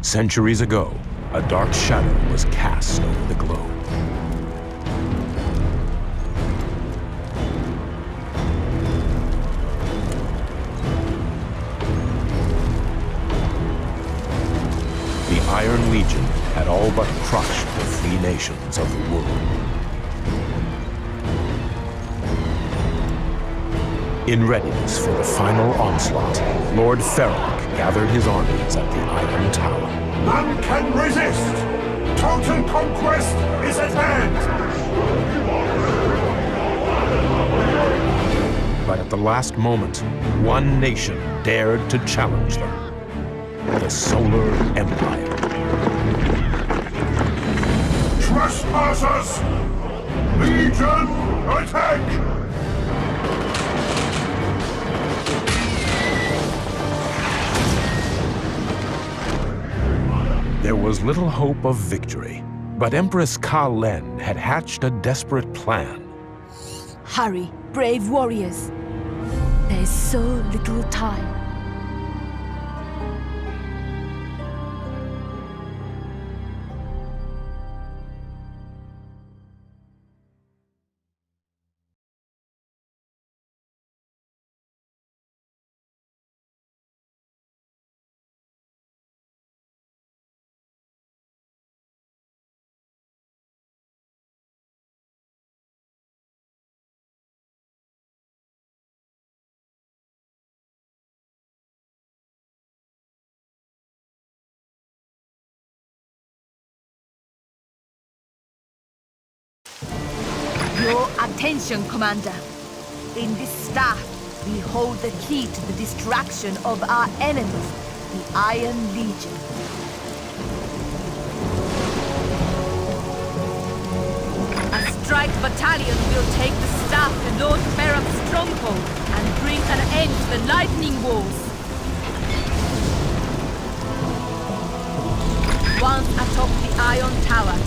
Centuries ago, a dark shadow was cast over the globe. The Iron Legion had all but crushed the free nations of the world. In readiness for the final onslaught, Lord Feroc gathered his armies at the Iron Tower. None can resist! Total conquest is at hand! But at the last moment, one nation dared to challenge them. The Solar Empire. Trespassers! Legion, attack! There was little hope of victory, but Empress Ka-Len had hatched a desperate plan. Hurry, brave warriors. There is so little time. Your attention, Commander. In this staff, we hold the key to the distraction of our enemies, the Iron Legion. A strike battalion will take the staff to Lord Ferroc's stronghold and bring an end to the lightning walls. Once atop the Iron Tower,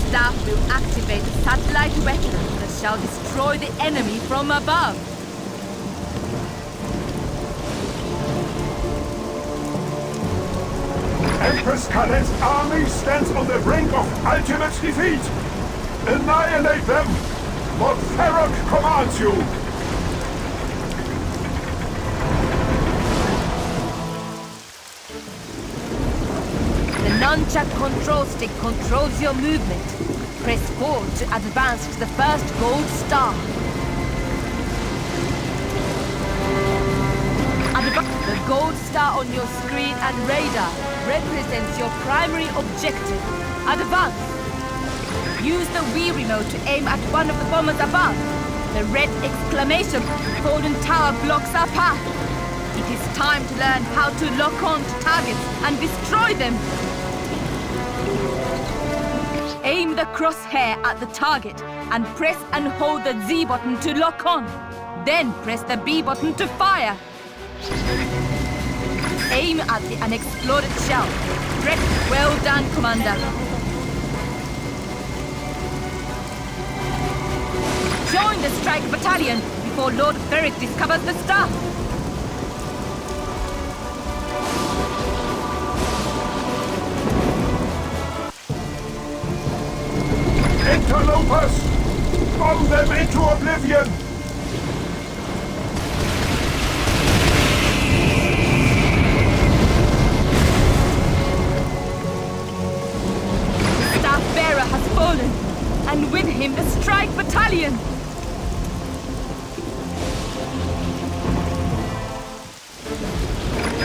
staff will activate a satellite weapon that shall destroy the enemy from above. Empress Ka-Len's army stands on the brink of ultimate defeat! Annihilate them! Lord Feroc commands you! The nunchuck control stick controls your movement. Press forward to advance to the first gold star. The gold star on your screen and radar represents your primary objective. Advance! Use the Wii remote to aim at one of the bombers above. The red exclamation Golden Tower blocks our path. It is time to learn how to lock on to targets and destroy them. Aim the crosshair at the target and press and hold the Z button to lock on. Then press the B button to fire. Aim at the unexploded shell. Well done, Commander. Join the strike battalion before Lord Feroc discovers the staff. Interlopers! Bomb them into oblivion! The staff bearer has fallen, and with him the strike battalion.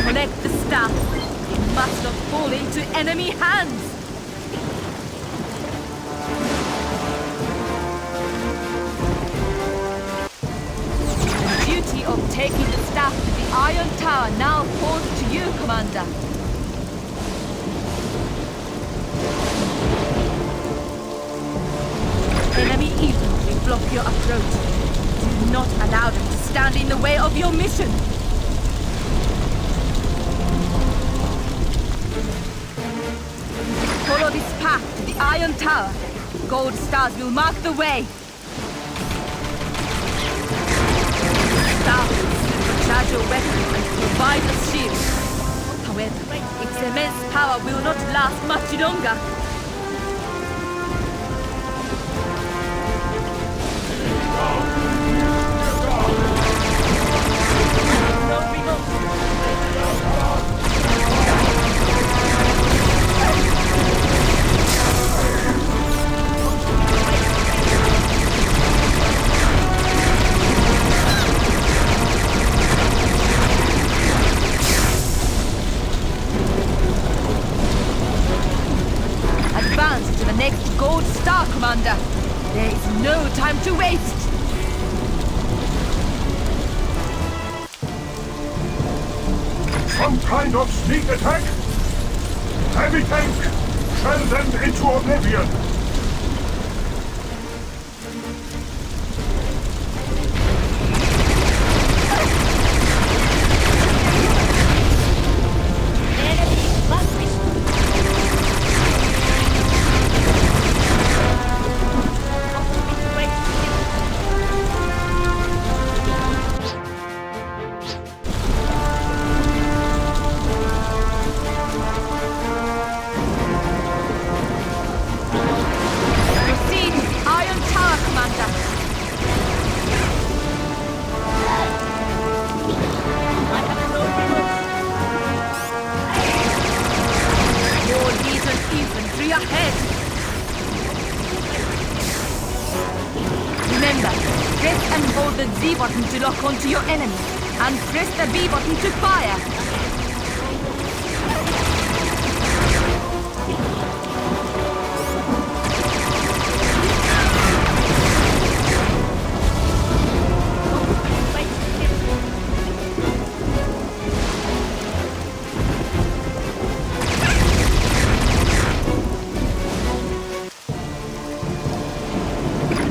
Collect the staff. It must not fall into enemy hands. of taking the staff to the Iron Tower now falls to you, Commander. Enemy infantry block your approach. Do not allow them to stand in the way of your mission. Follow this path to the Iron Tower. Gold stars will mark the way. Stars will charge your weapon and provide a shield. However, its immense power will not last much longer. Advance to the next gold star, Commander. There is no time to waste. Some kind of sneak attack? Heavy tank! Shell them into oblivion! Remember, press and hold the Z button to lock onto your enemy, and press the B button to fire.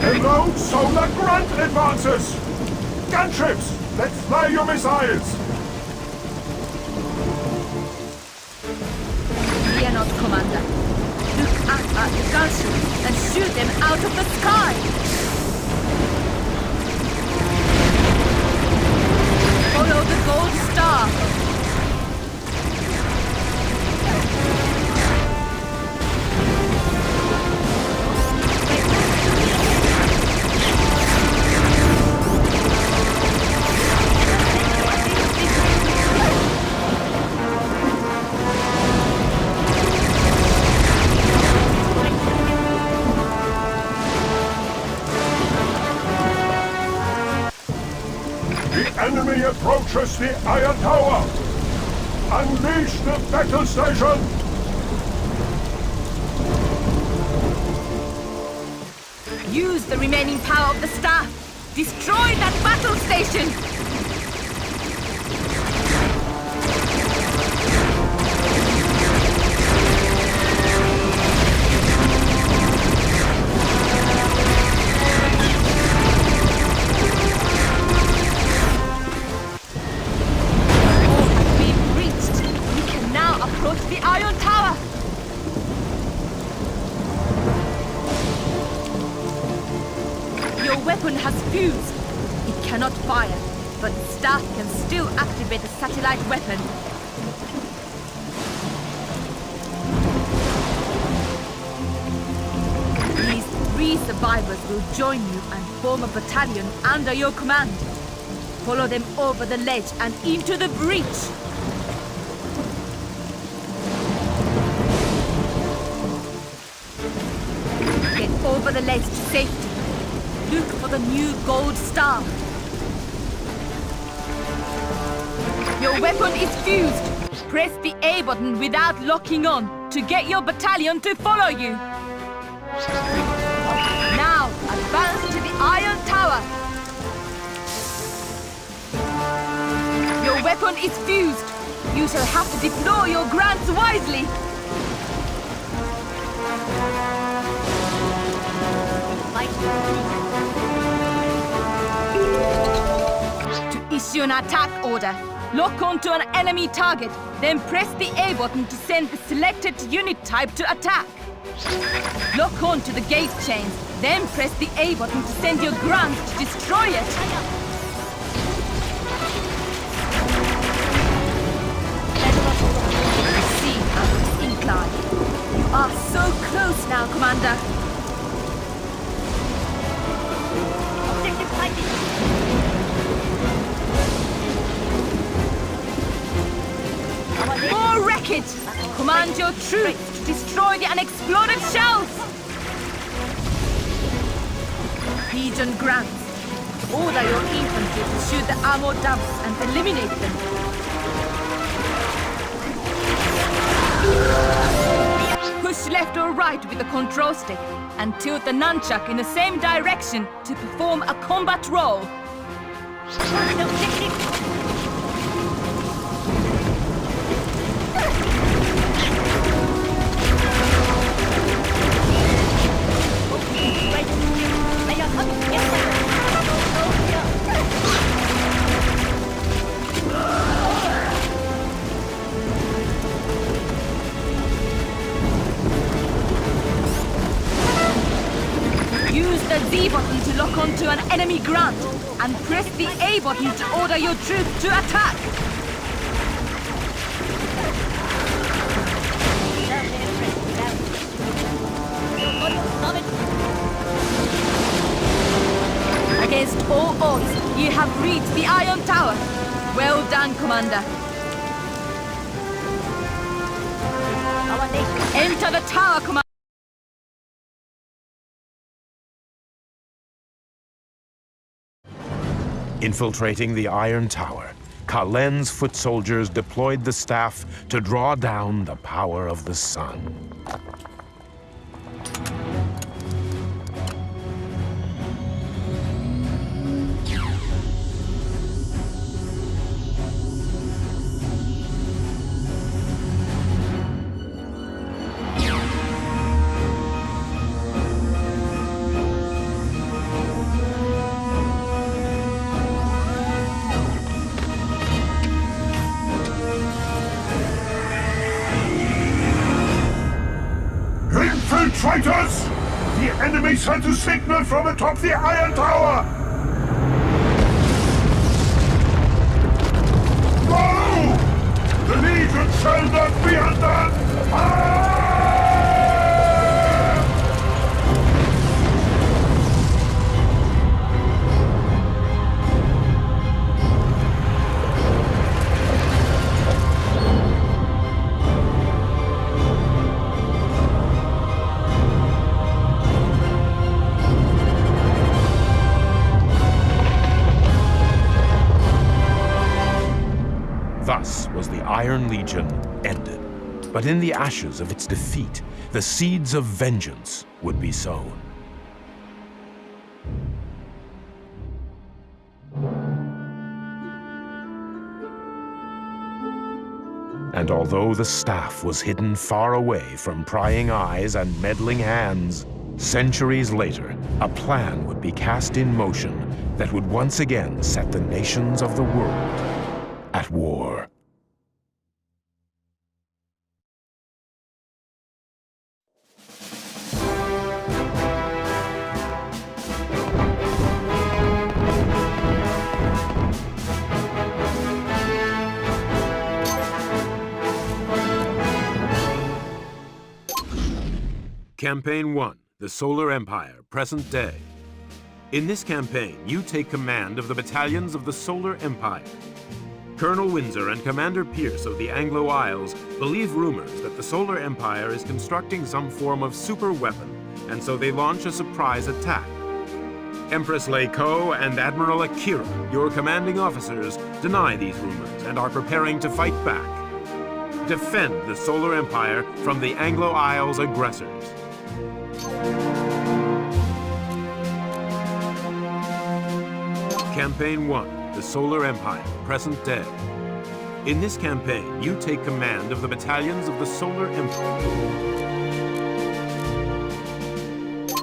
Hello, Solar Grunt advances! Gunships, let's fly your missiles! Fear not, Commander. Look up at the gunships and shoot them out of the sky! Follow the gold star! Enemy approaches the Iron Tower! Unleash the battle station! Use the remaining power of the staff! Destroy that battle station! The Iron Tower! Your weapon has fused. It cannot fire, but staff can still activate a satellite weapon. These 3 survivors will join you and form a battalion under your command. Follow them over the ledge and into the breach. Over the ledge to safety. Look for the new gold star. Your weapon is fused. Press the A button without locking on to get your battalion to follow you. Now, advance to the Iron Tower. weapon is fused. You shall have to deploy your grants wisely. To issue an attack order, lock onto an enemy target, then press the A button to send the selected unit type to attack. Lock onto the gate chains, then press the A button to send your grants to destroy it. Proceed up this incline. You are so close now, Commander. Objective sighted. More wreckage! Command your troops to destroy the unexploded shells! Legion grants. Order your infantry to shoot the armored dumps and eliminate them. Push left or right with the control stick and tilt the nunchuck in the same direction to perform a combat roll. Use the Z button to lock onto an enemy grunt, and press the A button to order your troops to attack. Against all odds, you have reached the Iron Tower. Well done, Commander. Enter the tower, Commander. Infiltrating the Iron Tower, Kalen's foot soldiers deployed the staff to draw down the power of the sun. Infiltrators! The enemy sent a signal from atop the Iron Tower! No! The Legion shall not be undone! Ah! Thus was the Iron Legion ended. But in the ashes of its defeat, the seeds of vengeance would be sown. And although the staff was hidden far away from prying eyes and meddling hands, centuries later, a plan would be cast in motion that would once again set the nations of the world at war. Campaign 1, the Solar Empire, present day. In this campaign, you take command of the battalions of the Solar Empire. Colonel Windsor and Commander Pierce of the Anglo Isles believe rumors that the Solar Empire is constructing some form of super weapon, and so they launch a surprise attack. Empress Lei Ko and Admiral Akira, your commanding officers, deny these rumors and are preparing to fight back. Defend the Solar Empire from the Anglo Isles aggressors. Campaign 1, the Solar Empire, present day. In this campaign, you take command of the battalions of the Solar Empire.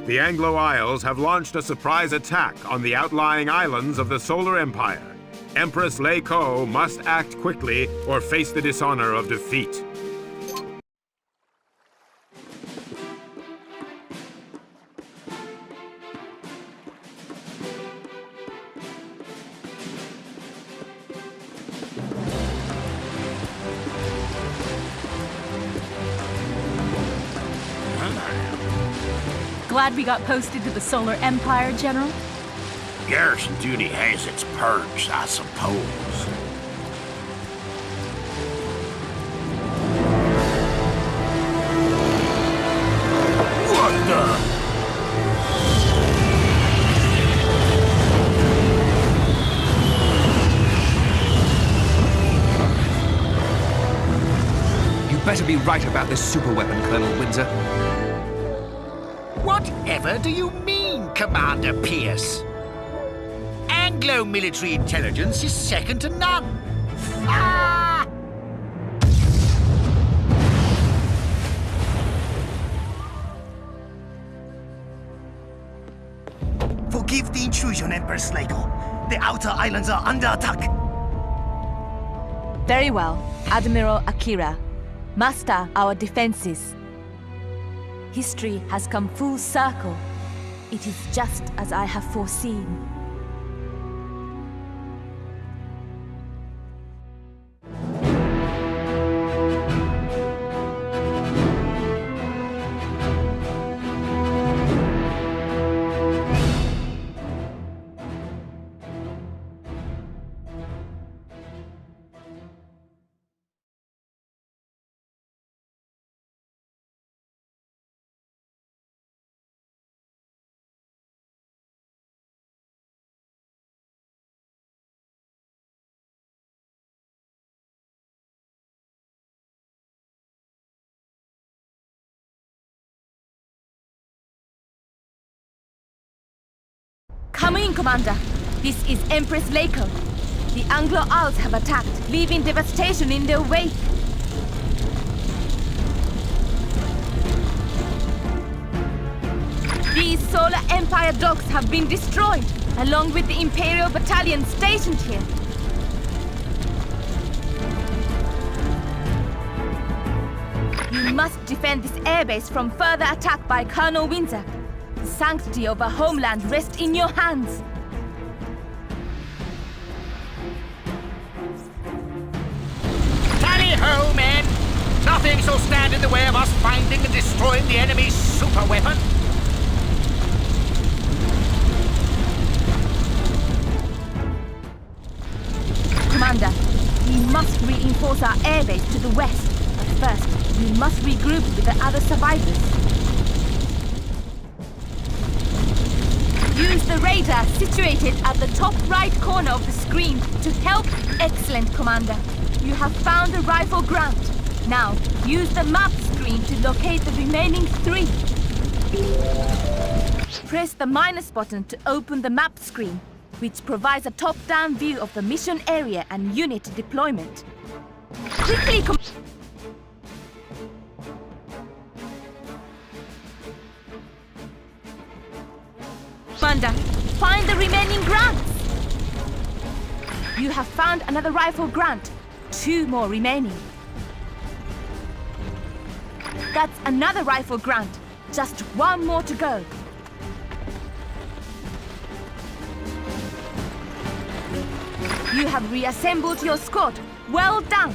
The Anglo Isles have launched a surprise attack on the outlying islands of the Solar Empire. Empress Lei Ko must act quickly or face the dishonor of defeat. Glad we got posted to the Solar Empire, General? Garrison duty has its perks, I suppose. What the? You better be right about this superweapon, Colonel Windsor. Whatever do you mean, Commander Pierce? Anglo military intelligence is second to none. Ah! Forgive the intrusion, Empress Leiko. The outer islands are under attack. Very well, Admiral Akira. Master our defenses. History has come full circle. It is just as I have foreseen. Come in, Commander. This is Empress Leiko. The Anglo Isles have attacked, leaving devastation in their wake. These Solar Empire docks have been destroyed, along with the Imperial Battalion stationed here. You must defend this airbase from further attack by Colonel Windsor. The sanctity of our homeland rests in your hands. Tally-ho, men! Nothing shall stand in the way of us finding and destroying the enemy's superweapon. Commander, we must reinforce our airbase to the west. But first, we must regroup with the other survivors. Use the radar situated at the top right corner of the screen to help. Excellent, Commander. You have found the rifle grant. Now, use the map screen to locate the remaining 3. Press the minus button to open the map screen, which provides a top-down view of the mission area and unit deployment. Quickly, Commander, find the remaining grants! You have found another rifle grant. 2 more remaining. That's another rifle grant. Just 1 more to go. You have reassembled your squad. Well done!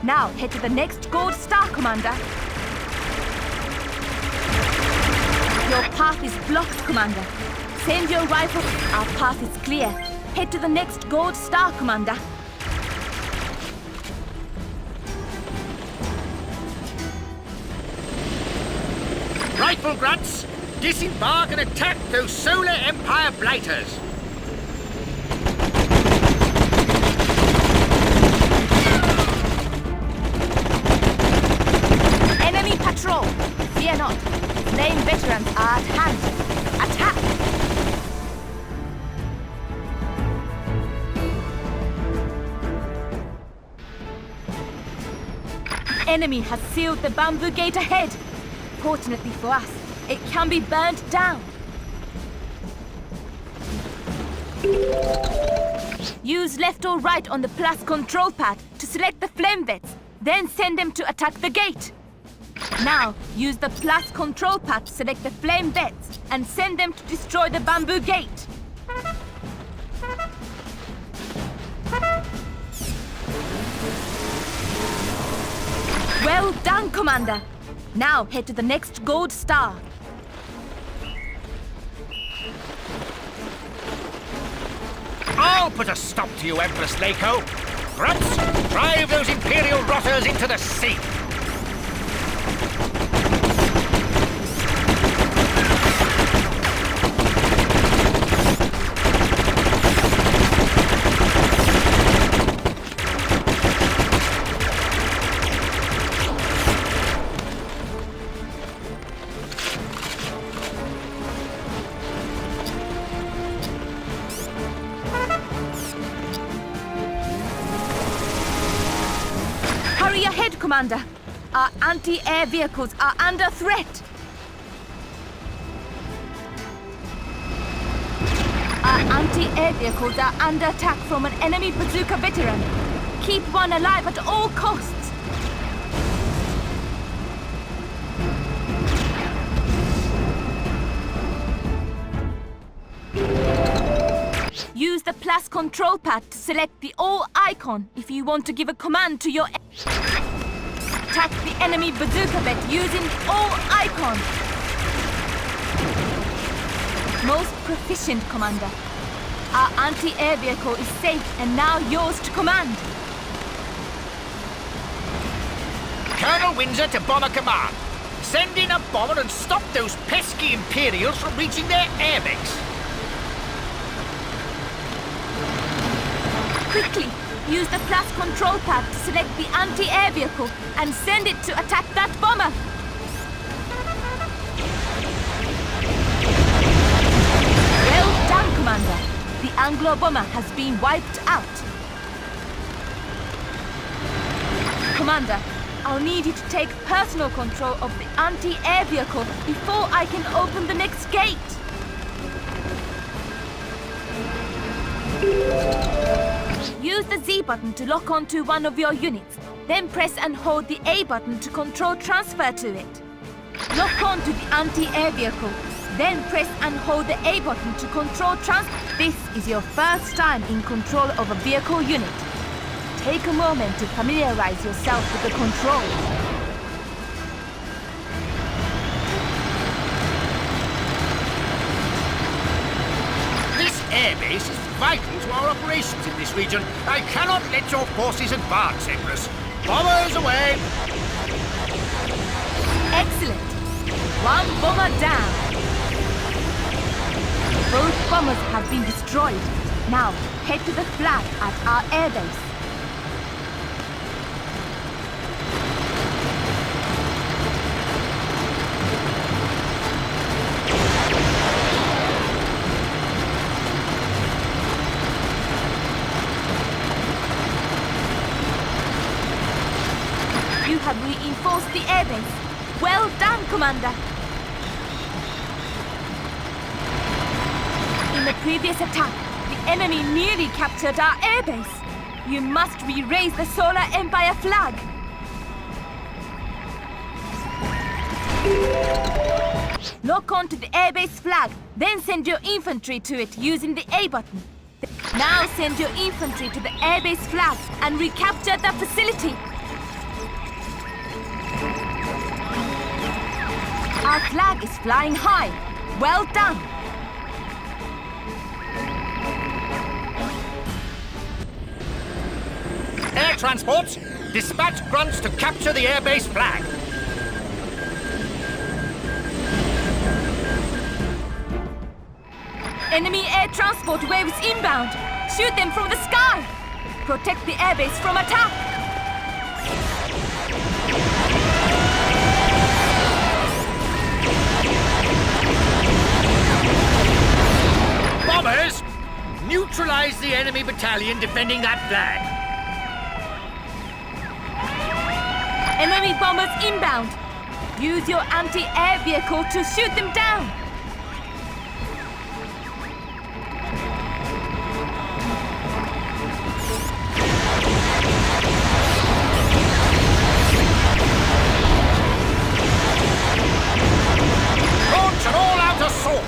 Now head to the next Gold Star, Commander. Your path is blocked, Commander. Send your rifle. Our path is clear. Head to the next Gold Star, Commander. Rifle grunts, disembark and attack those Solar Empire blighters. Enemy patrol! Fear not. Slain veterans are at hand. Attack! enemy has sealed the bamboo gate ahead. Fortunately for us, it can be burned down. Use left or right on the plus control pad to select the flame vets, then send them to attack the gate. Now, use the plus control pad to select the flame vets and send them to destroy the bamboo gate. Well done, Commander. Now head to the next gold star. I'll put a stop to you, Empress Lako. Grunts, drive those Imperial rotters into the sea. Hurry ahead, Commander. Our anti-air vehicles are under threat. Our anti-air vehicles are under attack from an enemy bazooka veteran. Keep one alive at all costs. Use the plus control pad to select the all icon if you want to give a command to your... Attack the enemy bazooka vet using the all icon. Most proficient, Commander. Our anti-air vehicle is safe and now yours to command. Colonel Windsor to Bomber Command. Send in a bomber and stop those pesky Imperials from reaching their airbase. Quickly, use the plus control pad to select the anti-air vehicle and send it to attack that bomber. Well done, Commander. The Anglo bomber has been wiped out. Commander, I'll need you to take personal control of the anti-air vehicle before I can open the next gate. Use the Z button to lock onto one of your units. Then press and hold the A button to control transfer to it. Lock onto the anti-air vehicle. Then press and hold the A button to control transfer. This is your first time in control of a vehicle unit. Take a moment to familiarize yourself with the controls. This airbase is vital to our operations in this region. I cannot let your forces advance, Empress. Bombers away! Excellent. One bomber down. Both bombers have been destroyed. Now, head to the flag at our airbase. You have reinforced the airbase. Well done, Commander. In the previous attack, the enemy nearly captured our airbase. You must re-raise the Solar Empire flag. Lock onto the airbase flag, then send your infantry to it using the A button. Now send your infantry to the airbase flag and recapture the facility. Our flag is flying high. Well done. Air transports, dispatch grunts to capture the airbase flag. Enemy air transport waves inbound. Shoot them from the sky. Protect the airbase from attack. Bombers, neutralize the enemy battalion defending that flag. Enemy bombers inbound. Use your anti-air vehicle to shoot them down. Launch an all-out assault!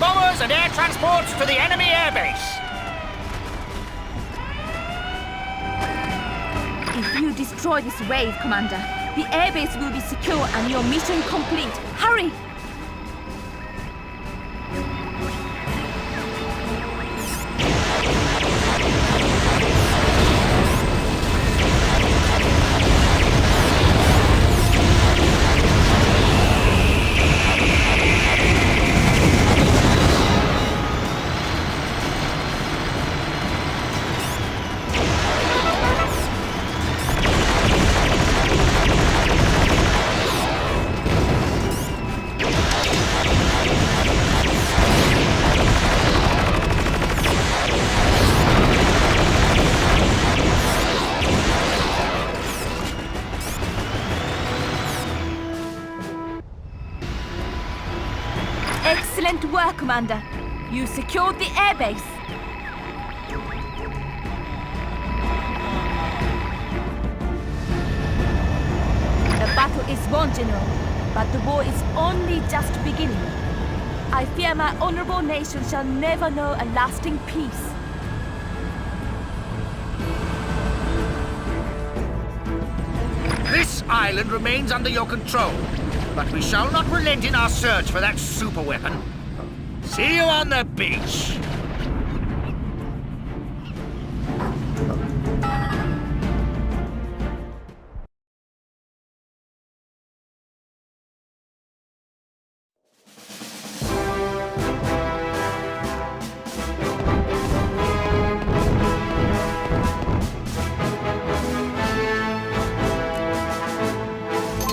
Bombers and air transports to the enemy airbase! If you destroy this wave, Commander, the airbase will be secure and your mission complete. Hurry! Excellent work, Commander. You secured the airbase. The battle is won, General, but the war is only just beginning. I fear my honorable nation shall never know a lasting peace. This island remains under your control, but we shall not relent in our search for that superweapon. See you on the beach!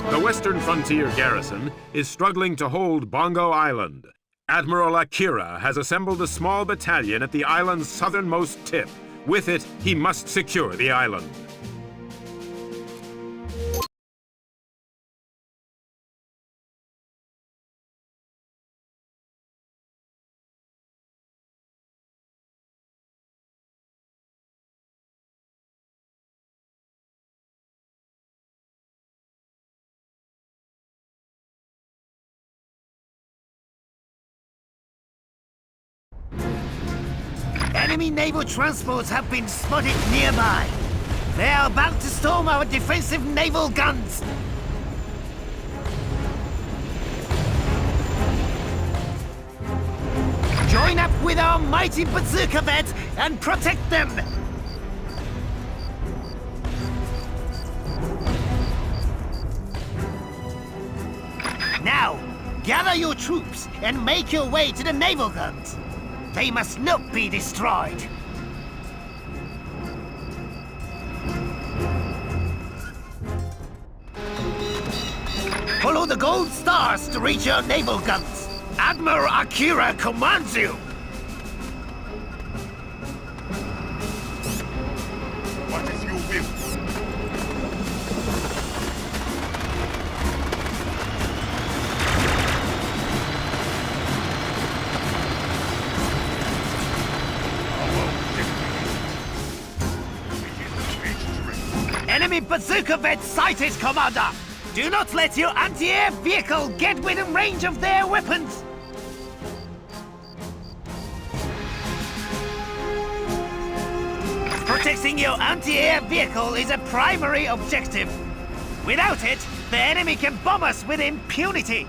The Western Frontier Garrison is struggling to hold Bongo Island. Admiral Akira has assembled a small battalion at the island's southernmost tip. With it, he must secure the island. Enemy naval transports have been spotted nearby. They are about to storm our defensive naval guns. Join up with our mighty bazooka vets and protect them. Now, gather your troops and make your way to the naval guns. They must not be destroyed. Follow the gold stars to reach your naval guns. Admiral Akira commands you. What if you will? Enemy bazooka vet sighted, Commander! Do not let your anti-air vehicle get within range of their weapons! Protecting your anti-air vehicle is a primary objective. Without it, the enemy can bomb us with impunity.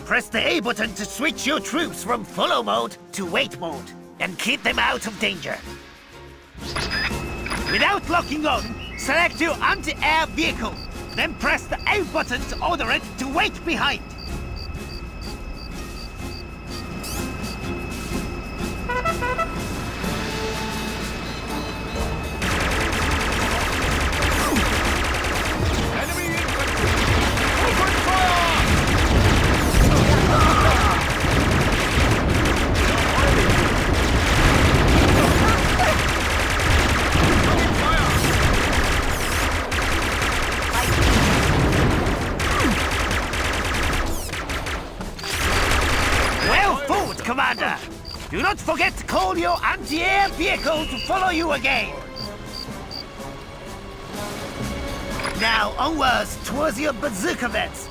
Press the A button to switch your troops from follow mode to wait mode and keep them out of danger. Without locking on, select your anti-air vehicle, then press the A button to order it to wait behind. Commander! Do not forget to call your anti-air vehicle to follow you again! Now onwards towards your bazooka vets!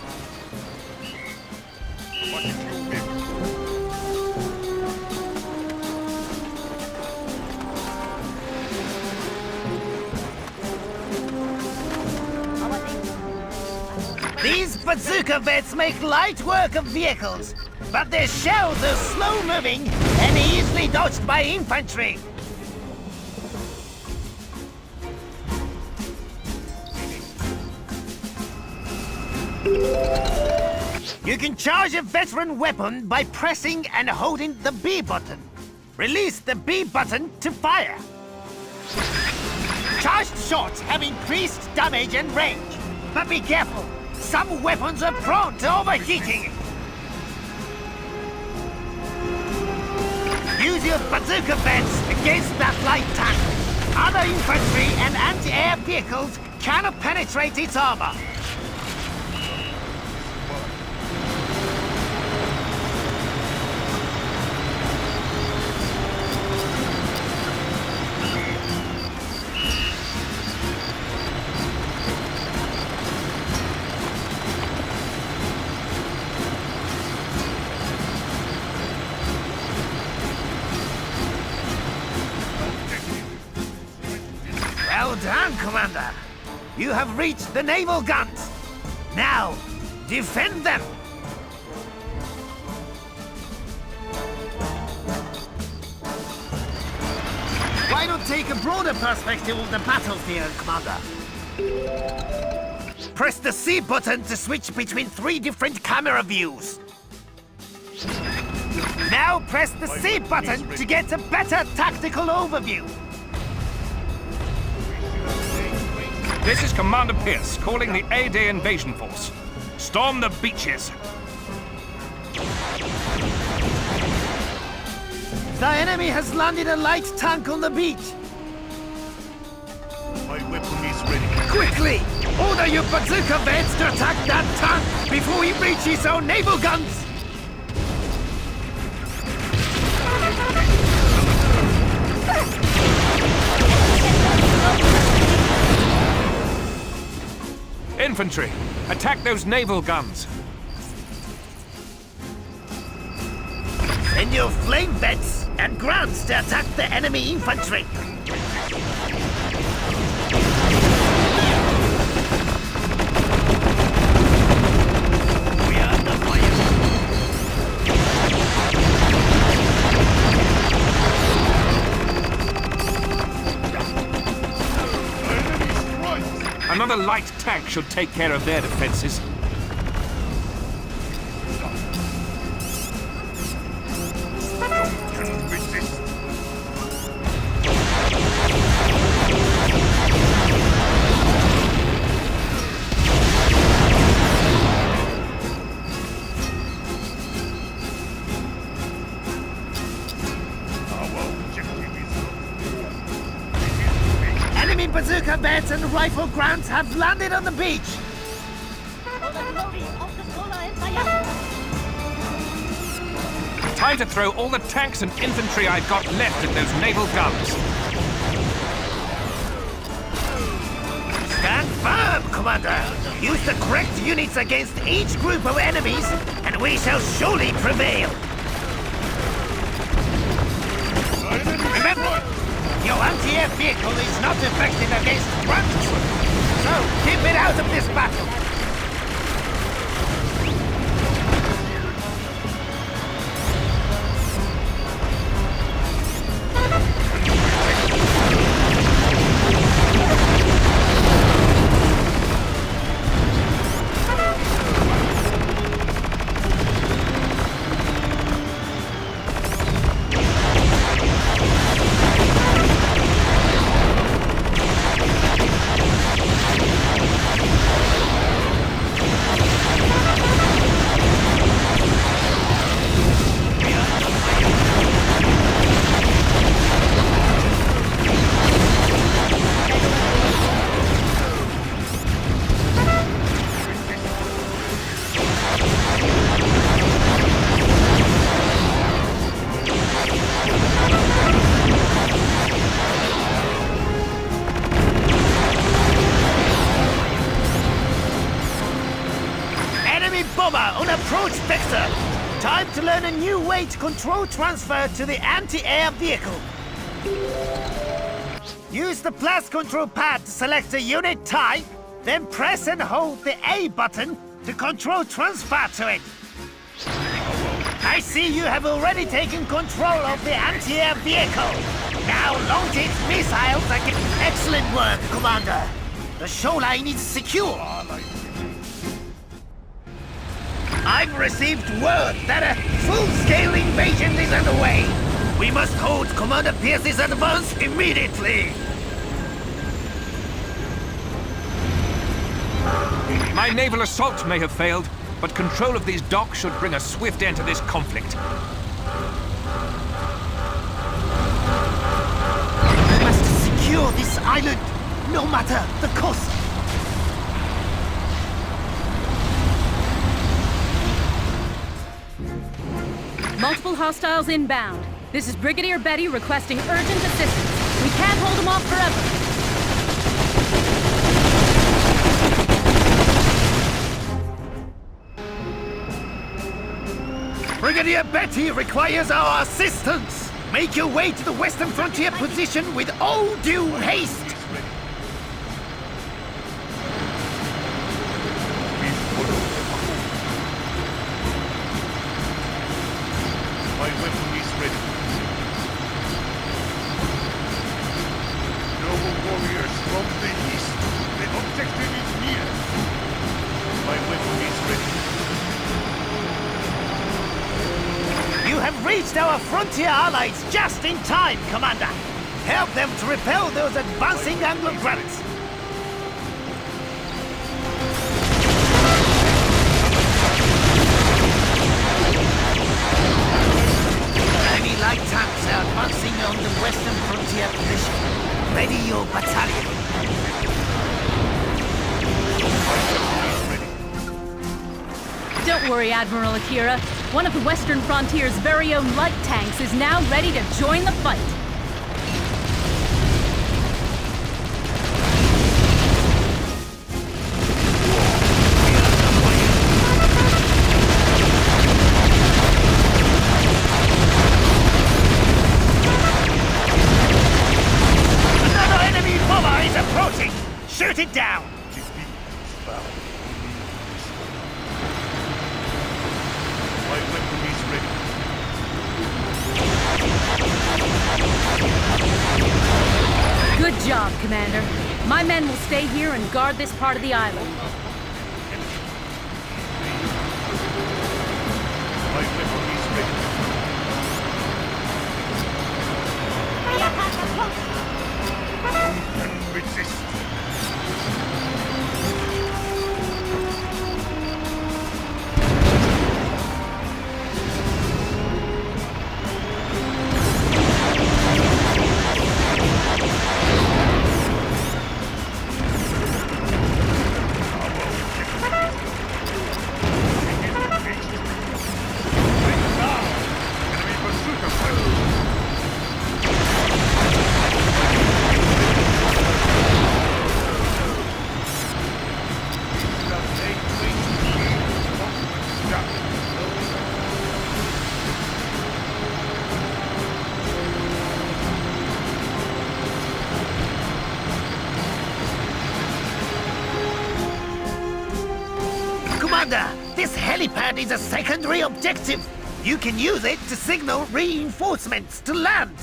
These bazooka vets make light work of vehicles, but their shells are slow-moving and easily dodged by infantry. You can charge a veteran weapon by pressing and holding the B button. Release the B button to fire. Charged shots have increased damage and range, but be careful. Some weapons are prone to overheating. Use your bazooka vets against that light tank. Other infantry and anti-air vehicles cannot penetrate its armor. Well done, Commander. You have reached the naval guns. Now, defend them. Why not take a broader perspective of the battlefield, Commander? Press the C button to switch between 3 different camera views. Now press the C button to get a better tactical overview. This is Commander Pierce calling the A-Day invasion force. Storm the beaches. The enemy has landed a light tank on the beach. My weapon is ready. Quickly! Order your bazooka vets to attack that tank before he reaches our naval guns! Infantry, attack those naval guns. Send your flame vets and grunts to attack the enemy infantry. We are under fire. Another light tank should take care of their defenses. Enemy bazooka vets and rifle grunts have landed on the beach. Time to throw all the tanks and infantry I've got left at those naval guns. Stand firm, Commander. Use the correct units against each group of enemies, and we shall surely prevail. Remember, your anti-air vehicle is not effective against ground troops, so keep it out of this battle. Approach Vector! Time to learn a new way to control transfer to the anti-air vehicle. Use the plus control pad to select a unit type, then press and hold the A button to control transfer to it. I see you have already taken control of the anti-air vehicle. Now launch its missiles again. Excellent work, Commander. The shoreline is secure. I've received word that a full-scale invasion is underway. We must hold Commander Pierce's advance immediately. My naval assault may have failed, but control of these docks should bring a swift end to this conflict. We must secure this island, no matter the cost. Multiple hostiles inbound. This is Brigadier Betty requesting urgent assistance. We can't hold them off forever. Brigadier Betty requires our assistance. Make your way to the western frontier position with all due haste. My weapon is ready. Noble warriors from the east. The objective is near. My weapon is ready. You have reached our frontier allies just in time, Commander. Help them to repel those advancing Anglo-grunts. Enemy light tanks are advancing on the western frontier position. Ready your battalion. Don't worry, Admiral Akira. One of the Western Frontier's very own light tanks is now ready to join the fight. Another enemy bomber is approaching! Shoot it down! My weapon is ready. Good job, Commander. My men will stay here and guard this part of the island. My weapon is ready. Who can resist? Commander, this helipad is a secondary objective. You can use it to signal reinforcements to land.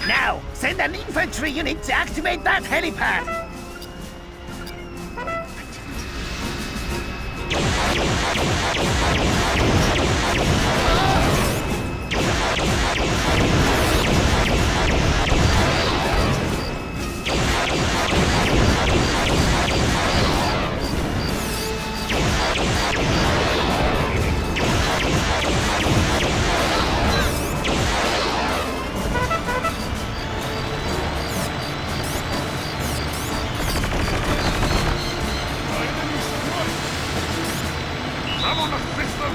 Now, send an infantry unit to activate that helipad. I'm on a fist of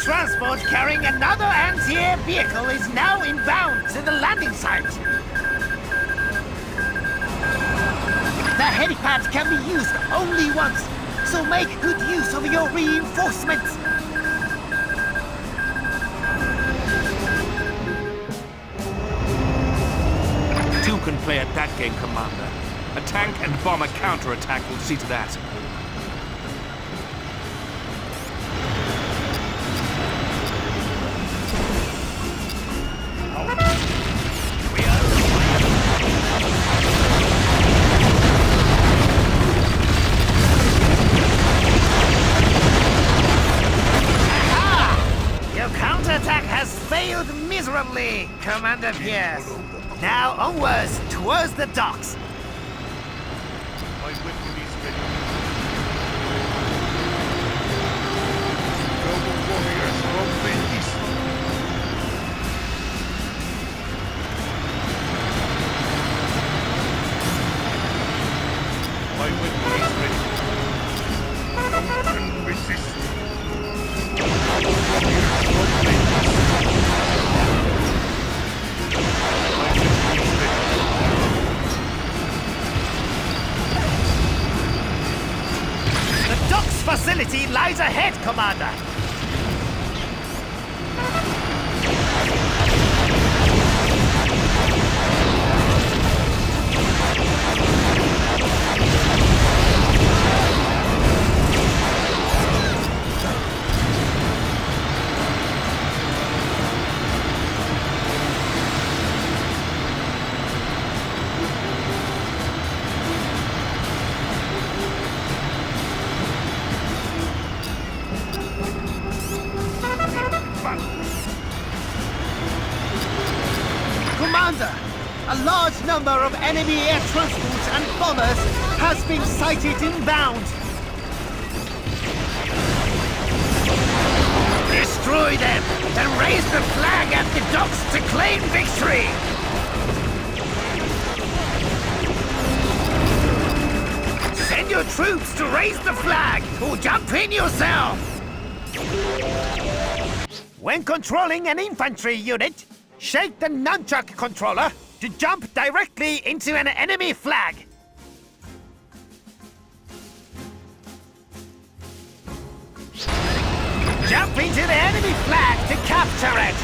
transport carrying another anti-air vehicle is now inbound to the landing site. The helipad can be used only once, so make good use of your reinforcements. Two can play at that game, Commander. A tank and bomber counterattack will see to that. Your counterattack has failed miserably, Commander Pierce. Now onwards towards the docks. My weapon is ready. Global warriors, Longplay east. My weapon is ready. Don't resist. Global warriors, Longplay east. My weapon is ready. The docks facility lies ahead, Commander. Commander, a large number of enemy air transports and bombers has been sighted inbound. Destroy them and raise the flag at the docks to claim victory! Send your troops to raise the flag or jump in yourself! When controlling an infantry unit, shake the nunchuck controller to jump directly into an enemy flag. Jump into the enemy flag to capture it.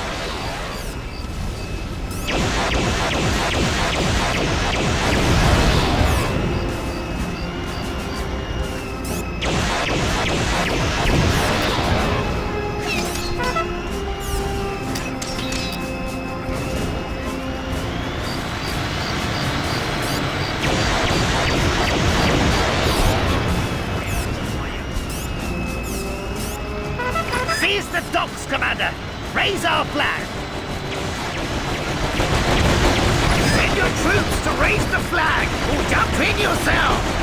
Seize the docks, Commander! Raise our flag! Send your troops to raise the flag or jump in yourself!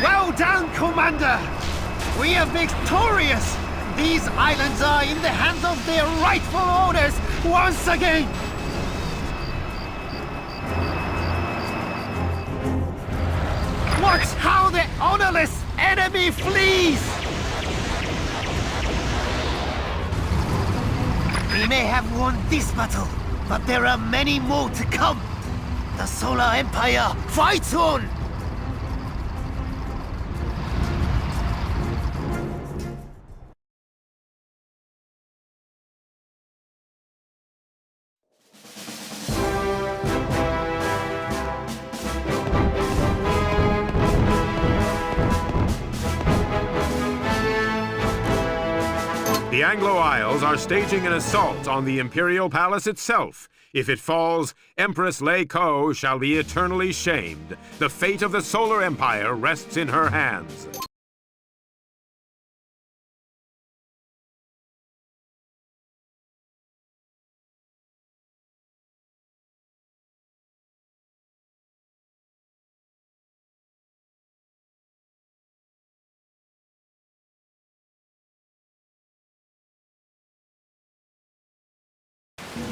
Well done, Commander! We are victorious! These islands are in the hands of their rightful owners once again! Watch how the honorless enemy flees! We may have won this battle, but there are many more to come! The Solar Empire fights on! The Anglo Isles are staging an assault on the Imperial Palace itself. If it falls, Empress Lei Ko shall be eternally shamed. The fate of the Solar Empire rests in her hands.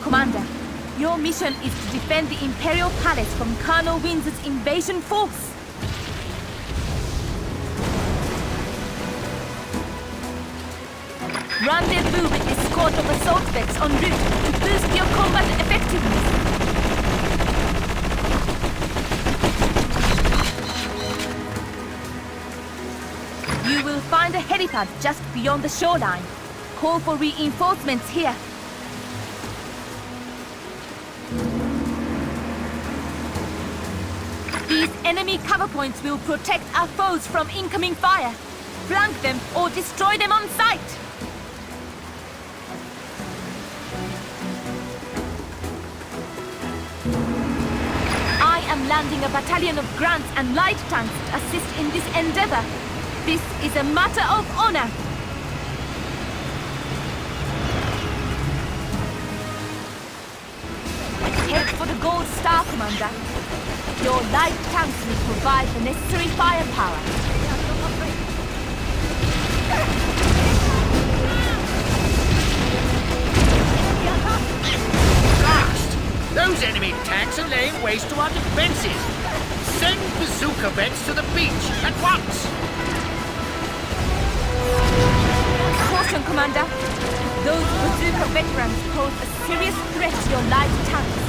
Commander, your mission is to defend the Imperial Palace from Colonel Windsor's invasion force. Rendezvous with escort of assault vets en route to boost your combat effectiveness. You will find a helipad just beyond the shoreline. Call for reinforcements here. These enemy cover points will protect our foes from incoming fire. Flank them or destroy them on sight. I am landing a battalion of grants and light tanks to assist in this endeavor. This is a matter of honor. Head for the Gold Star, Commander. Your light tanks will provide the necessary firepower. Blast! Those enemy tanks are laying waste to our defenses. Send bazooka vets to the beach at once. Caution, Commander. Those bazooka veterans pose a serious threat to your light tanks.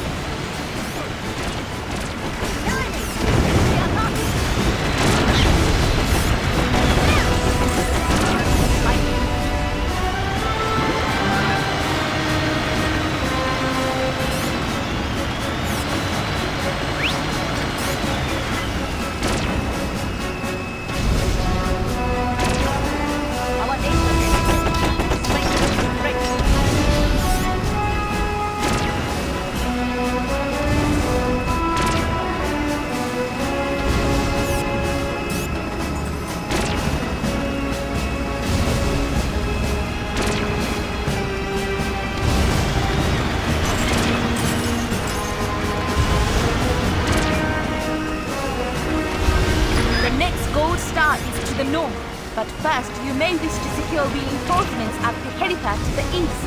The north, but first you may wish to secure reinforcements at the helipad to the east.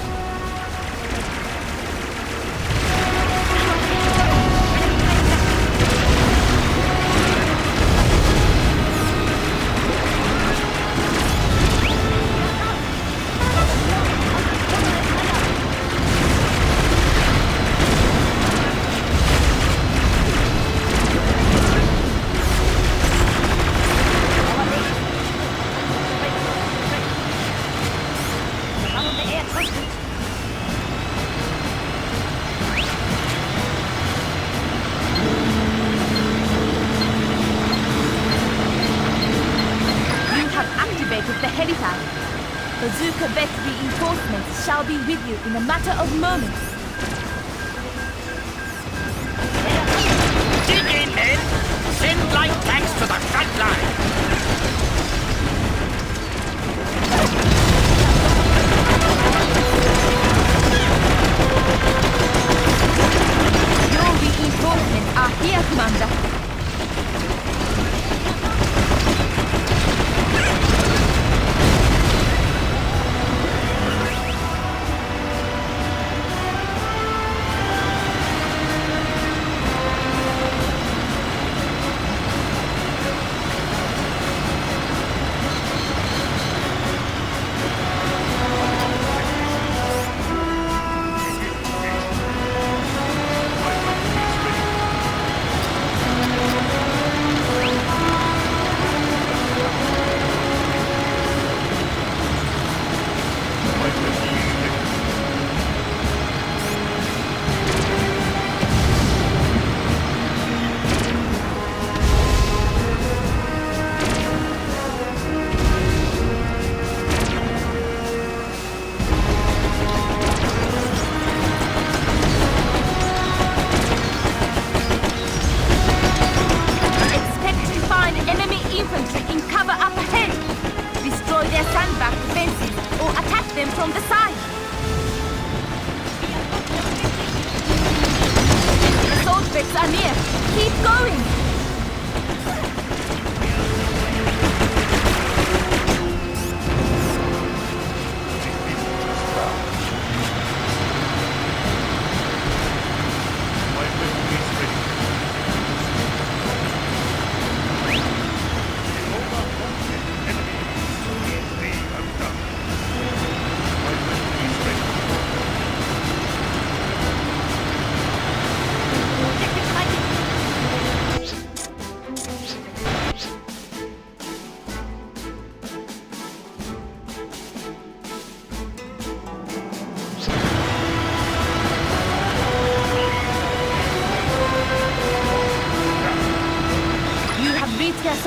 The helipad. Bazooka vet reinforcements shall be with you in a matter of moments. Dig in, men! Send light tanks to the front line! Your reinforcements are here, Commander.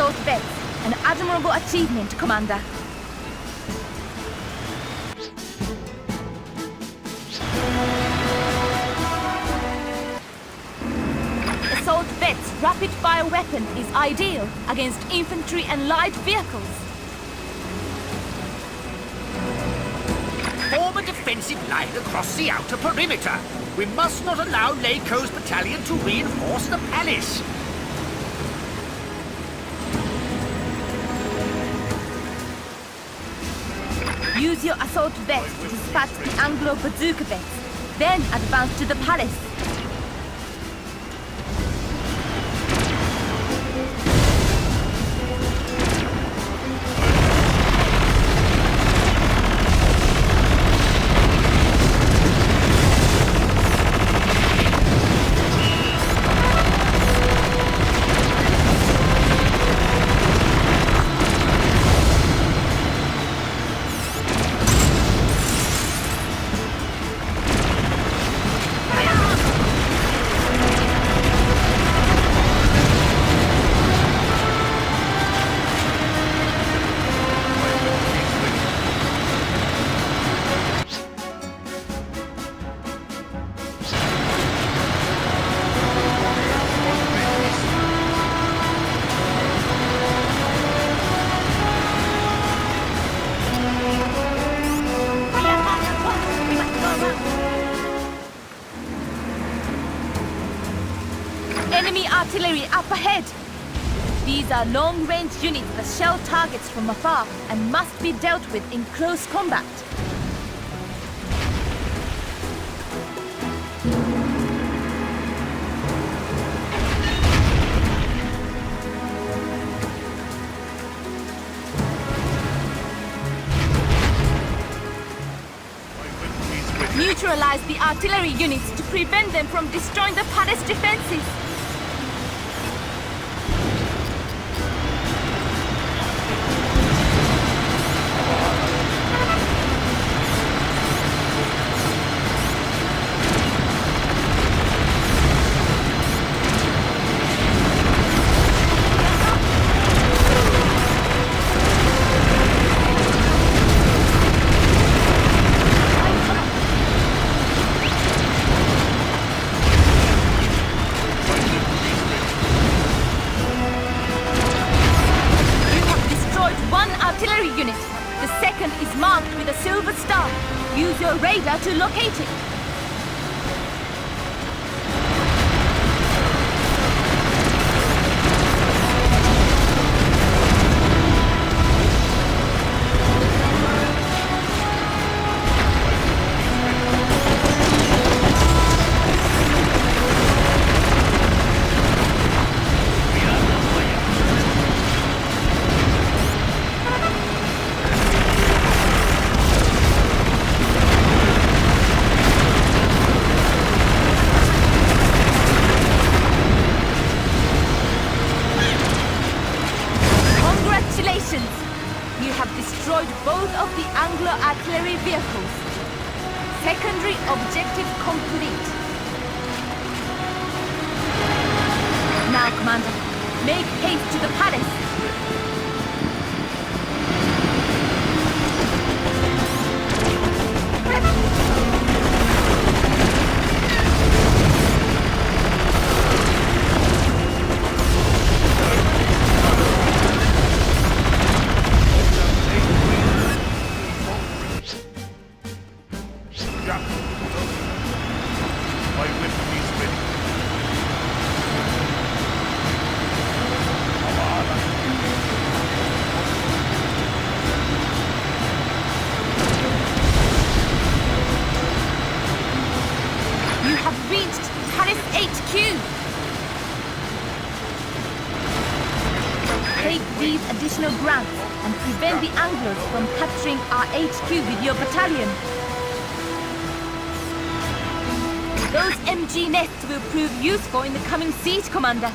assault vets. An admirable achievement, Commander. Assault vet's rapid-fire weapon is ideal against infantry and light vehicles. Form a defensive line across the outer perimeter. We must not allow Leiko's battalion to reinforce the palace. Use your assault vets to dispatch the Anglo bazooka vets, then advance to the palace. Enemy artillery up ahead! These are long-range units that shell targets from afar and must be dealt with in close combat. Neutralize the artillery units to prevent them from destroying the palace defenses. The second is marked with a silver star. Use your radar to locate it. You have destroyed both of the Anglo artillery vehicles. Secondary objective complete. Now, Commander, make haste to the palace. Take these additional grants and prevent the Anglos from capturing our HQ with your battalion. Those MG nests will prove useful in the coming siege, Commander.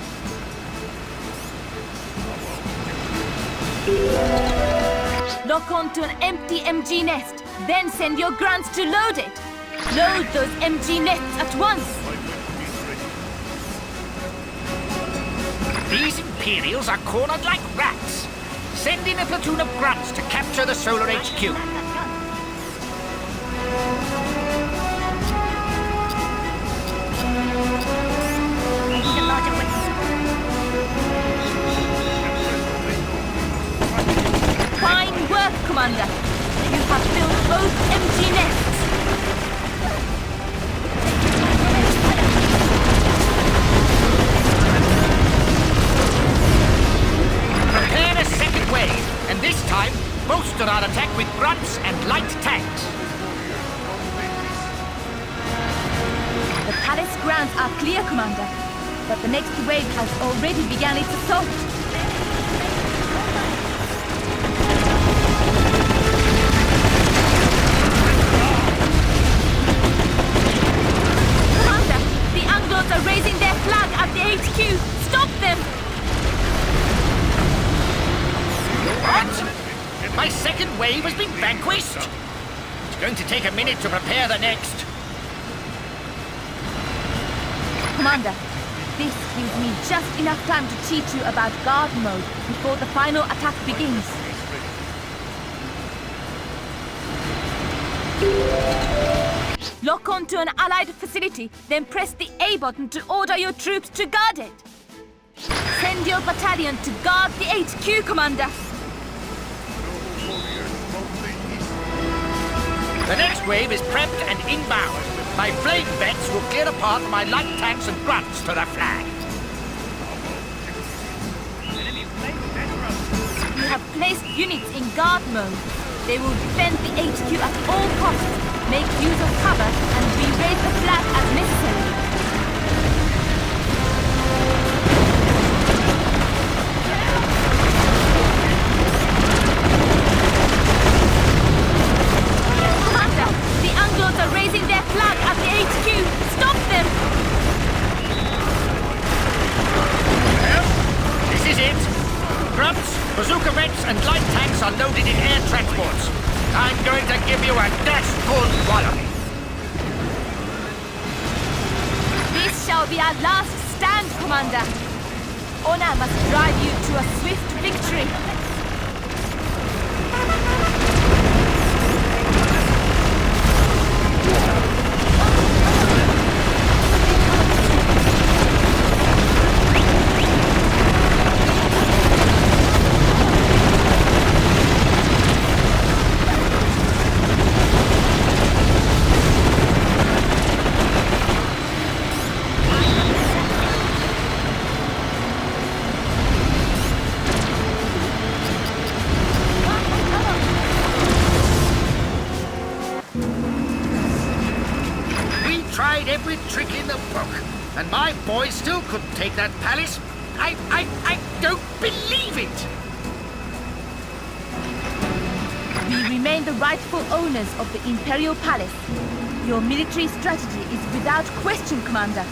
Lock on to an empty MG nest, then send your grants to load it. Load those MG nests at once. These Imperials are cornered like rats. Send in a platoon of grunts to capture the Solar HQ. Fine work, Commander. You have filled both empty nests. Prepare a second wave, and this time, bolster our attack with grunts and light tanks. The palace grounds are clear, Commander. But the next wave has already begun its assault. Commander, the Anglos are raising their flag at the HQ. Stop them! What? My second wave has been vanquished? It's going to take a minute to prepare the next. Commander, this gives me just enough time to teach you about guard mode before the final attack begins. Lock onto an allied facility, then press the A button to order your troops to guard it. Send your battalion to guard the HQ, Commander. The next wave is prepped and inbound. My flame vets will clear a path for my light tanks and grunts to the flag. You have placed units in guard mode. They will defend the HQ at all costs, make use of cover, and re-raise the flag as necessary. Commander, the Anglos are raising their flag at the HQ. Stop them! Well, this is it. Grunts, bazooka vets, and light tanks are loaded in air transports. I'm going to give you a dashboard walloping. This shall be our last stand, Commander. Honor must drive you to a swift victory. Tried every trick in the book, and my boys still couldn't take that palace. I don't believe it! We remain the rightful owners of the Imperial Palace. Your military strategy is without question, Commander.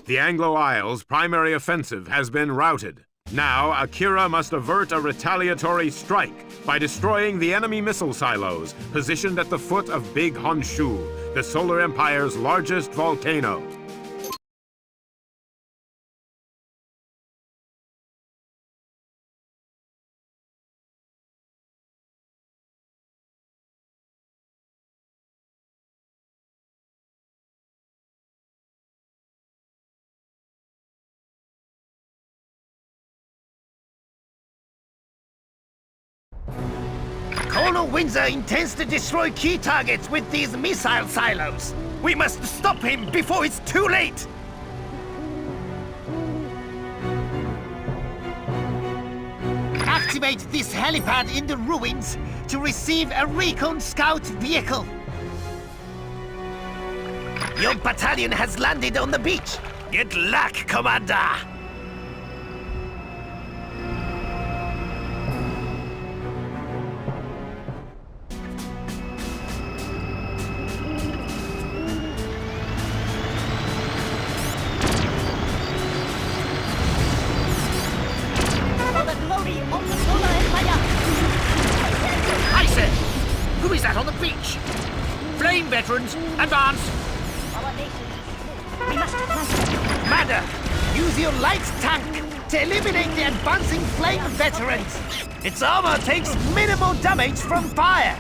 The Anglo-Isles' primary offensive has been routed. Now, Akira must avert a retaliatory strike by destroying the enemy missile silos positioned at the foot of Big Honshu, the Solar Empire's largest volcano. Colonel Windsor intends to destroy key targets with these missile silos. We must stop him before it's too late! Activate this helipad in the ruins to receive a recon scout vehicle. Your battalion has landed on the beach. Good luck, Commander! Flame veterans, advance! Commander, use your light tank to eliminate the advancing flame veterans. Its armor takes minimal damage from fire.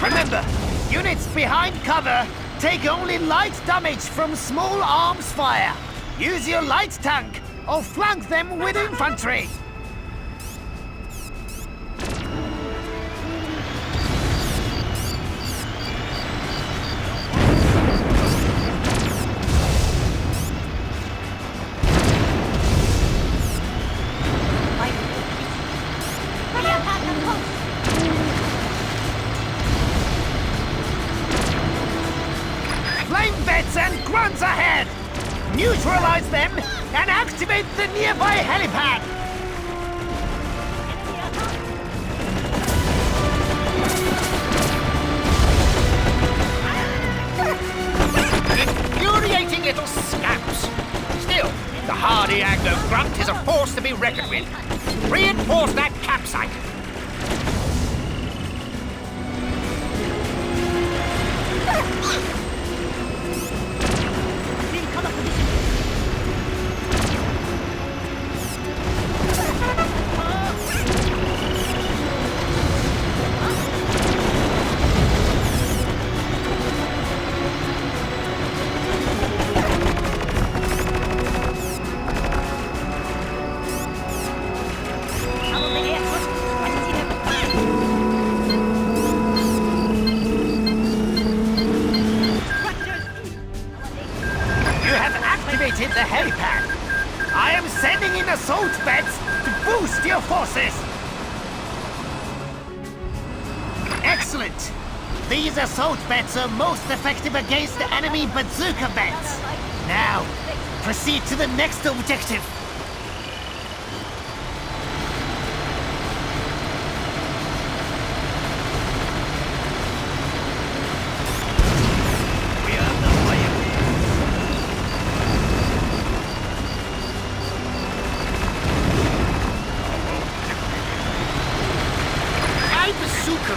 Remember, units behind cover take only light damage from small arms fire. Use your light tank or flank them with infantry. Flame vets and grunts ahead! Neutralize them and activate the nearby helipad! Infuriating little scamps! Still, the hardy Agno grunt is a force to be reckoned with. Reinforce that campsite! The helipad. I am sending in assault beds to boost your forces. Excellent. These assault beds are most effective against the enemy bazooka beds. Now, proceed to the next objective.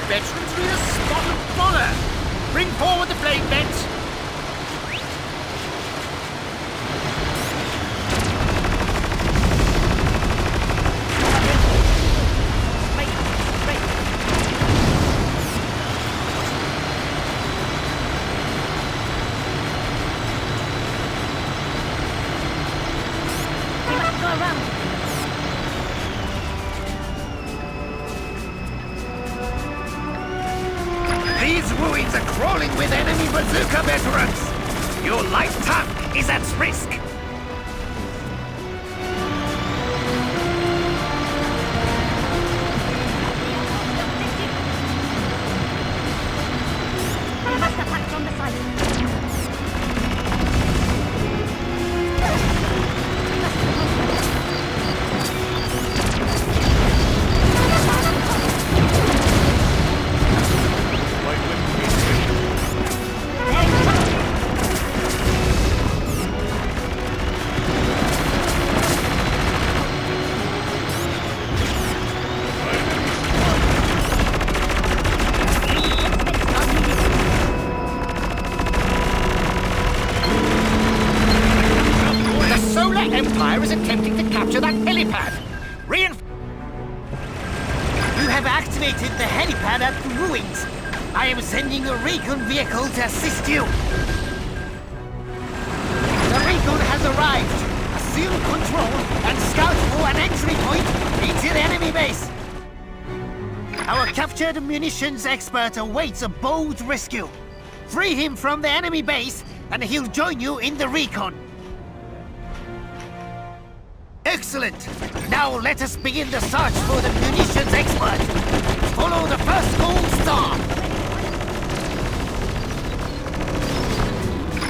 Veterans need a spot of honor! Bring forward the flame vents! We must go around. These ruins are crawling with enemy bazooka veterans! Your light tank is at risk! We must attack from the side. Empire is attempting to capture that helipad. You have activated the helipad at the ruins. I am sending a recon vehicle to assist you. The recon has arrived. Assume control and scout for an entry point into the enemy base. Our captured munitions expert awaits a bold rescue. Free him from the enemy base and he'll join you in the recon. Excellent! Now let us begin the search for the munitions expert. Follow the first gold star.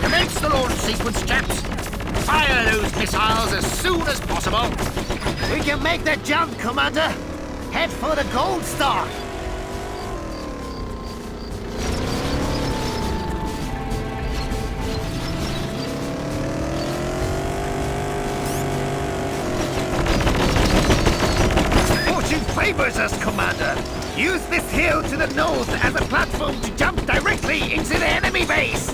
Commence the launch sequence, chaps. Fire those missiles as soon as possible. We can make that jump, Commander. Head for the gold star. Fortune favors us, Commander. Use this hill to the north as a platform to jump directly into the enemy base!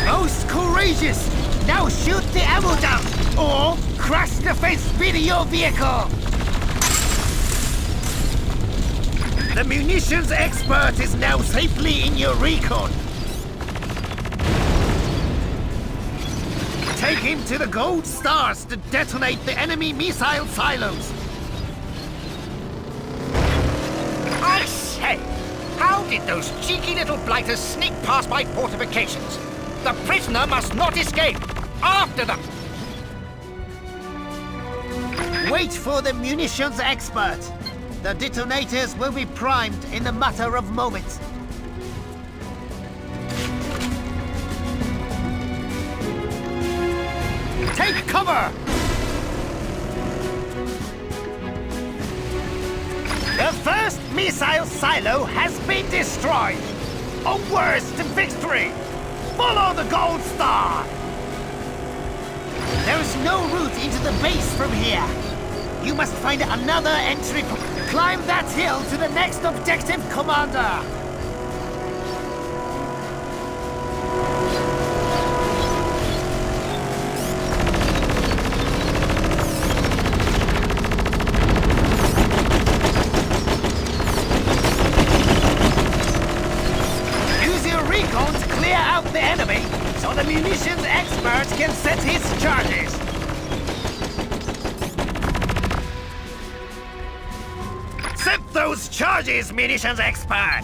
Most courageous! Now shoot the ammo down, or crash the fence with your vehicle! The munitions expert is now safely in your recon. Take him to the gold stars to detonate the enemy missile silos. I say, how did those cheeky little blighters sneak past my fortifications? The prisoner must not escape. After them! Wait for the munitions expert. The detonators will be primed in a matter of moments. Take cover! The first missile silo has been destroyed. Onwards to victory! Follow the gold star! There is no route into the base from here. You must find another entry point. Climb that hill to the next objective, Commander! Use your recon to clear out the enemy, so the munitions expert can set his charges. Set those charges, munitions expert!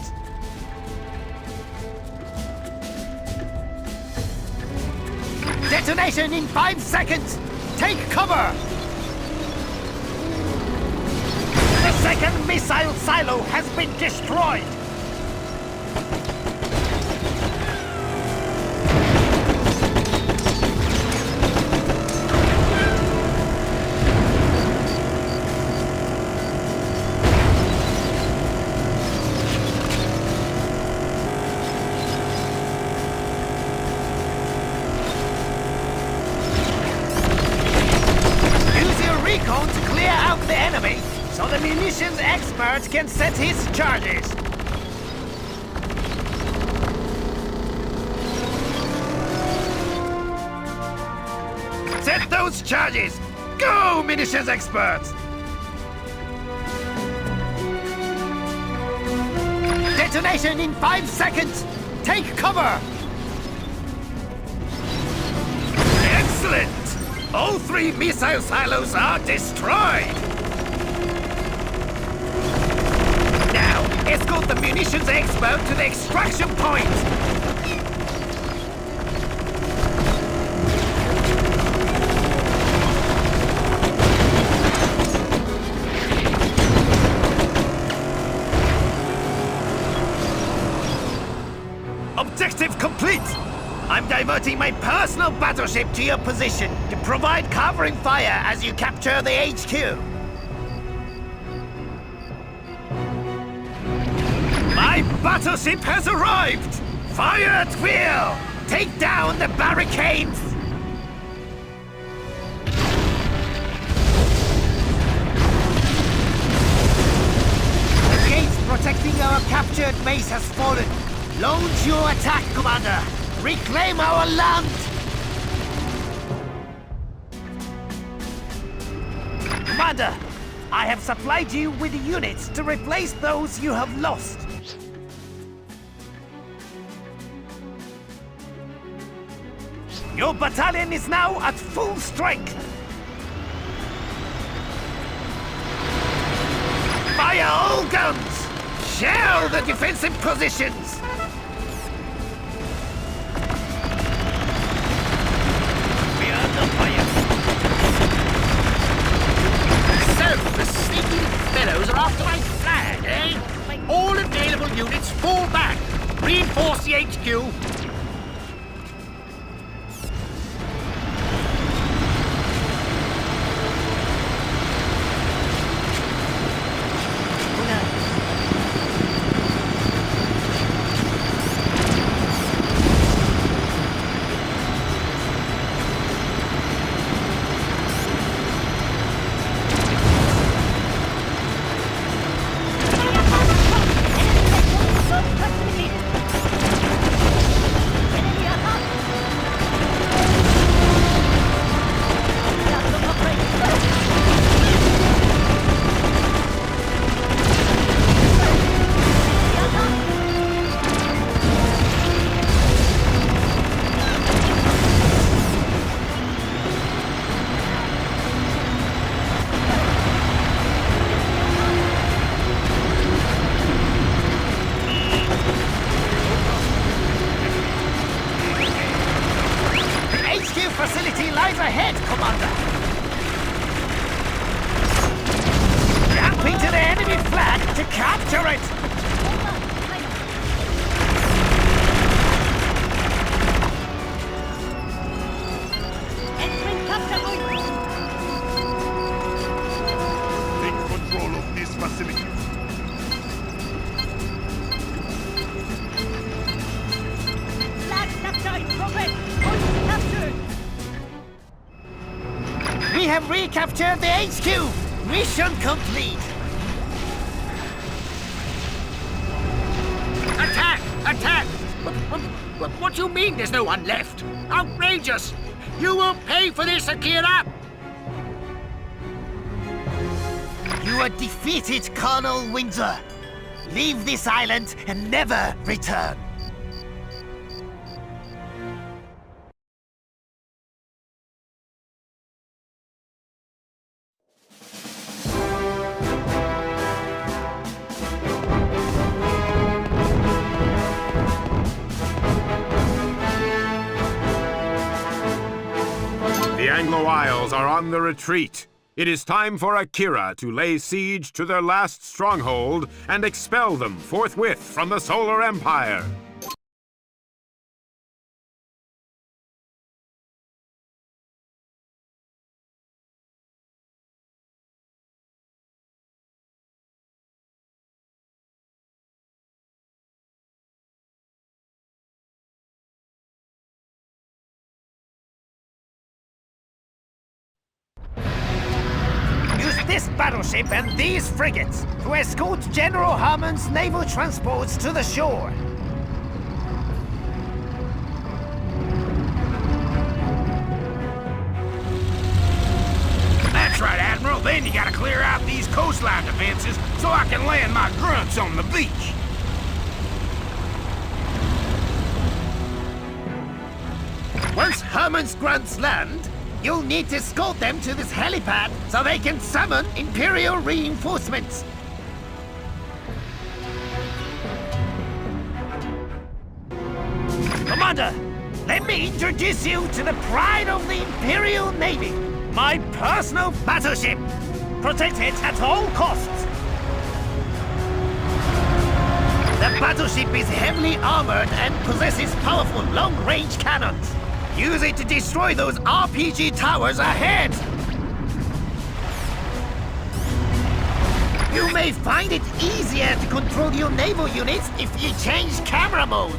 Detonation in 5 seconds! Take cover! The second missile silo has been destroyed! To clear out the enemy, so the munitions expert can set his charges. Set those charges! Go, munitions expert! Detonation in 5 seconds! Take cover! Excellent! All 3 missile silos are destroyed! Now, escort the munitions expert to the extraction point! Objective complete! I'm diverting my personal battleship to your position to provide covering fire as you capture the HQ. My battleship has arrived! Fire at will! Take down the barricades! The gates protecting our captured base has fallen. Launch your attack, Commander! Reclaim our land! Commander, I have supplied you with units to replace those you have lost. Your battalion is now at full strength. Fire all guns! Shell the defensive positions! So, the sneaky fellows are after my flag, eh? All available units fall back. Reinforce the HQ. have recaptured the HQ! Mission complete! Attack! Attack! What do you mean there's no one left? Outrageous! You will pay for this, Akira! You are defeated, Colonel Windsor. Leave this island and never return. The Anglo-Isles are on the retreat. It is time for Akira to lay siege to their last stronghold and expel them forthwith from the Solar Empire. This battleship and these frigates to escort General Harmon's naval transports to the shore. That's right, Admiral. Then you gotta clear out these coastline defenses so I can land my grunts on the beach. Once Harmon's grunts land, you'll need to escort them to this helipad so they can summon Imperial reinforcements. Commander, let me introduce you to the pride of the Imperial Navy, my personal battleship. Protect it at all costs. The battleship is heavily armored and possesses powerful long-range cannons. Use it to destroy those RPG towers ahead! You may find it easier to control your naval units if you change camera modes.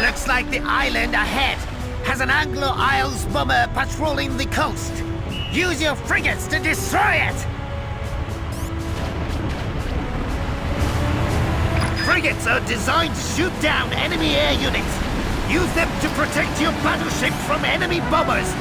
Looks like the island ahead has an Anglo-Isles bomber patrolling the coast. Use your frigates to destroy it! Frigates are designed to shoot down enemy air units. Use them to protect your battleship from enemy bombers.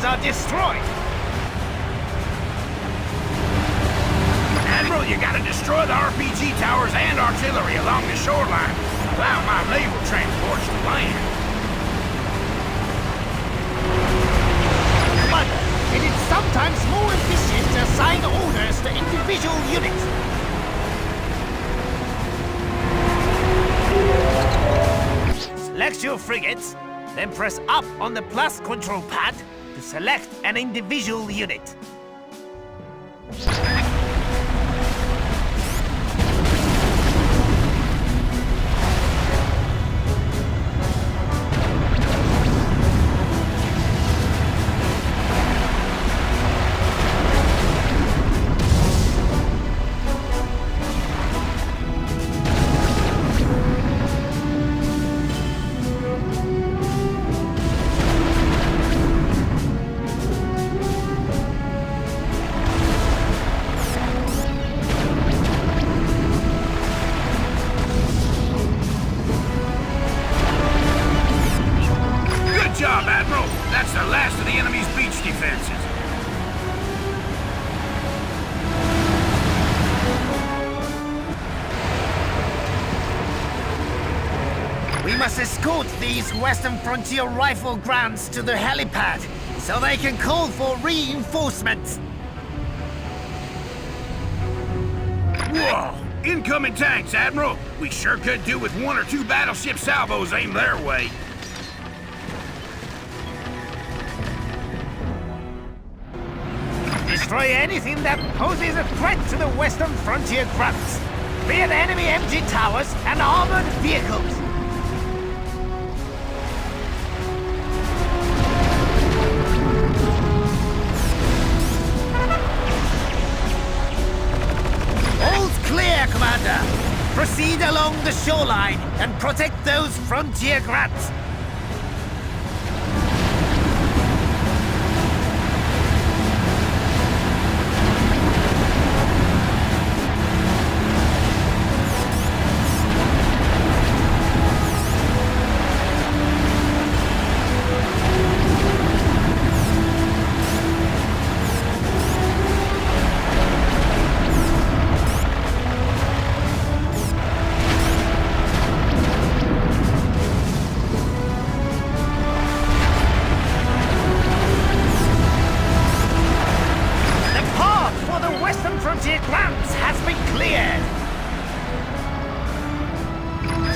Are destroyed. Admiral, you gotta destroy the RPG towers and artillery along the shoreline. Allow my naval transports to land. Commander, it is sometimes more efficient to assign orders to individual units. Select your frigates, then press up on the plus control pad to select an individual unit. That's the last of the enemy's beach defenses. must escort these Western Frontier Rifle grunts to the helipad so they can call for reinforcements. Whoa! Incoming tanks, Admiral! We sure could do with 1 or 2 battleship salvos aimed their way. Destroy anything that poses a threat to the Western Frontier grunts. Clear the enemy MG towers and armored vehicles. All's clear, Commander. Proceed along the shoreline and protect those frontier grunts.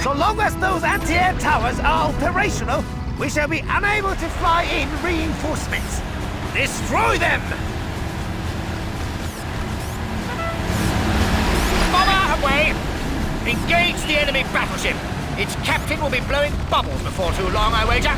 So long as those anti-air towers are operational, we shall be unable to fly in reinforcements. Destroy them! Bomber away! Engage the enemy battleship. Its captain will be blowing bubbles before too long, I wager.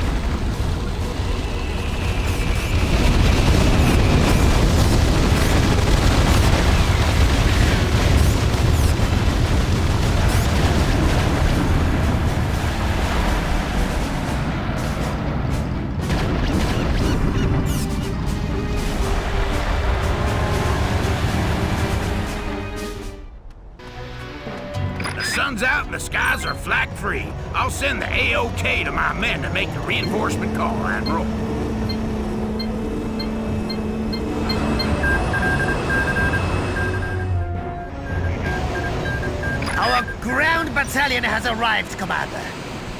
Sun's out and the skies are flak free. I'll send the AOK to my men to make the reinforcement call, Admiral. Our ground battalion has arrived, Commander.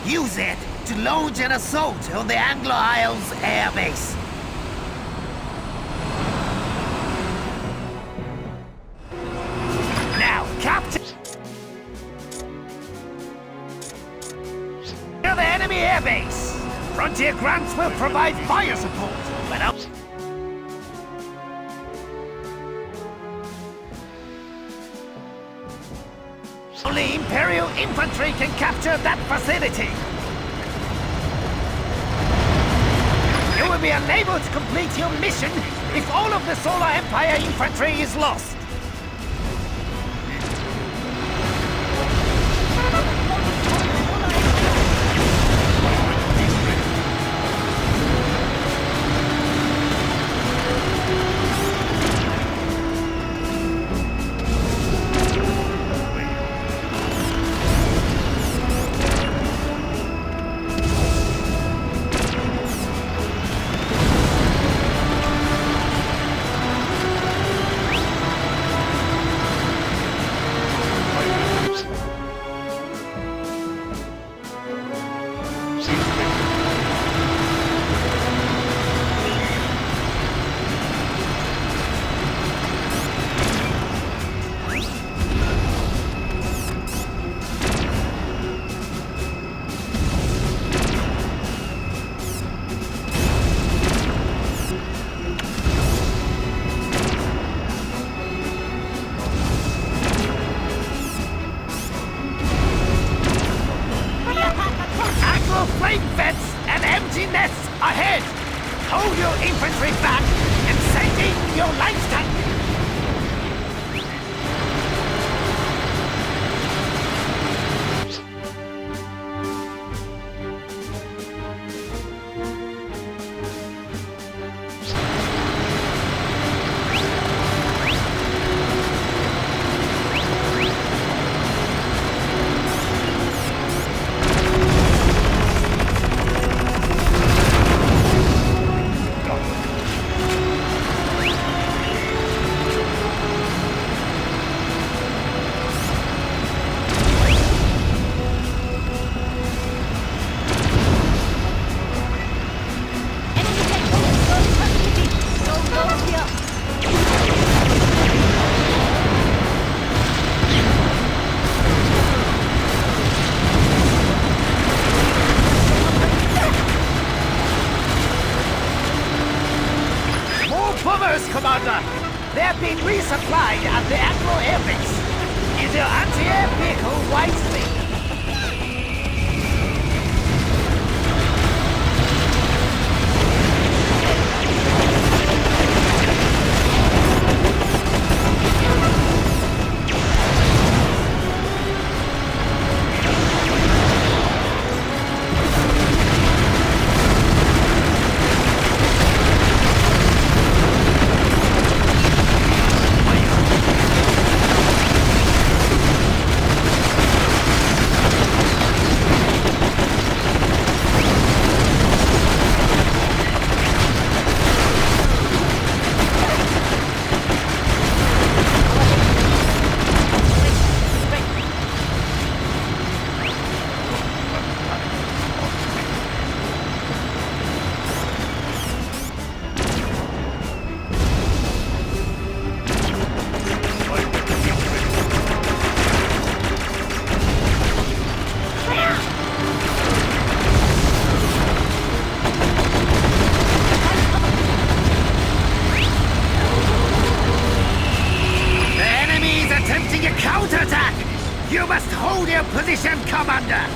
Use it to launch an assault on the Anglo Isles air base. Now, Captain! To the enemy air base! Frontier grunts will provide fire support, but only Imperial infantry can capture that facility. You will be unable to complete your mission if all of the Solar Empire infantry is lost. Flame vents and empty nests ahead! Hold your infantry back and send in your light tank! orders, Commander! They're being resupplied at the Admiral Air Base. Use your anti-air vehicle wisely. Counterattack! You must hold your position, Commander!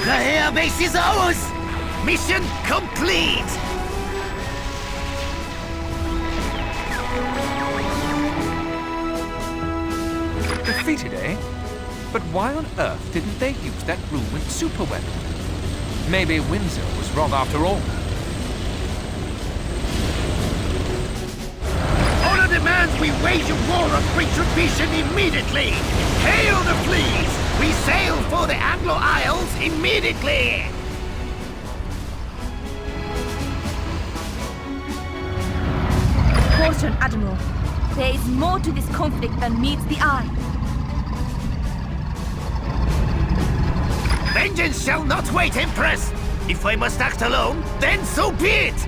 The air base is ours! Mission complete! Defeated, eh? But why on earth didn't they use that ruined superweapon? Maybe Windsor was wrong after all. Honor demands we wage a war of retribution immediately! Hail the fleas! We sail for the Anglo Isles immediately! Caution, Admiral. There is more to this conflict than meets the eye. Vengeance shall not wait, Empress! If I must act alone, then so be it!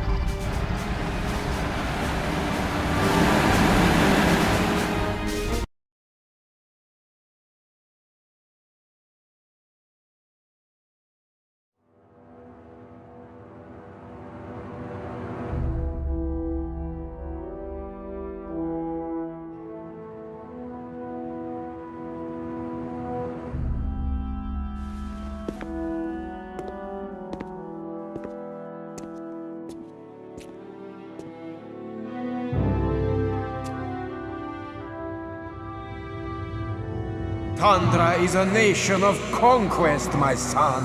Tundra is a nation of conquest, my son.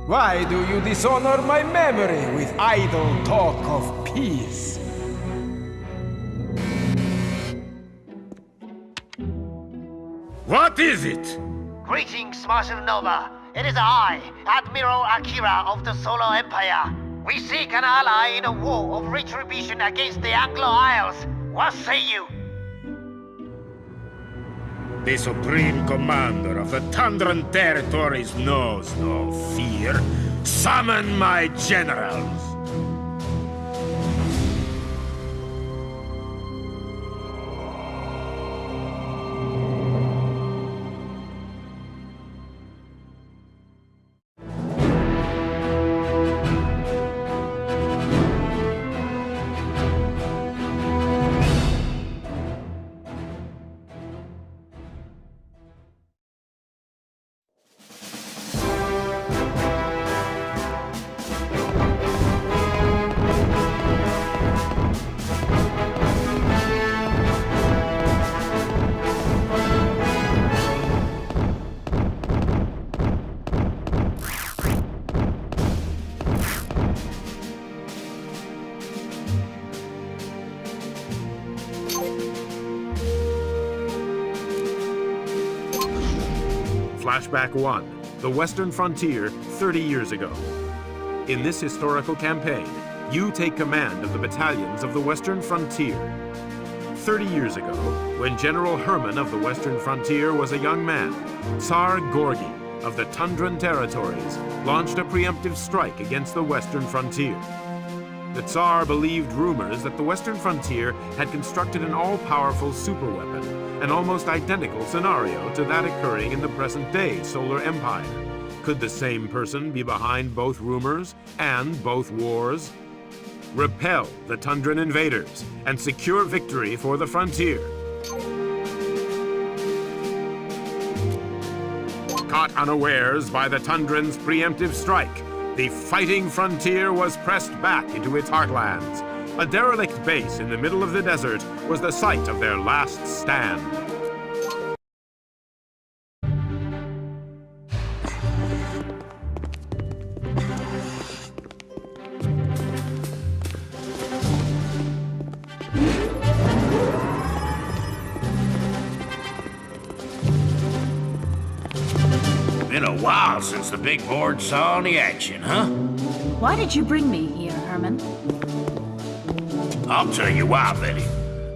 Why do you dishonor my memory with idle talk of peace? What is it? Greetings, Marshal Nova. It is I, Admiral Akira of the Solar Empire. We seek an ally in a war of retribution against the Anglo Isles. What say you? The Supreme Commander of the Tundran Territories knows no fear. Summon my generals! Flashback 1, the Western Frontier 30 years ago. In this historical campaign, you take command of the battalions of the Western Frontier. 30 years ago, when General Hermann of the Western Frontier was a young man, Tsar Gorgy of the Tundran territories launched a preemptive strike against the Western Frontier. The Tsar believed rumors that the Western Frontier had constructed an all-powerful superweapon, an almost identical scenario to that occurring in the present-day Solar Empire. Could the same person be behind both rumors and both wars? Repel the Tundran invaders and secure victory for the frontier. Caught unawares by the Tundran's preemptive strike, the fighting frontier was pressed back into its heartlands. A derelict base in the middle of the desert was the site of their last stand. Been a while since the big board saw any action, huh? Why did you bring me here, Herman? I'll tell you why, Betty.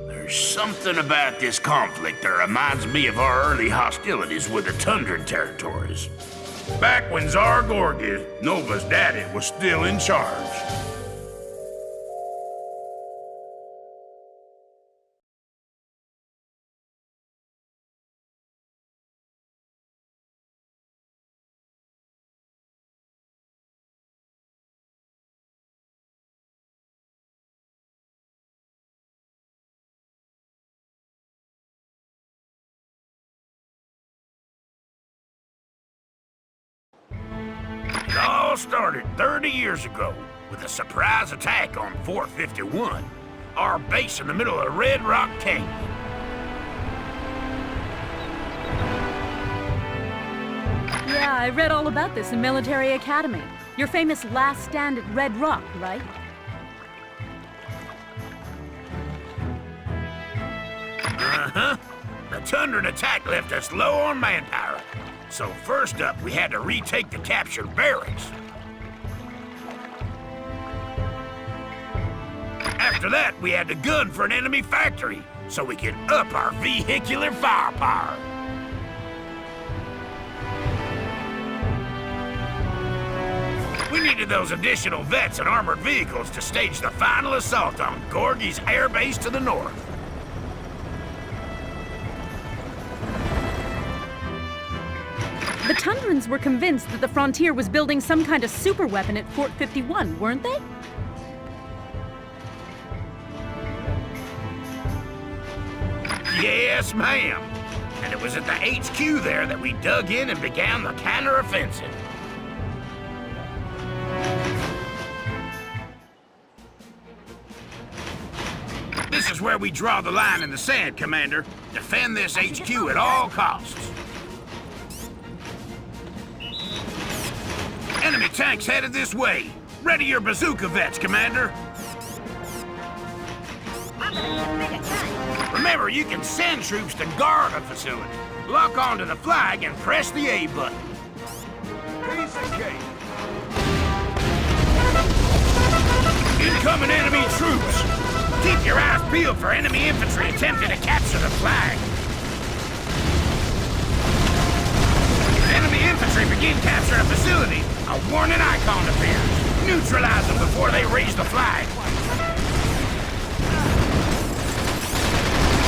There's something about this conflict that reminds me of our early hostilities with the Tundran territories. Back when Tsar Gorgy, Nova's daddy, was still in charge. It all started 30 years ago with a surprise attack on Fort 51, our base in the middle of Red Rock Canyon. Yeah, I read all about this in Military Academy. Your famous last stand at Red Rock, right? Uh-huh. The Tundran attack left us low on manpower. So first up, we had to retake the captured barracks. After that, we had to gun for an enemy factory so we could up our vehicular firepower. We needed those additional vets and armored vehicles to stage the final assault on Gorgy's air base to the north. The Tundrans were convinced that the Frontier was building some kind of superweapon at Fort 51, weren't they? Yes, ma'am. And it was at the HQ there that we dug in and began the counter-offensive. This is where we draw the line in the sand, Commander. Defend this HQ at all costs. Enemy tanks headed this way. Ready your bazooka vets, Commander. Remember, you can send troops to guard a facility. Lock onto the flag and press the A button. Incoming enemy troops. Keep your eyes peeled for enemy infantry attempting to capture the flag. If enemy infantry begin capturing a facility, a warning icon appears. Neutralize them before they raise the flag.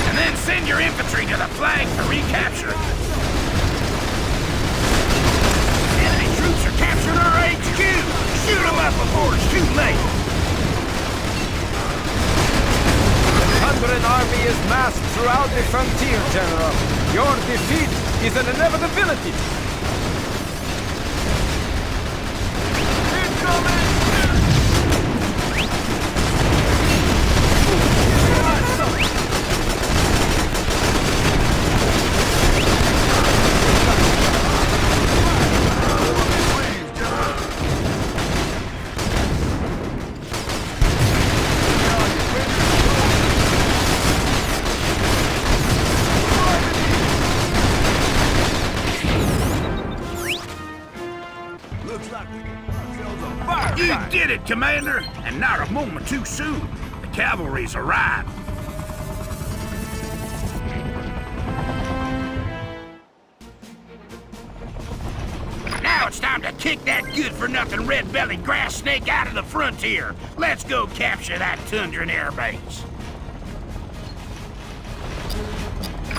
And then send your infantry to the flag to recapture it. Enemy troops are capturing our HQ! Shoot them up before it's too late! The Tundran army is massed throughout the frontier, General. Your defeat is an inevitability. Did it, Commander, and not a moment too soon. The cavalry's arrived. Now it's time to kick that good-for-nothing red-bellied grass snake out of the frontier. Let's go capture that Tundran air base.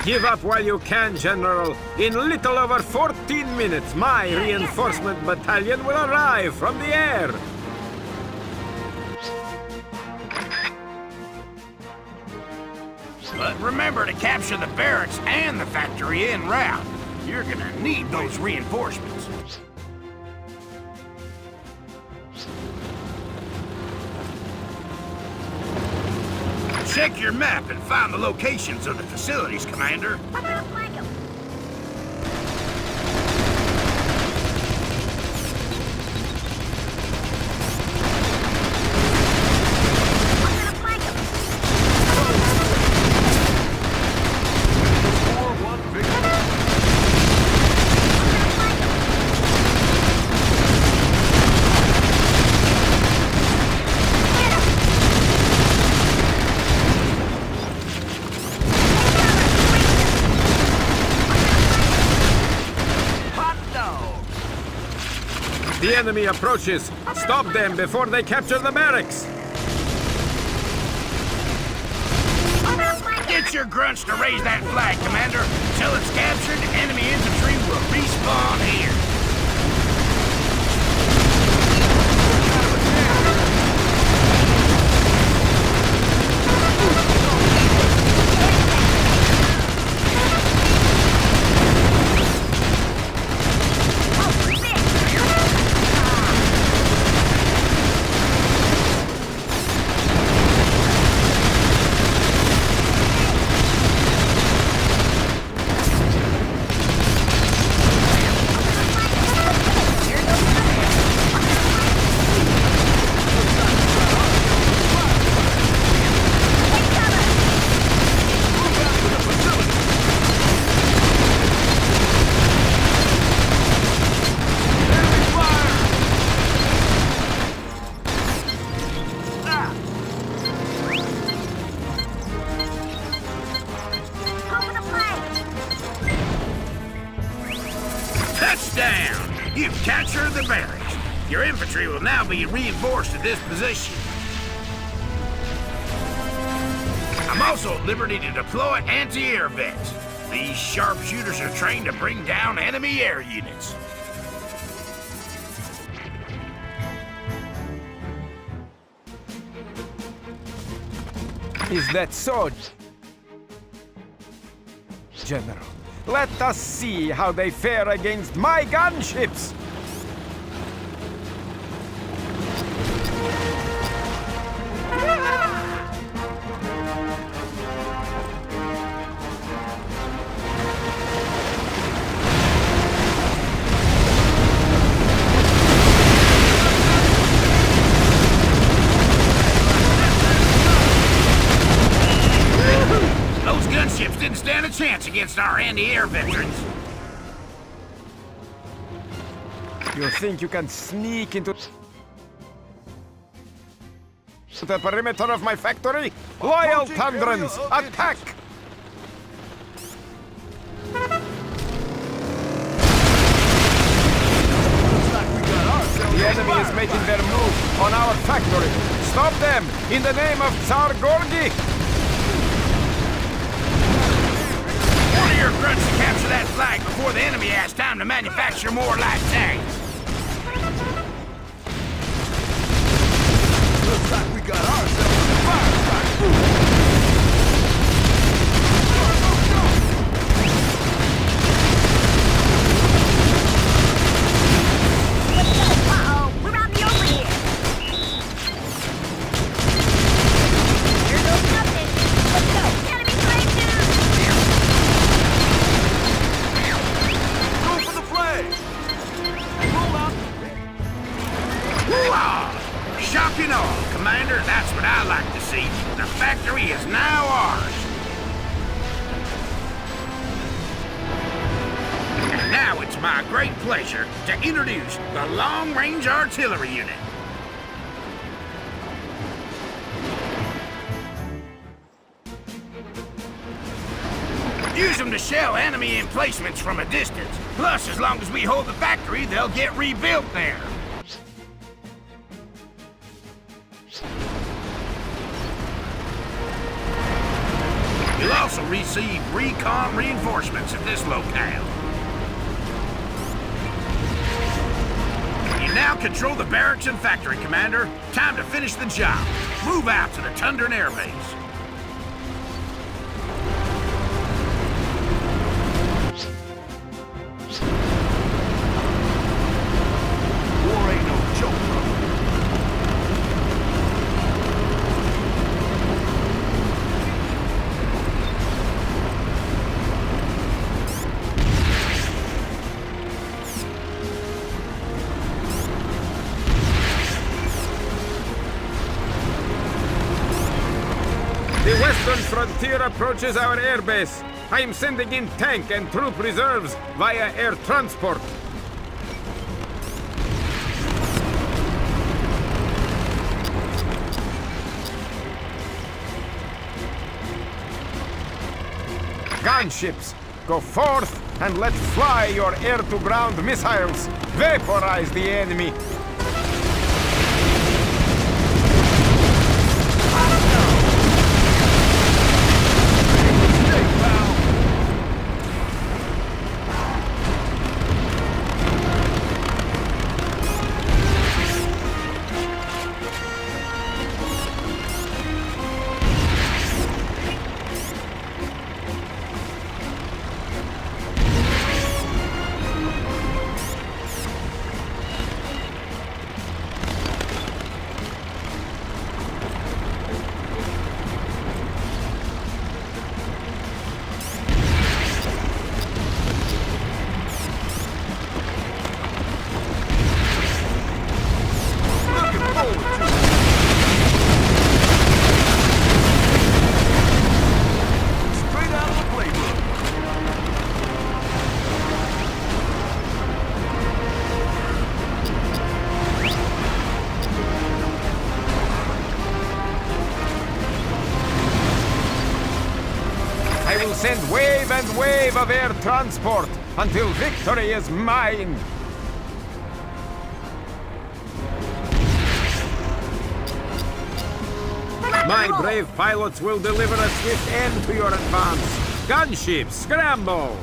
Give up while you can, General. In little over 14 minutes, my reinforcement battalion will arrive from the air. But remember to capture the barracks and the factory en route. You're gonna need those reinforcements. Check your map and find the locations of the facilities, Commander. The enemy approaches. Stop them before they capture the barracks. Get your grunts to raise that flag, Commander. Till it's captured, enemy infantry will respawn here. Touchdown! You've captured the barracks. Your infantry will now be reinforced at this position. I'm also at liberty to deploy anti-air vets. These sharpshooters are trained to bring down enemy air units. Is that so, General? Let us see how they fare against my gunships! Those gunships didn't stand a chance against our anti-air veterans. You think you can sneak into the perimeter of my factory? Loyal Tundrans, attack! The enemy is making their move on our factory. Stop them in the name of Tsar Gorgi! Order your grunts to capture that flag before the enemy has time to manufacture more light tanks. Looks like we got ourselves a firefight. Uh-oh, we're on the over here. Here goes nothing. Let's go. Enemy flank down. Go for the flag! Roll out! Hoo-ah! Shock and awe, Commander. That's what I like to see. The factory is now ours. And now it's my great pleasure to introduce the long-range artillery unit. Use them to shell enemy emplacements from a distance. Plus, as long as we hold the factory, they'll get rebuilt there. You'll also receive recon reinforcements at this locale. You now control the barracks and factory, Commander. Time to finish the job. Move out to the Tundra Air Base. War ain't no joke, brother. The western frontier approaches our airbase. I am sending in tank and troop reserves via air transport. Gunships, go forth and let fly your air-to-ground missiles. Vaporize the enemy. I will send wave and wave of air transport until victory is mine. My brave pilots will deliver a swift end to your advance. Gunships, scramble!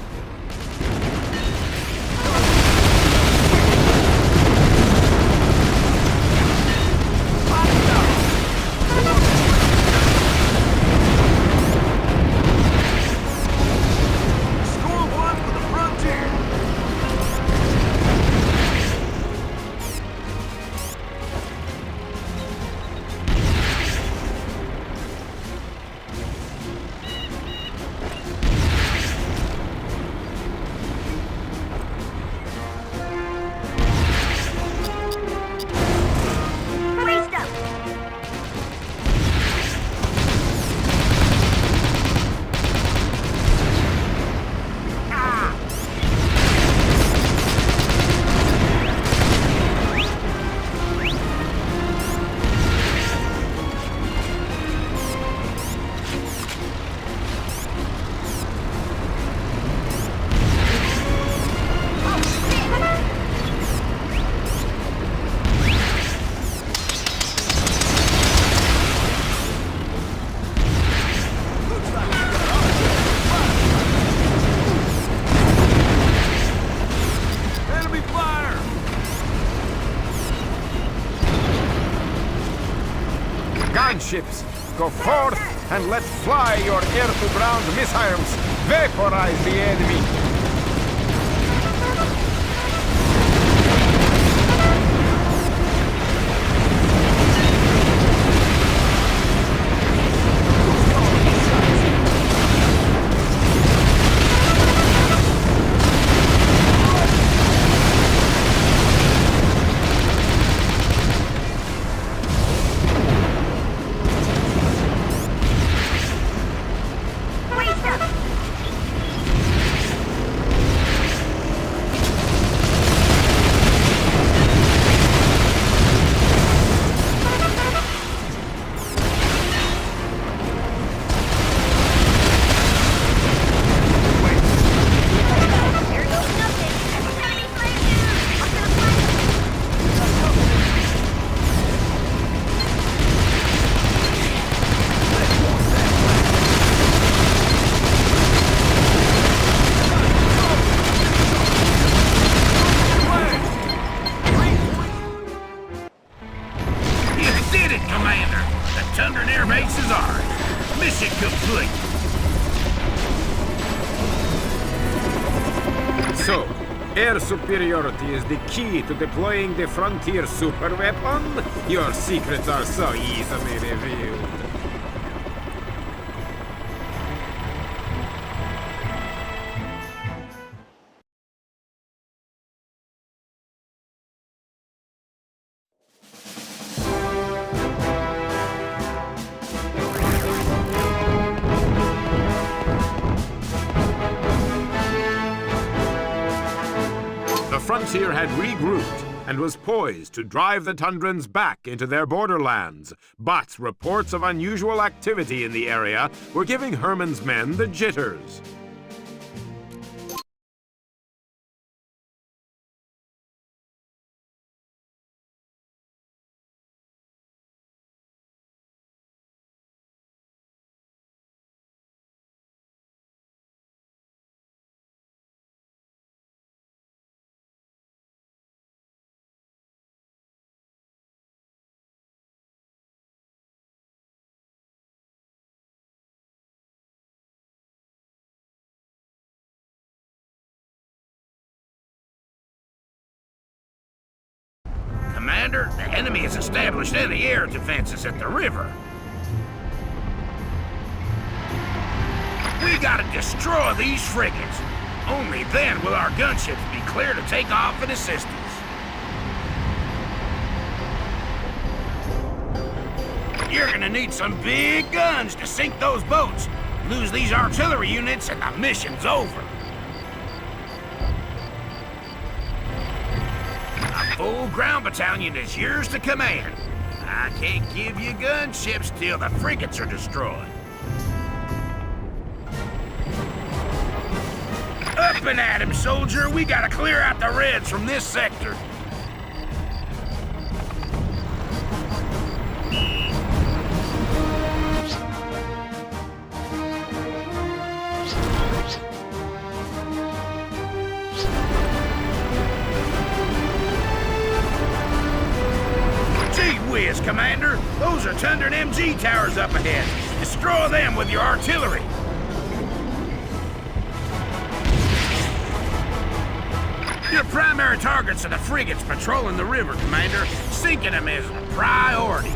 Gunships, go forth and let fly your air-to-ground missiles. Vaporize the enemy. So, air superiority is the key to deploying the frontier superweapon? Your secrets are so easily revealed. The frontier had regrouped and was poised to drive the Tundrans back into their borderlands. But reports of unusual activity in the area were giving Herman's men the jitters. Commander, the enemy has established anti-air defenses at the river. We gotta destroy these frigates. Only then will our gunships be clear to take off in assistance. You're gonna need some big guns to sink those boats. Lose these artillery units and the mission's over. A full ground battalion is yours to command. I can't give you gunships till the frigates are destroyed. Up and at him, soldier. We gotta clear out the Reds from this sector. Commander, those are Tundran MG towers up ahead. Destroy them with your artillery. Your primary targets are the frigates patrolling the river, Commander. Sinking them is a priority.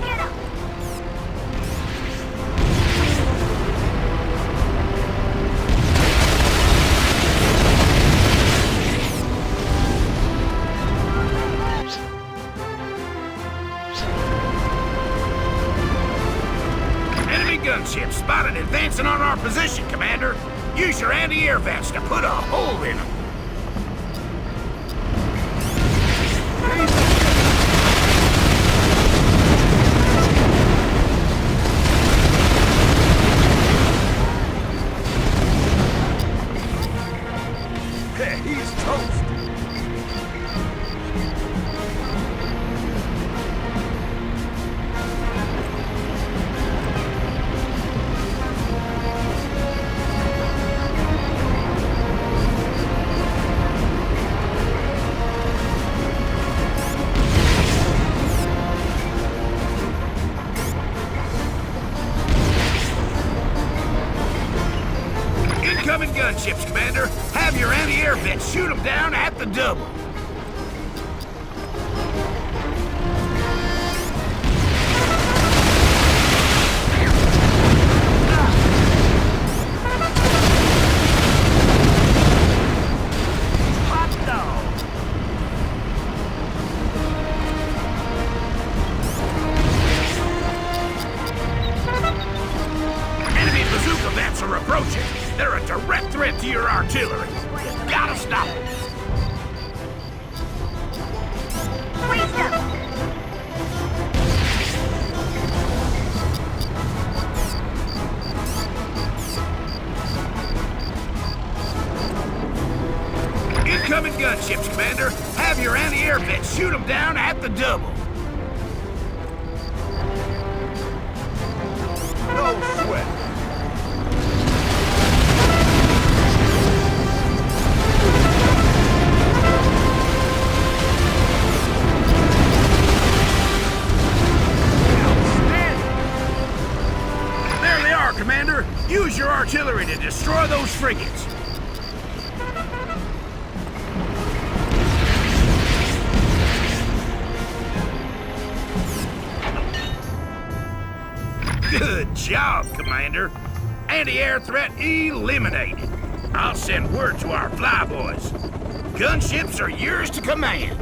Gunship spotted advancing on our position, Commander. Use your anti-air vents to put a hole in them. Hey, he's toast. Incoming gunships, Commander. Have your anti-air vents shoot them down at the double. Enemy bazooka vents are approaching. They're a direct threat to your artillery. You gotta stop them. Incoming gunships, Commander. Have your anti-air vents shoot them down at the double. No sweat. There they are, Commander. Use your artillery to destroy those frigates. Good job, Commander. Anti-air threat eliminated. I'll send word to our flyboys. Gunships are yours to command.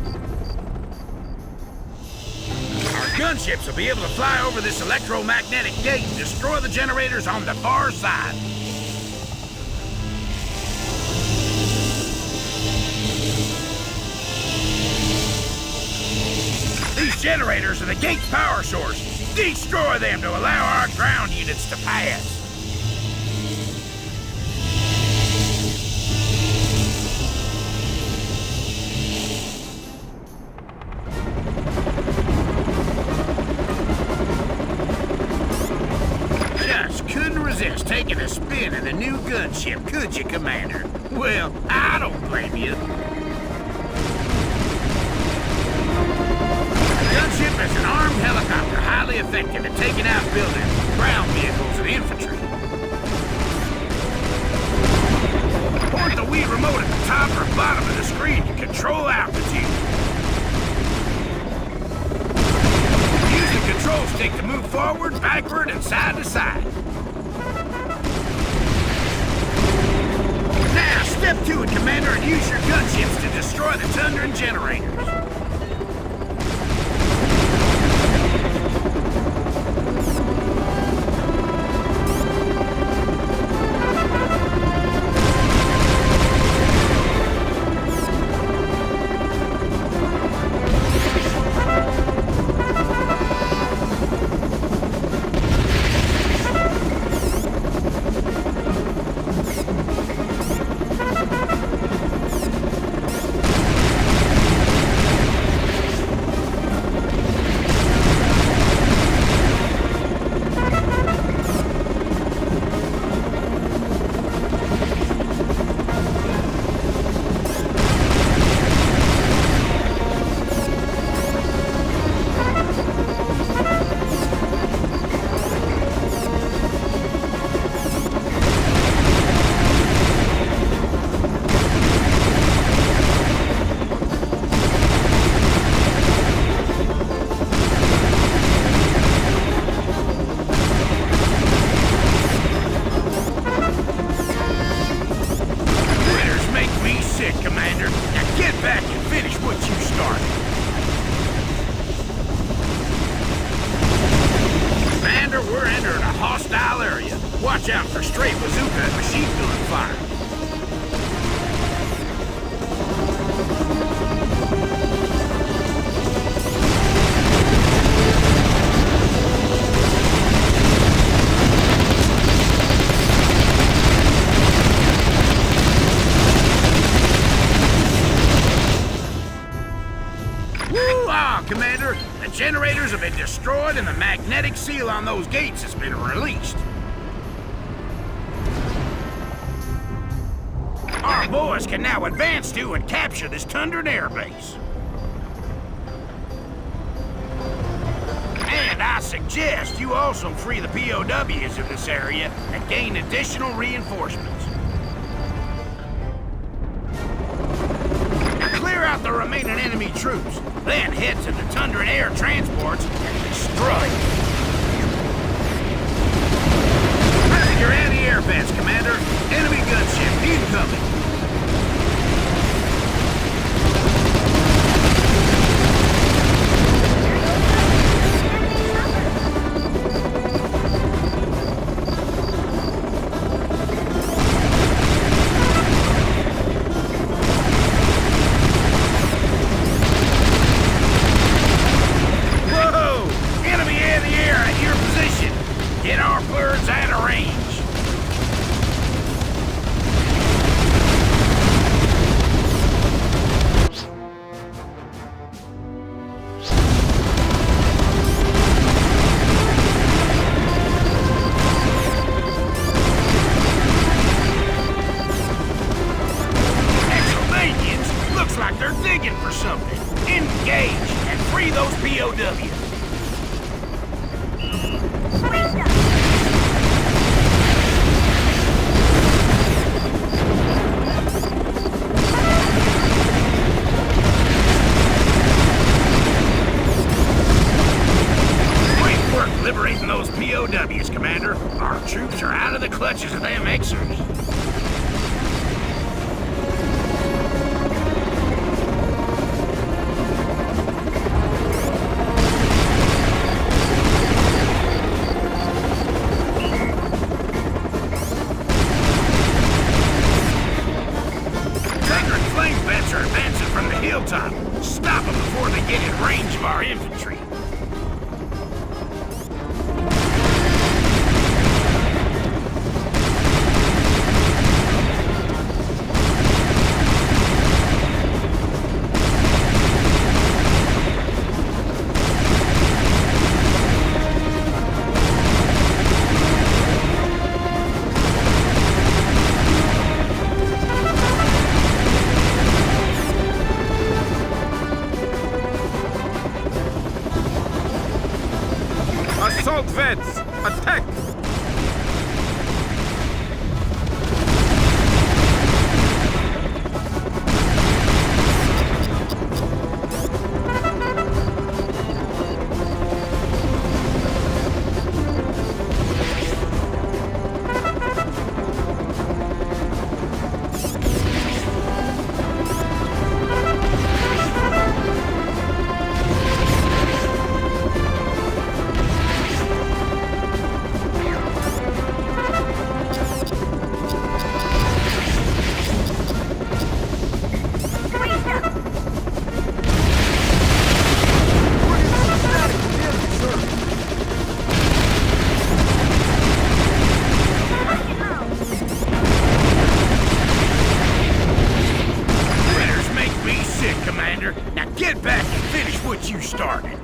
Our gunships will be able to fly over this electromagnetic gate and destroy the generators on the far side. These generators are the gate's power source. Destroy them to allow our ground units to pass. Just couldn't resist taking a spin in the new gunship, could you, Commander? Well, I don't blame you. Gunship is an armed helicopter highly effective at taking out buildings, ground vehicles, and infantry. Point the Wii remote at the top or bottom of the screen to control altitude. Use the control stick to move forward, backward, and side to side. Now, step to it, Commander, and use your gunships to destroy the Tundran generators. Watch out for stray bazooka and machine gun fire. Woo-ah, Commander! The generators have been destroyed and the magnetic seal on those gates has been released. Our boys can now advance to and capture this Tundran airbase. And I suggest you also free the POWs of this area and gain additional reinforcements. Now clear out the remaining enemy troops, then head to the Tundran air transports and destroy them. Your anti-air vents, Commander. Enemy gunship incoming. range of our infantry. Assault vets! Attack! Now get back and finish what you started.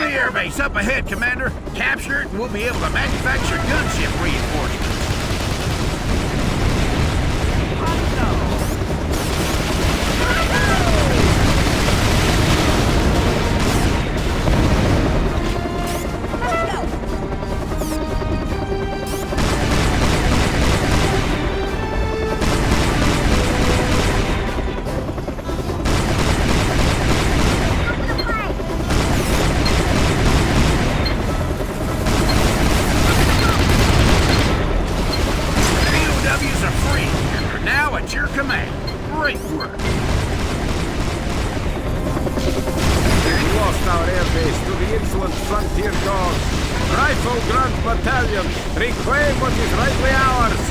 Airbase up ahead, Commander. Capture it and we'll be able to manufacture gunship reinforcements. Your command. Great work. We've lost our airbase to the insolent frontier dogs. Rifle Grunt Battalion, reclaim what is rightly ours.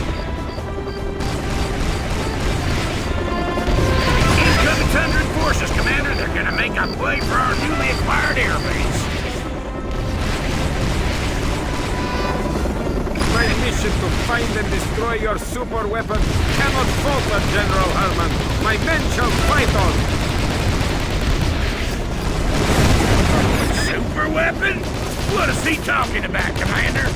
Incoming Tundran forces, Commander. They're gonna make a play for our newly acquired airbase. My mission to find and destroy your super weapon cannot falter, General Herman. My men shall fight on. Super weapon? What is he talking about, Commander?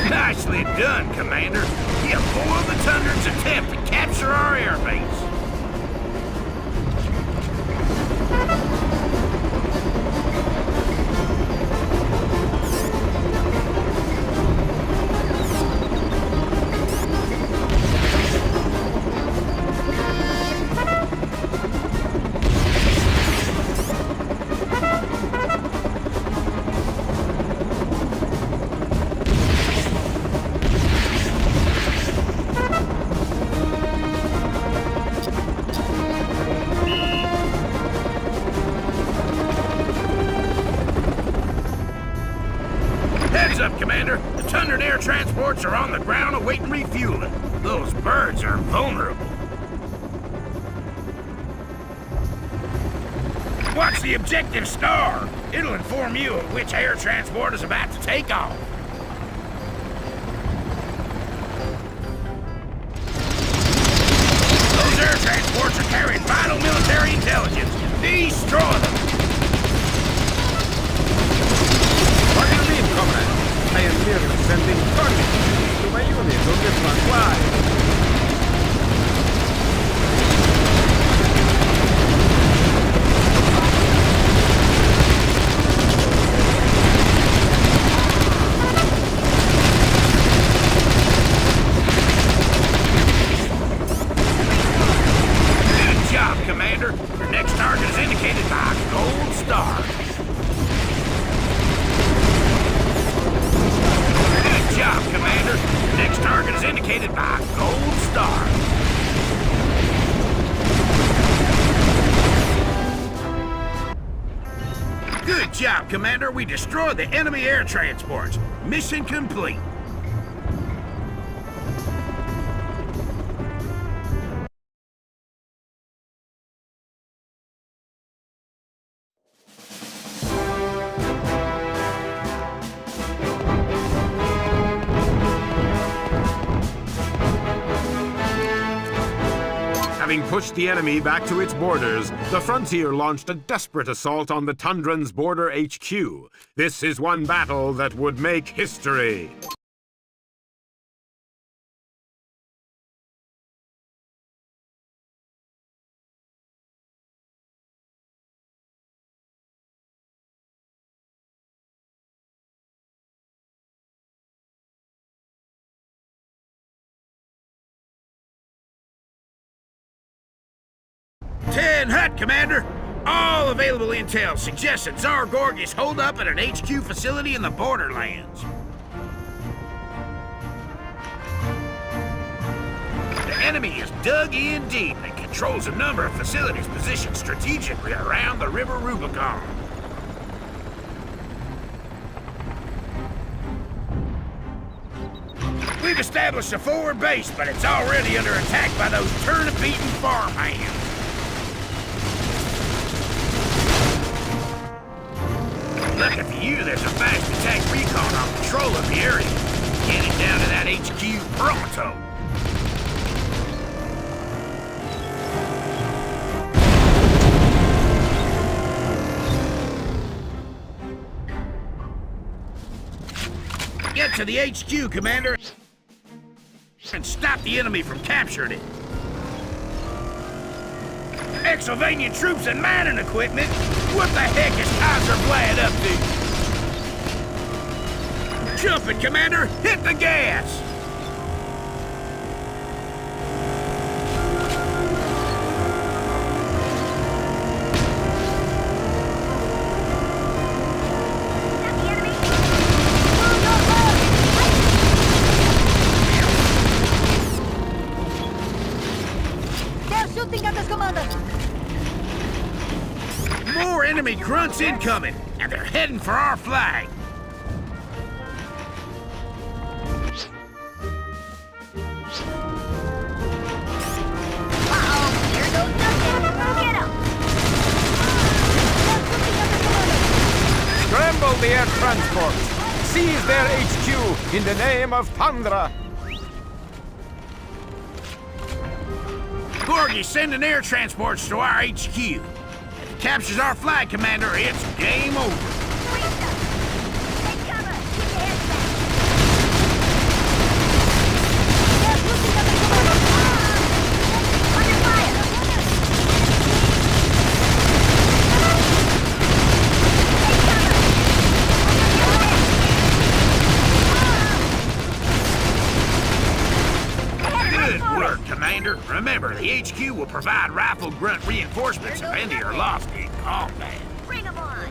Nicely done, Commander. You foiled the Tundran's attempt to capture our airbase. Heads up, Commander. The Tundran air transports are on the ground awaiting refueling. Those birds are vulnerable. Watch the objective star. It'll inform you of which air transport is about to take off. Those air transports are carrying vital military intelligence. Destroy them. What do you mean, comrade? I am merely sending targets to my unit on the front line. Commander. We destroyed the enemy air transports. Mission complete. Having pushed the enemy back to its borders, the Frontier launched a desperate assault on the Tundran's border HQ. This is one battle that would make history. Hut, Commander. All available intel suggests that Tsar Gorg is holed up at an HQ facility in the borderlands. The enemy is dug in deep and controls a number of facilities positioned strategically around the River Rubicon. We've established a forward base, but it's already under attack by those turnip-eating farmhands. Lucky for you, there's a fast attack recon on patrol of the area. Get it down to that HQ pronto. Get to the HQ, Commander, and stop the enemy from capturing it. Exylvanian troops and mining equipment? What the heck is Kaiser Vlad up to? Jump it, Commander! Hit the gas! More enemy grunts incoming, and they're heading for our flag. Uh-oh, here goes nothing. Get him! Scramble the air transport! Seize their HQ in the name of Tundra! Gorgie's sending air transports to our HQ. If it captures our flag, Commander, it's game over. Take cover! Keep your heads back! Under fire! Good work, Commander. Remember, the HQ will provide rifle grunt reinforcements if any are lost in combat. Bring them on!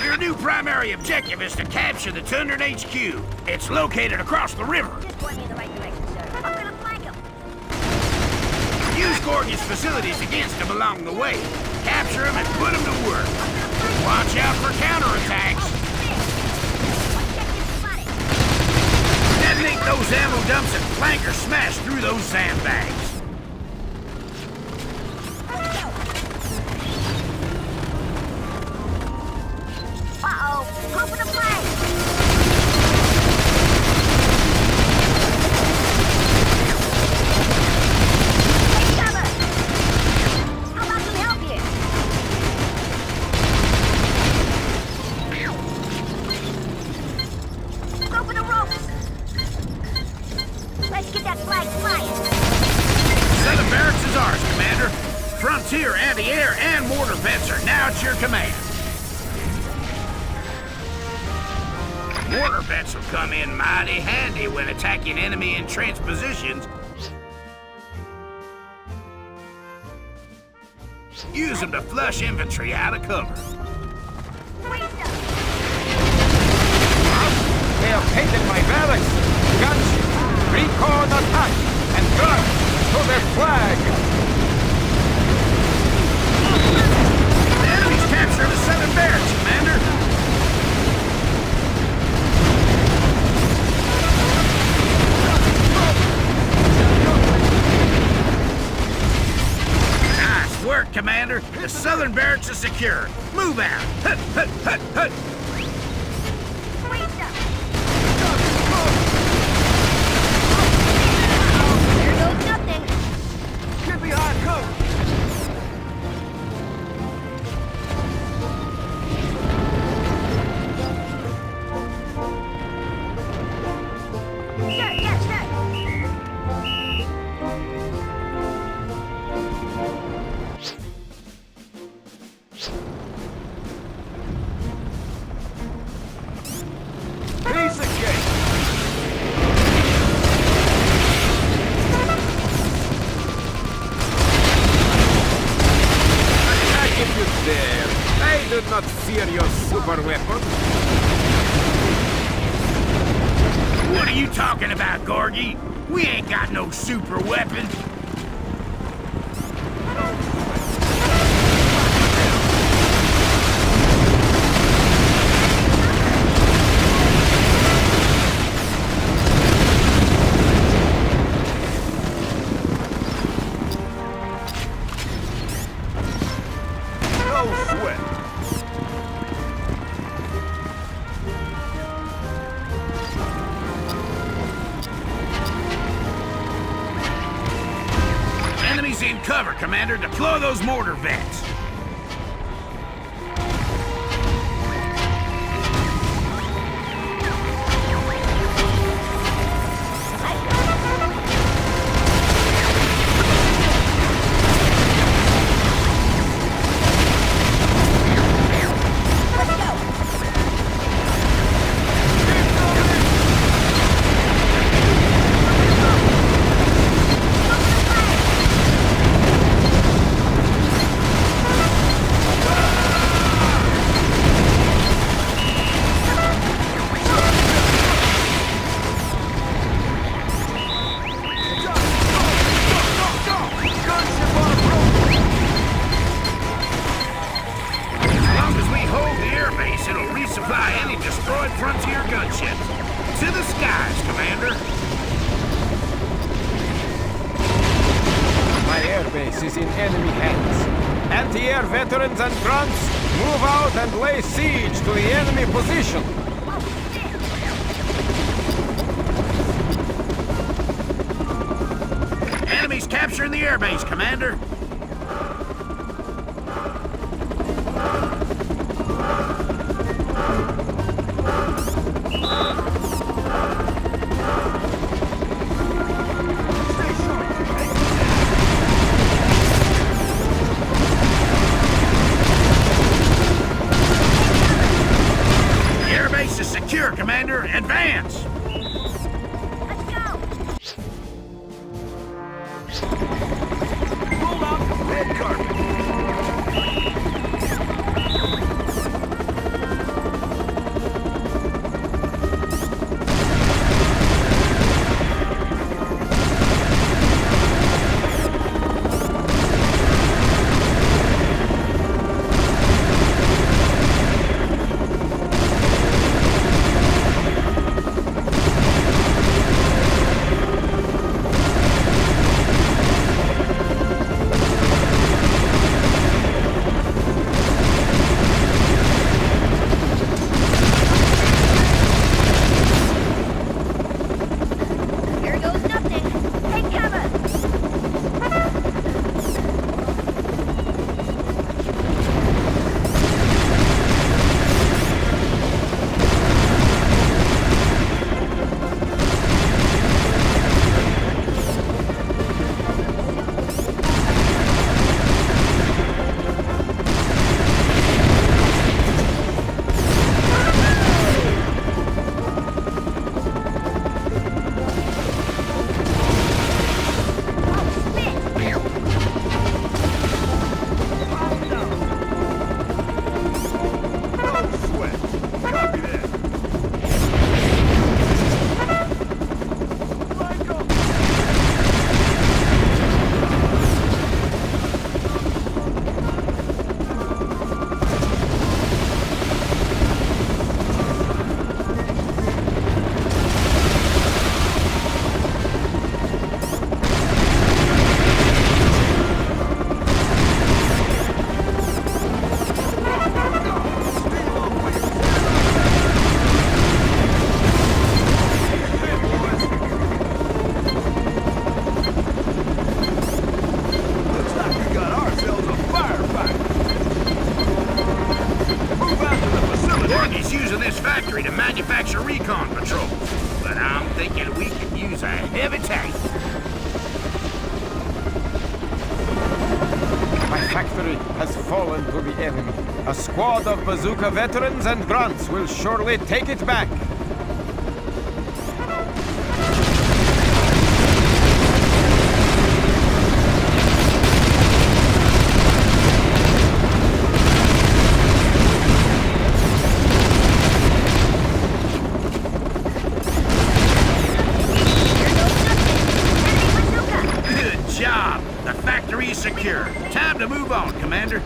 Your new primary objective is to capture the Tundran HQ. It's located across the river. Just point me in the right direction, sir. I'm gonna flank them! Use Gorgie's facilities against them along the way. Capture them and put them to work. Watch out for counterattacks. Detonate those ammo dumps and flank or smash through those sandbags. Uh-oh! Open the flag! Take cover! How about some help here? Open the ropes! Let's get that flag flying! Southern Barracks is ours, Commander. Frontier anti-air and mortar vents are now at your command. Mortar vents will come in mighty handy when attacking enemy entrenched positions. Use them to flush infantry out of cover. They have painted my barracks! Gunships! Recon attack! flag! The enemy's captured the southern barracks, Commander. Nice work, Commander. The southern barracks is secure. Move out. Hut, hut, hut, hut. There goes nothing. Get behind cover! Sir, yes, sir. Piece of cake! Attack if you dare. I do not fear your super weapon. What are you talking about, Gorgie? We ain't got no super weapon. No sweat! Enemies in cover, Commander. Deploy those mortar vents. Destroyed frontier gunships. To the skies, Commander. My airbase is in enemy hands. Anti-air veterans and grunts, move out and lay siege to the enemy position. Enemies capturing the airbase, Commander. Airbase is secure, Commander. Advance! Let's go. Roll out red carpet! factory to manufacture recon patrols, but I'm thinking we could use a heavy tank. My factory has fallen to the enemy. A squad of bazooka veterans and grunts will surely take it back. Good job! The factory is secure. Time to move on, Commander.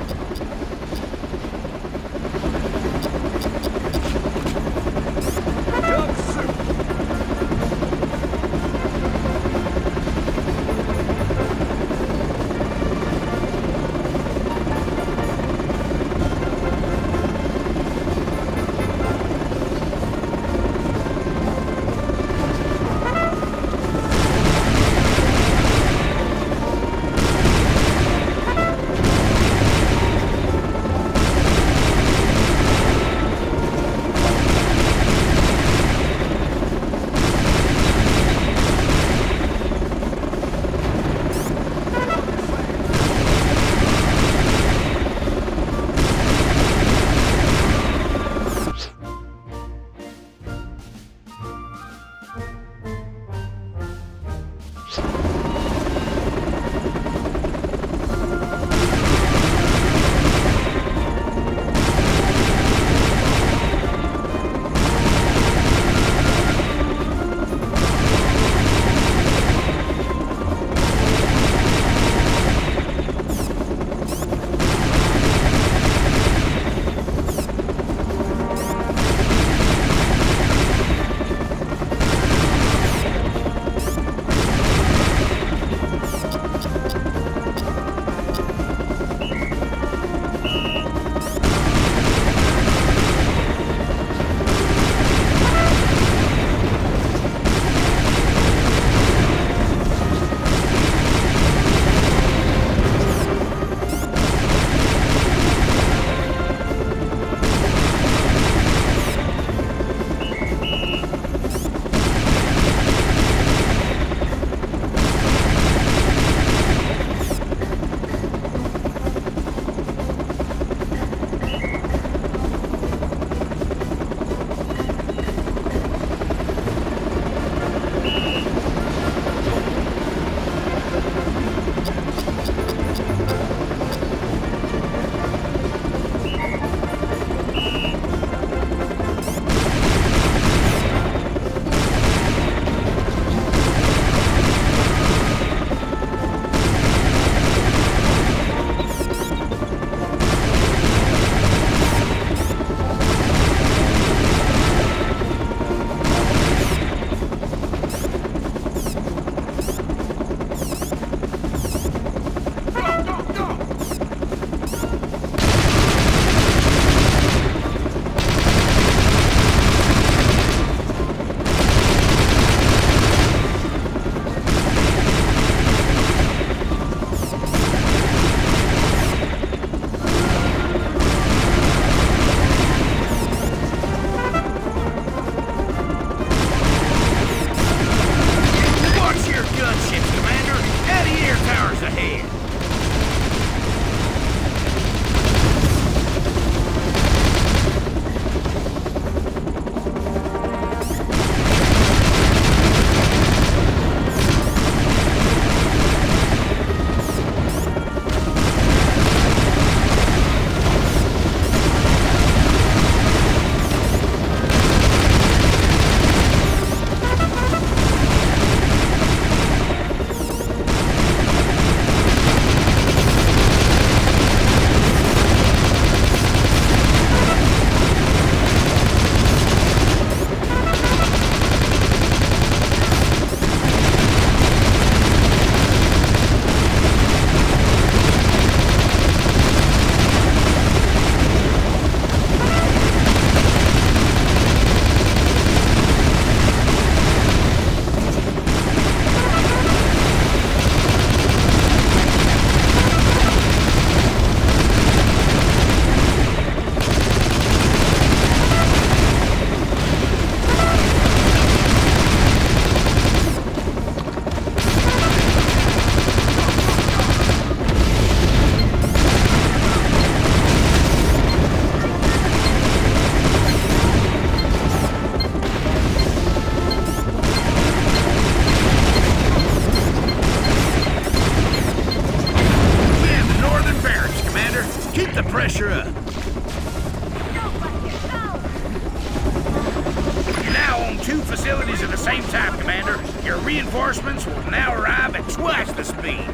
facilities at the same time, Commander. Your reinforcements will now arrive at twice the speed.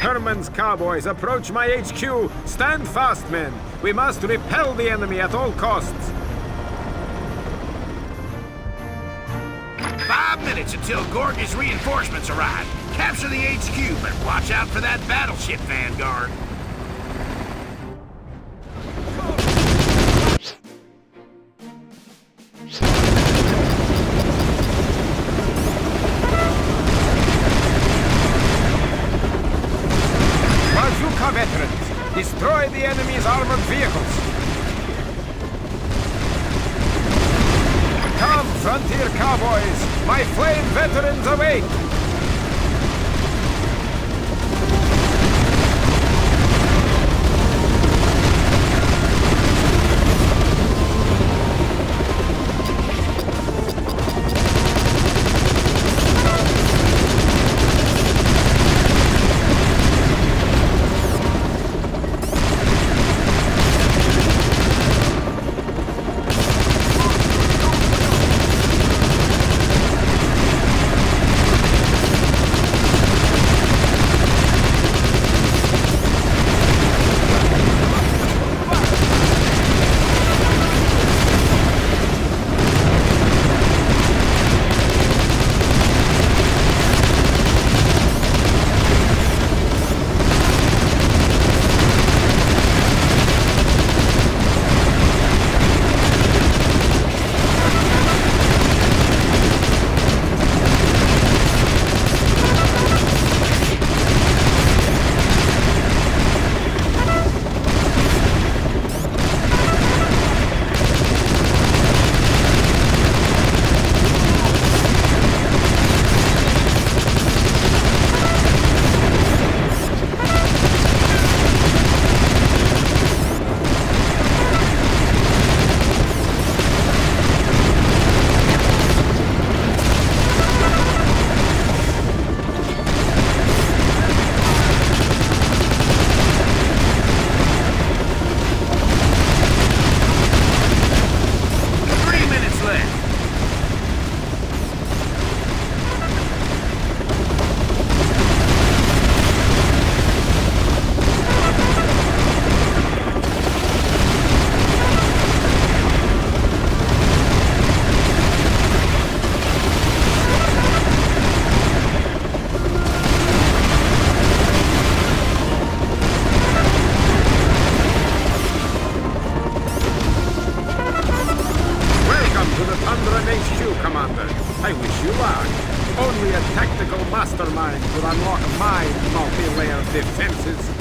Herman's cowboys approach my HQ. Stand fast, men. We must repel the enemy at all costs. 5 minutes until Gorge's reinforcements arrive. Capture the HQ, but watch out for that battleship vanguard. Bazooka veterans, destroy the enemy's armored vehicles. Come, frontier cowboys, my flame veterans await. I wish you luck. Only a tactical mastermind could unlock my multi-layer defenses.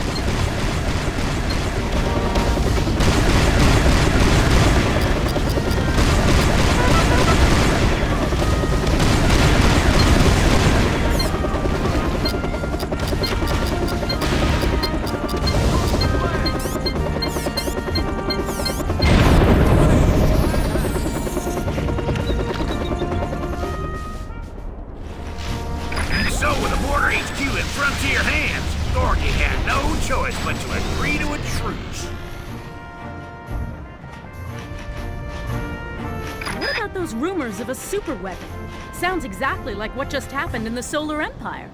Of a super weapon. Sounds exactly like what just happened in the Solar Empire.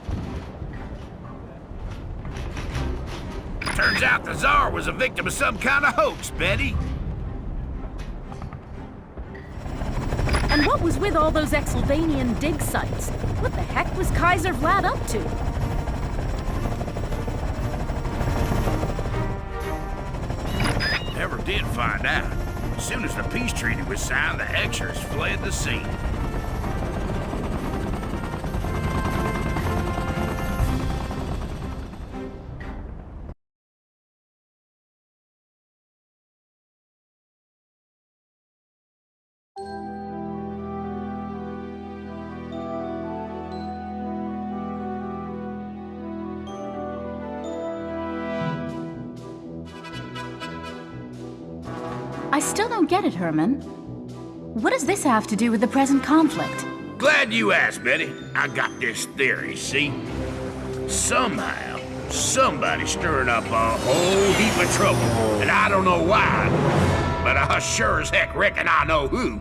Turns out the Tsar was a victim of some kind of hoax, Betty. And what was with all those Exylvanian dig sites? What the heck was Kaiser Vlad up to? Never did find out. As soon as the peace treaty was signed, the Hexers fled the scene. I still don't get it, Herman. What does this have to do with the present conflict? Glad you asked, Betty. I got this theory, see? Somehow, somebody's stirring up a whole heap of trouble, and I don't know why, but I sure as heck reckon I know who.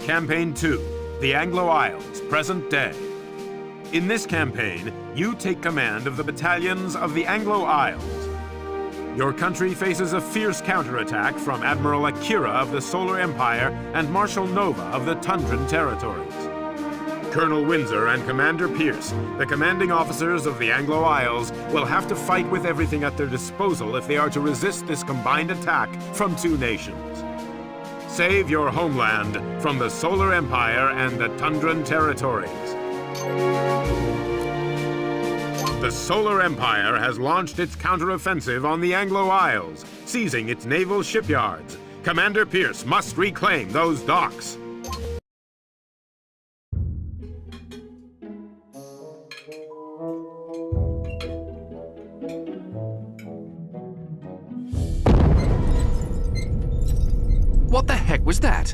Campaign 2, the Anglo Isles, present day. In this campaign, you take command of the battalions of the Anglo Isles. Your country faces a fierce counterattack from Admiral Akira of the Solar Empire and Marshal Nova of the Tundran Territories. Colonel Windsor and Commander Pierce, the commanding officers of the Anglo Isles, will have to fight with everything at their disposal if they are to resist this combined attack from two nations. Save your homeland from the Solar Empire and the Tundran Territories. The Solar Empire has launched its counteroffensive on the Anglo Isles, seizing its naval shipyards. Commander Pierce must reclaim those docks. What the heck was that?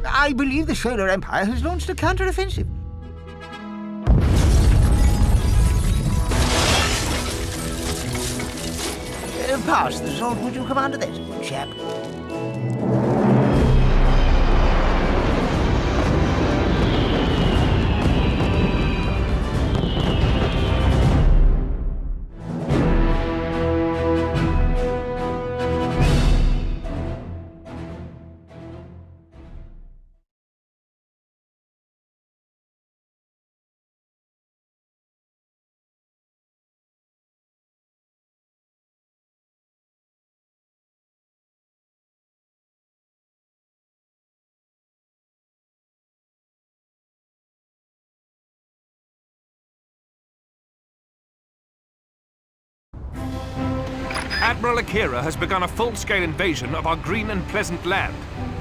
I believe the Solar Empire has launched a counteroffensive. Pass the sword, would you, Commander? There's a good chap. Admiral Akira has begun a full-scale invasion of our green and pleasant land.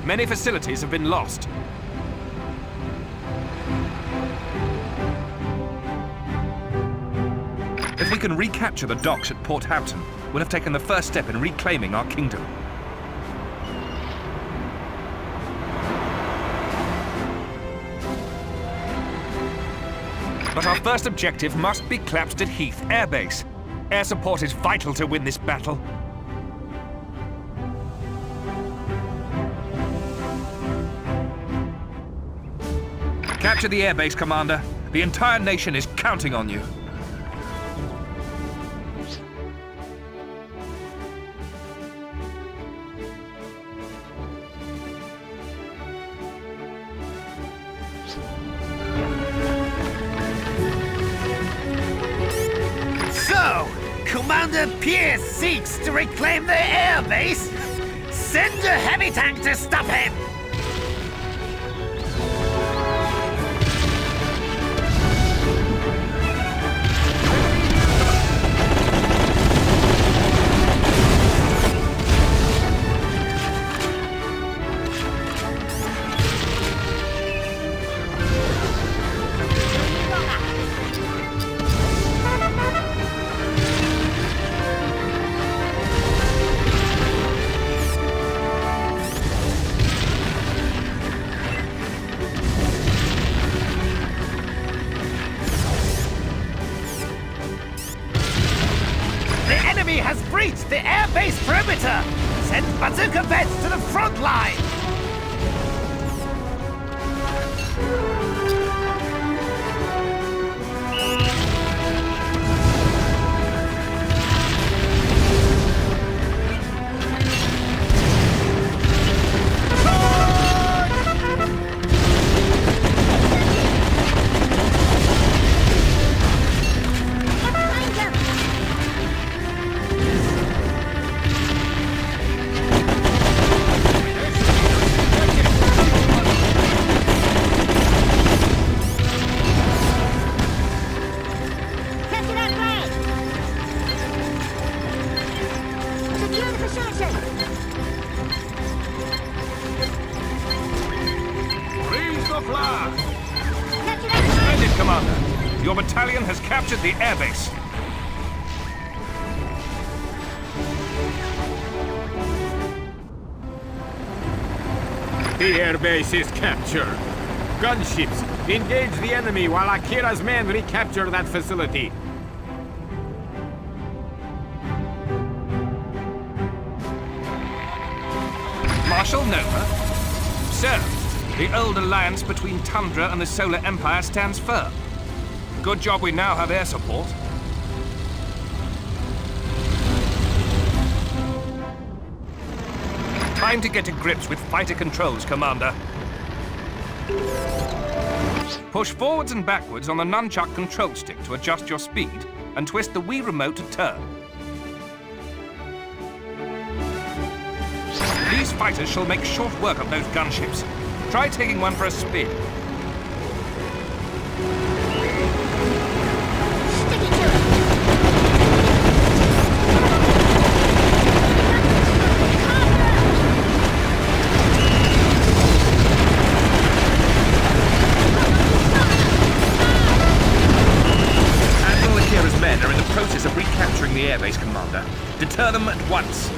Many facilities have been lost. If we can recapture the docks at Port Hampton, we'll have taken the first step in reclaiming our kingdom. But our first objective must be Clapstead Heath Air Base. Air support is vital to win this battle. Capture the airbase, Commander. The entire nation is counting on you. So, Commander Pierce seeks to reclaim the airbase? Send a heavy tank to stop him! the airbase perimeter! Send bazooka vets to the front line! Capture that flag! Secure the position! Raise the flag! Capture that flag! Splendid, Commander. Your battalion has captured the airbase. The airbase is captured. Gunships, engage the enemy while Akira's men recapture that facility. Marshal Nova? Sir, the old alliance between Tundra and the Solar Empire stands firm. Good job we now have air support. Time to get to grips with fighter controls, Commander. Push forwards and backwards on the nunchuck control stick to adjust your speed, and twist the Wii remote to turn. These fighters shall make short work of those gunships. Try taking one for a spin. Stick it to it! Admiral Akira's men are in the process of recapturing the airbase, Commander. Deter them at once.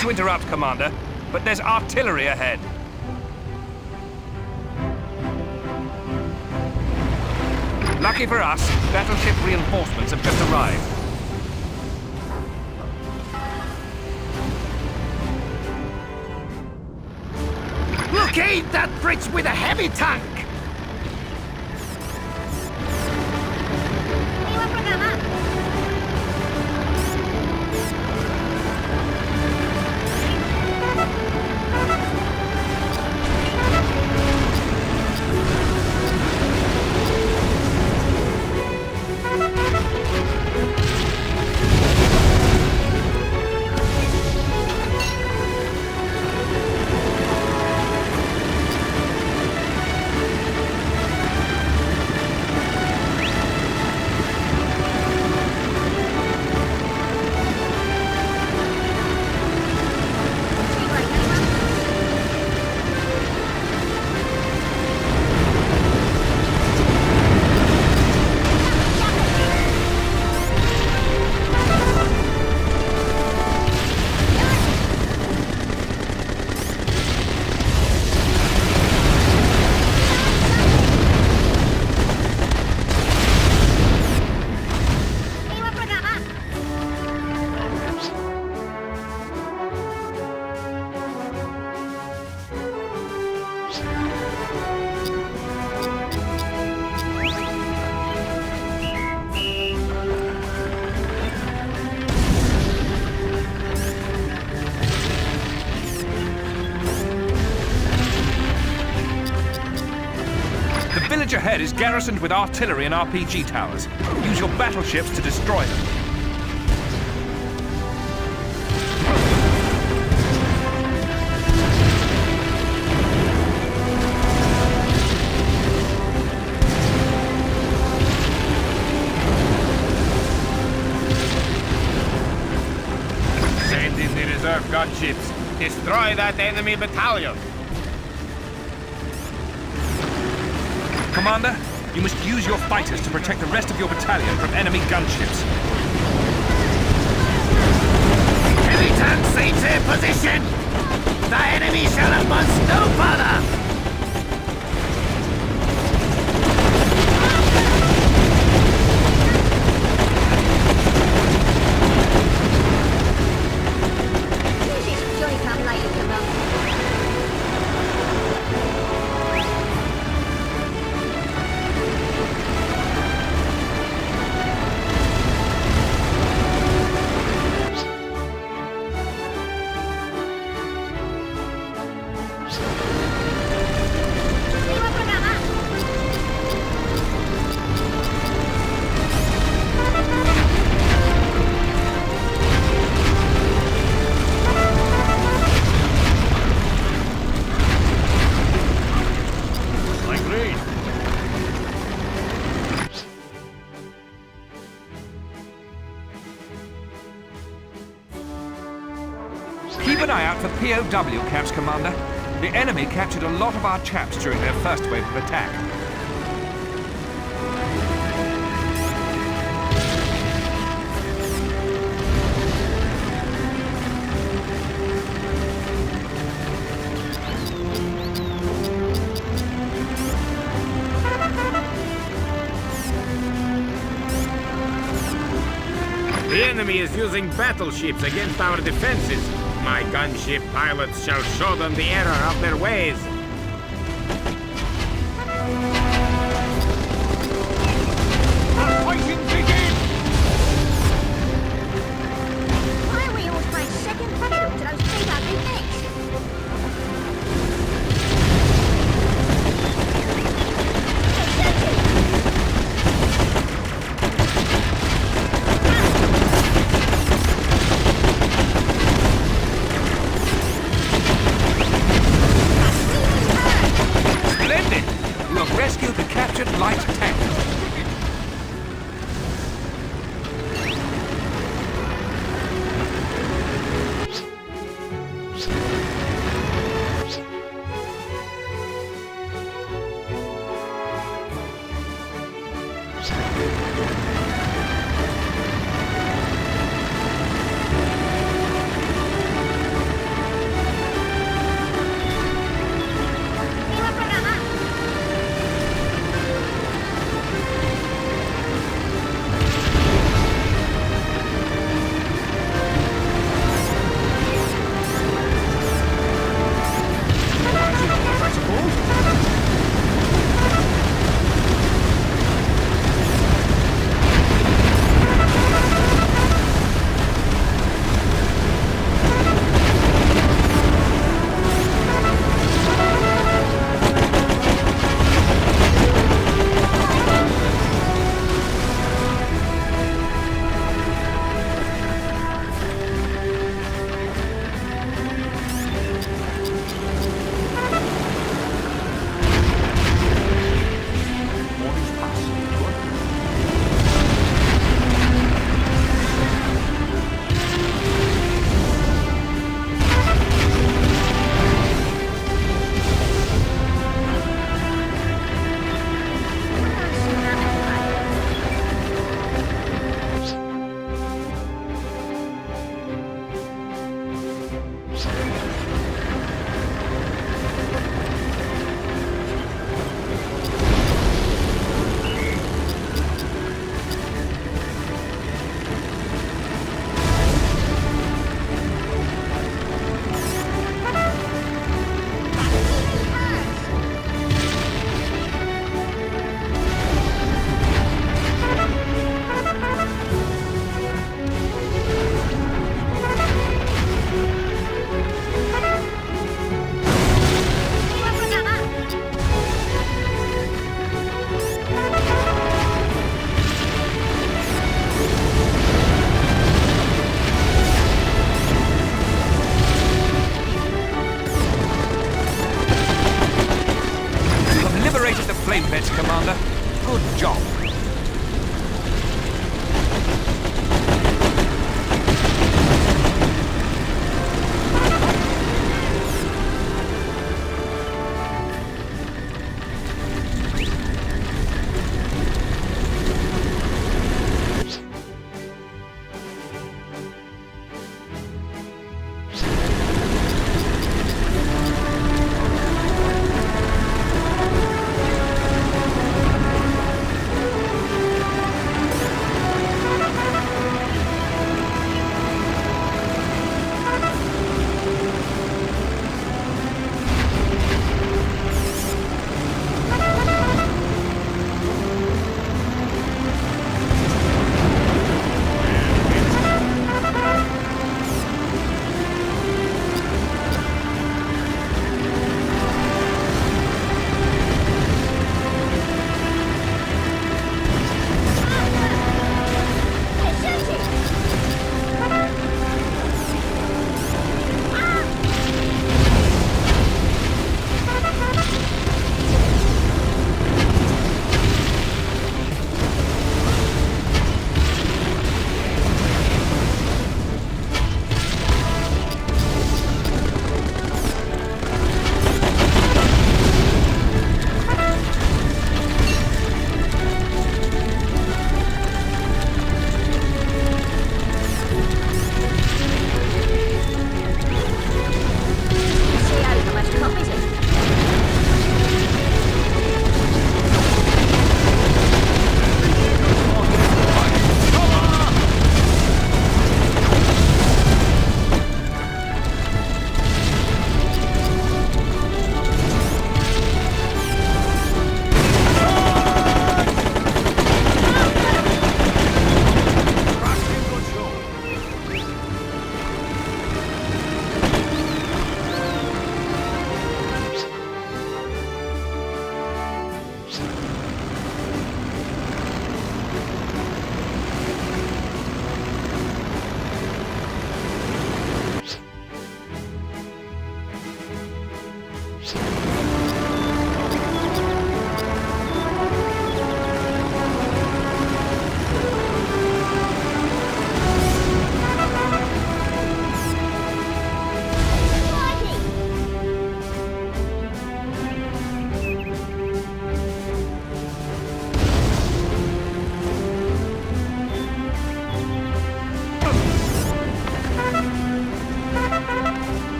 To interrupt, Commander, but there's artillery ahead. Lucky for us, battleship reinforcements have just arrived. Blockade that bridge with a heavy tank! Iwan programa! ahead is garrisoned with artillery and RPG towers. Use your battleships to destroy them. Send in the reserve gunships. Destroy that enemy battalion. Commander, you must use your fighters to protect the rest of your battalion from enemy gunships. Heavy tanks into position! The enemy shall advance no further! Keep an eye out for POW camps, Commander. The enemy captured a lot of our chaps during their first wave of attack. The enemy is using battleships against our defenses. My gunship pilots shall show them the error of their ways. The fighting begins! Why are we always playing second fiddle to those big ugly things?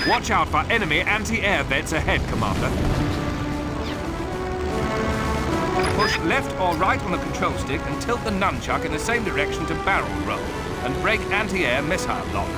Watch out for enemy anti-air vents ahead, Commander. Push left or right on the control stick and tilt the nunchuck in the same direction to barrel roll, and break anti-air missile lock.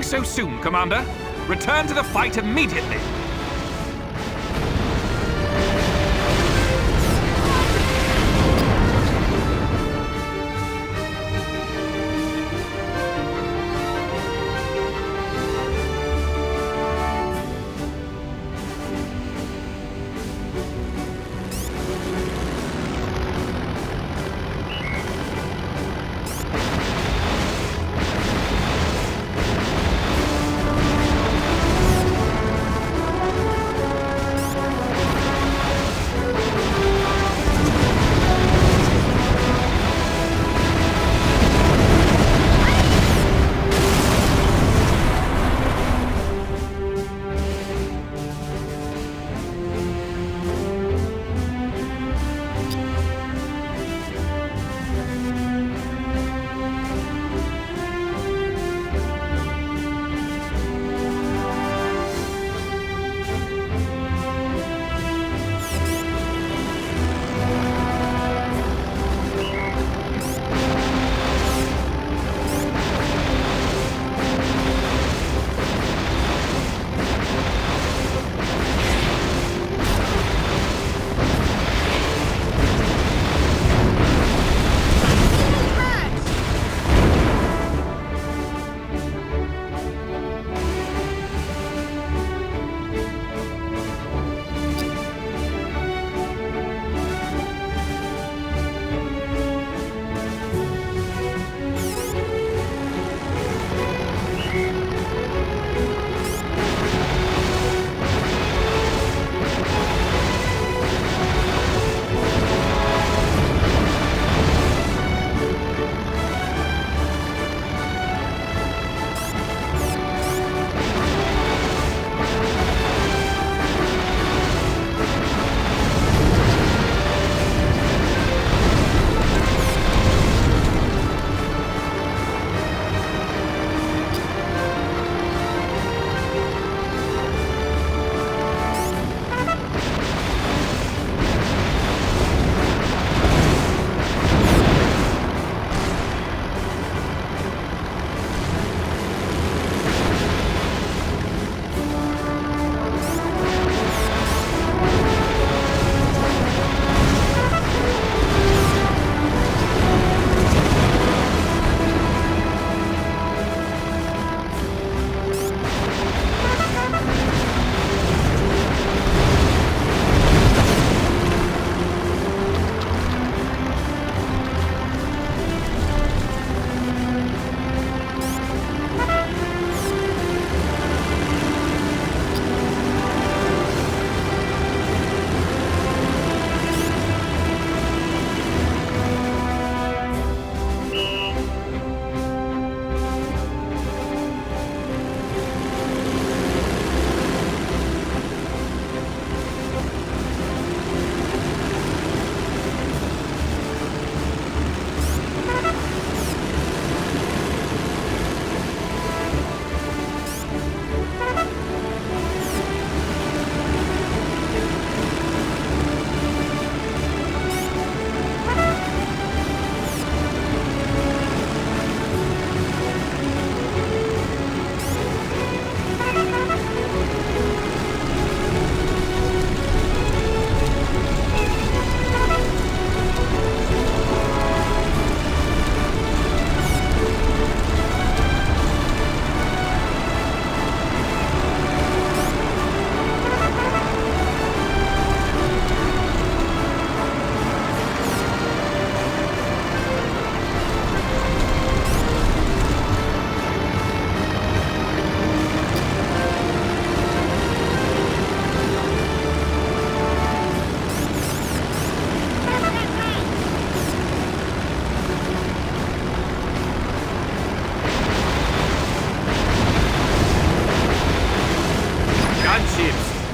so soon, Commander. Return to the fight immediately.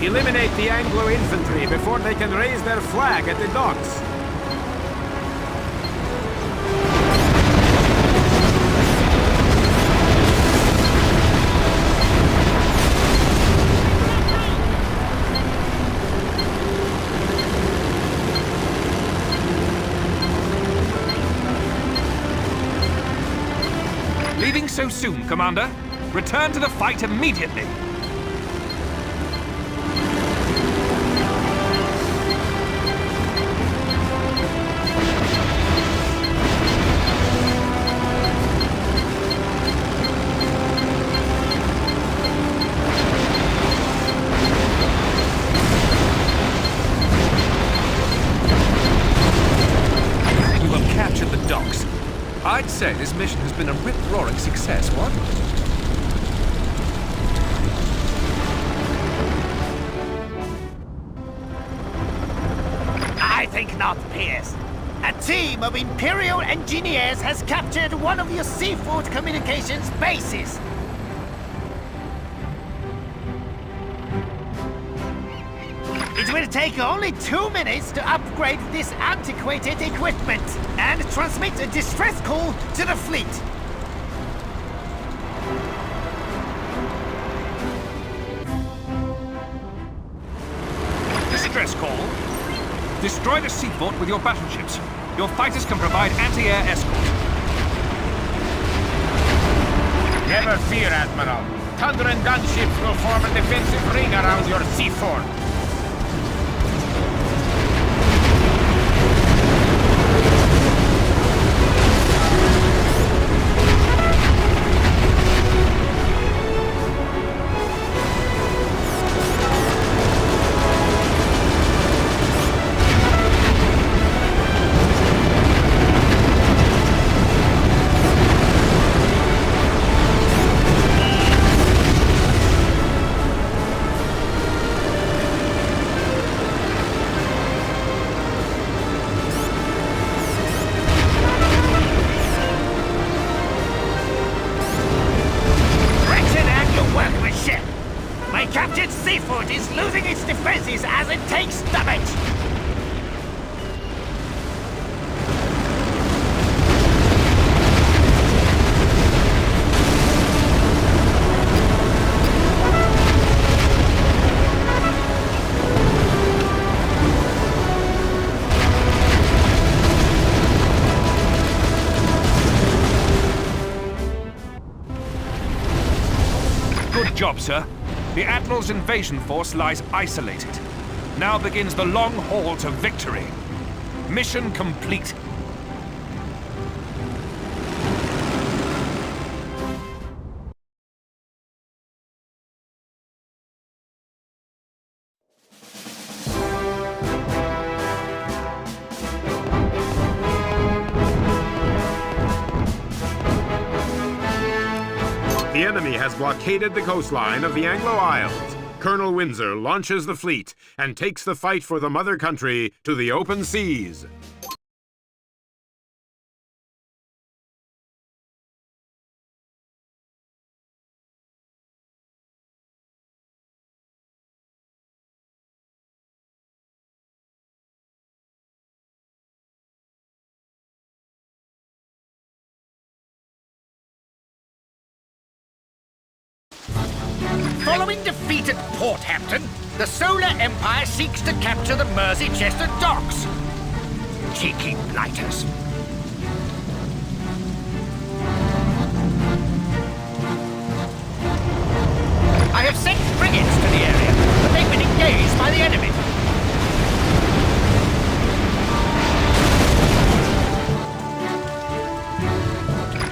Eliminate the Anglo infantry before they can raise their flag at the docks. Leaving so soon, Commander? Return to the fight immediately. I'd say this mission has been a rip-roaring success, what? I think not, Pierce. A team of Imperial engineers has captured one of your seafood communications bases. It will take only 2 minutes to upgrade this antiquated equipment and transmit a distress call to the fleet. Distress call? Destroy the seaport with your battleships. Your fighters can provide anti-air escort. Never fear, Admiral. Tundran gunships will form a defensive ring around your seafort. Is losing its defenses as it takes damage. Good job, sir. The Admiral's invasion force lies isolated. Now begins the long haul to victory. Mission complete. The enemy has blockaded the coastline of the Anglo Isles. Colonel Windsor launches the fleet and takes the fight for the mother country to the open seas. Following defeat at Porthampton, the Solar Empire seeks to capture the Merseychester docks. Cheeky blighters. I have sent frigates to the area, but they've been engaged by the enemy.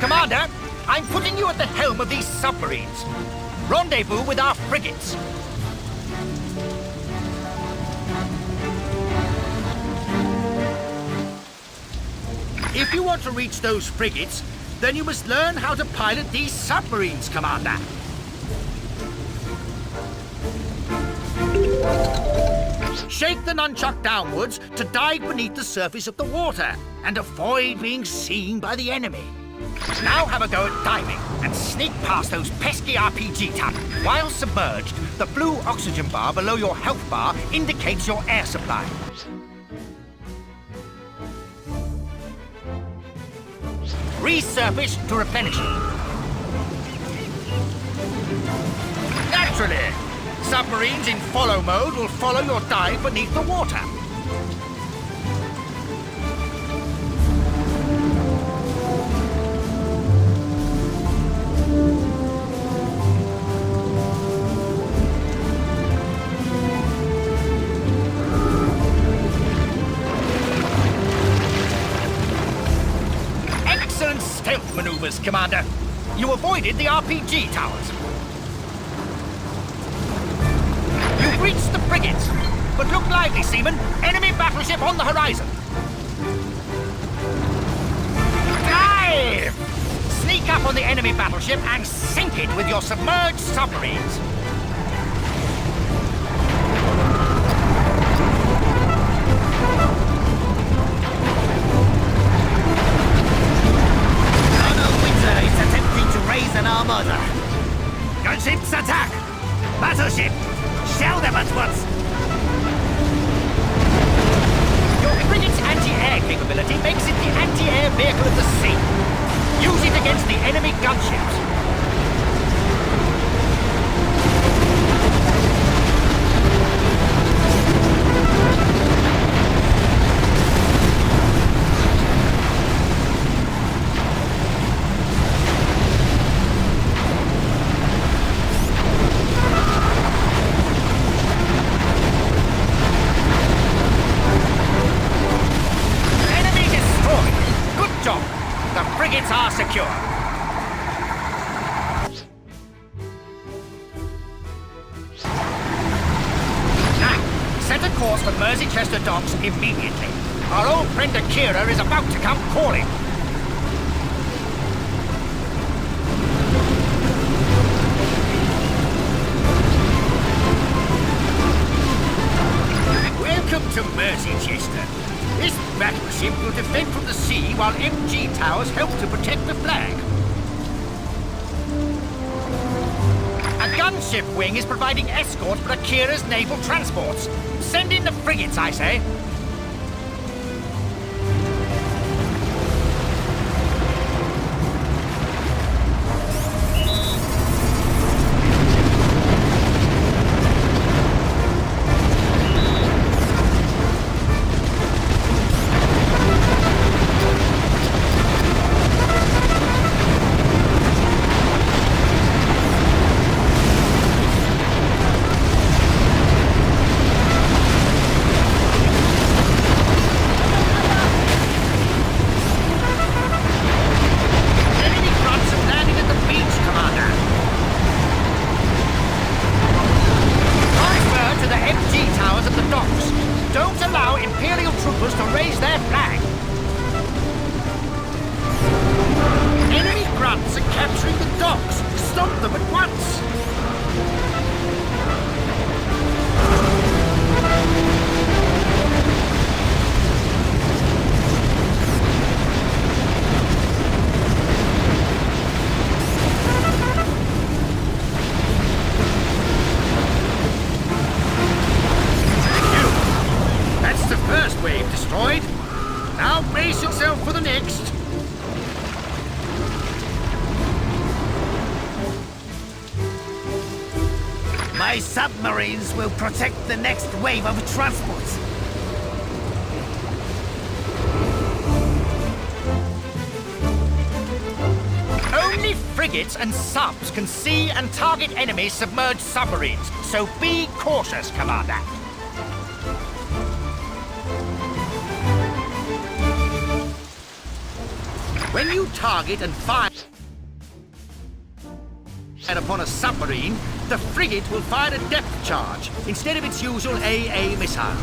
Commander, I'm putting you at the helm of these submarines. Rendezvous with our frigates. If you want to reach those frigates, then you must learn how to pilot these submarines, Commander. Shake the nunchuck downwards to dive beneath the surface of the water and avoid being seen by the enemy. Now have a go at diving and sneak past those pesky RPG tunnels. While submerged, the blue oxygen bar below your health bar indicates your air supply. Resurface to replenish it. Naturally, submarines in follow mode will follow your dive beneath the water. stealth maneuvers, Commander. You avoided the RPG towers. You've reached the frigates, but look lively, seamen. Enemy battleship on the horizon. Dive! Sneak up on the enemy battleship and sink it with your submerged submarines. Colonel Winter is attempting to raise an armada. Gunships attack! Battleship! Shell them at once! Your frigate's anti-air capability makes it the anti-air vehicle of the sea. Use it against the enemy gunships. Enemy destroyed. Good job. The frigates are secure. Now, set a course for Merseychester docks immediately. Our old friend Akira is about to come calling. Welcome to Merseychester. This battleship will defend from the sea while MG towers help to protect the flag. A gunship wing is providing escort for Akira's naval transports. Send in the frigates, I say. Enemy grunts have landed at the beach, Commander. Transfer to the MG towers at the docks. Don't allow Imperial troopers to raise their flag. Enemy grunts are capturing the docks. Stop them at once. That's the first wave destroyed. Now brace yourself for the next. My submarines will protect the next wave of transports. Only frigates and subs can see and target enemy submerged submarines, so be cautious, Commander. When you target and fire upon a submarine, the frigate will fire a depth charge instead of its usual AA missile.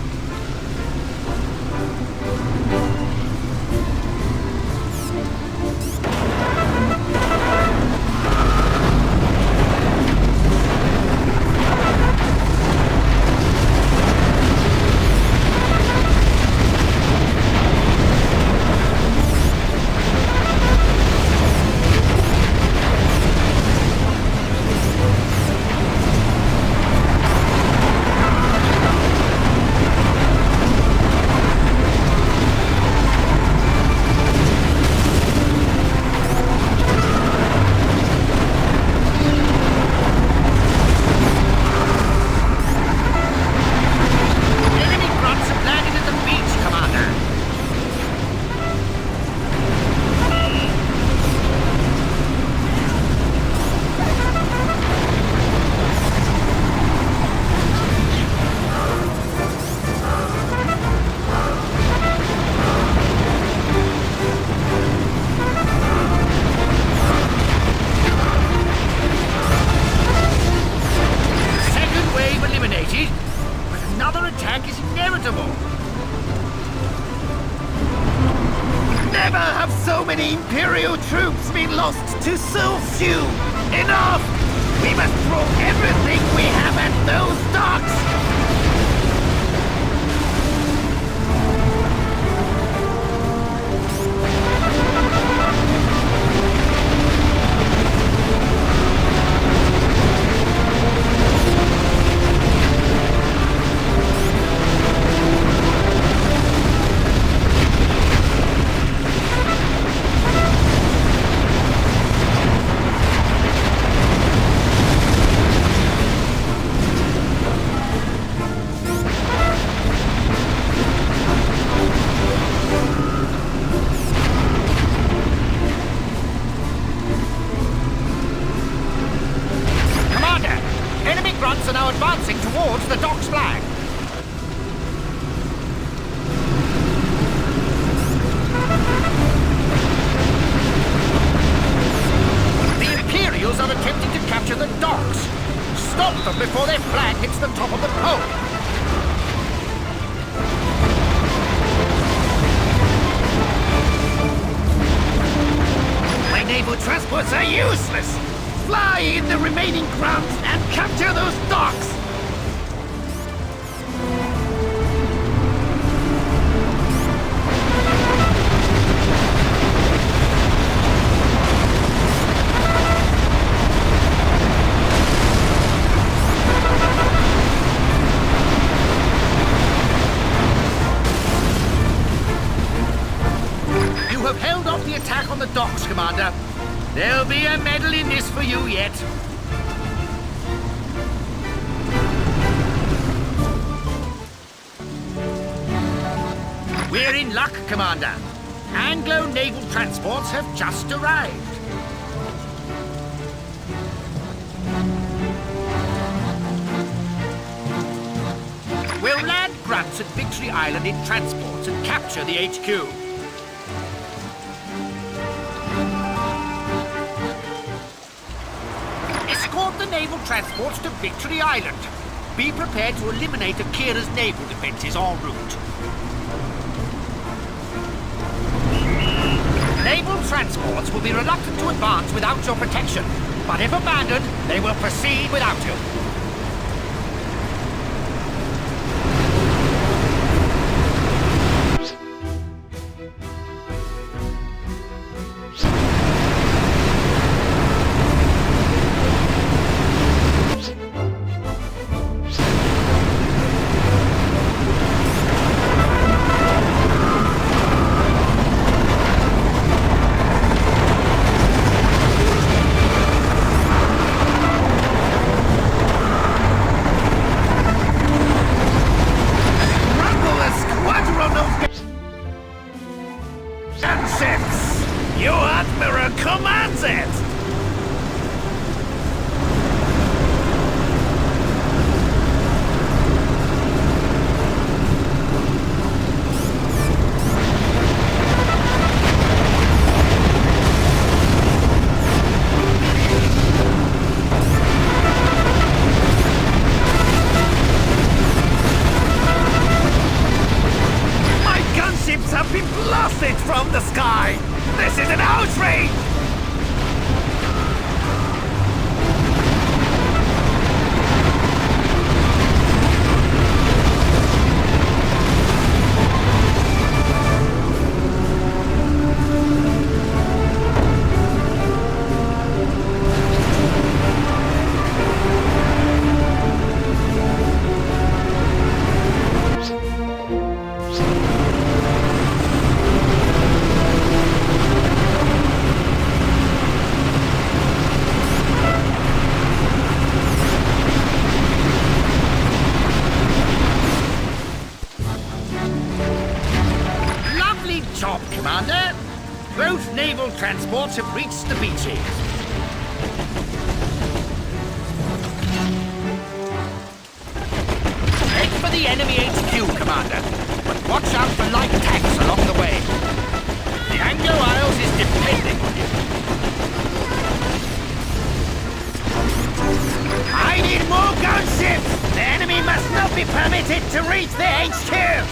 Never have so many Imperial troops been lost to so few! Enough! We must throw everything we have at those docks! Grunts are now advancing towards the dock's flag. The Imperials are attempting to capture the docks. Stop them before their flag hits the top of the pole. My naval transports are useless! Fly in the remaining grounds and capture those docks! You have held off the attack on the docks, Commander. There'll be a medal in this for you yet. We're in luck, Commander. Anglo naval transports have just arrived. We'll land grunts at Victory Island in transports and capture the HQ. Escort the naval transports to Victory Island. Be prepared to eliminate Akira's naval defenses en route. Naval transports will be reluctant to advance without your protection, but if abandoned, they will proceed without you. Your Admiral commands it! My gunships have been blasted from the sky! This is an outrage! Job, Commander. Both naval transports have reached the beaches. Head for the enemy HQ, Commander. But watch out for light tanks along the way. The Anglo Isles is depending on you. I need more gunships! The enemy must not be permitted to reach the HQ!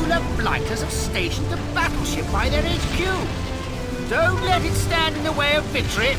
solar blighters have stationed a battleship by their HQ. Don't let it stand in the way of victory.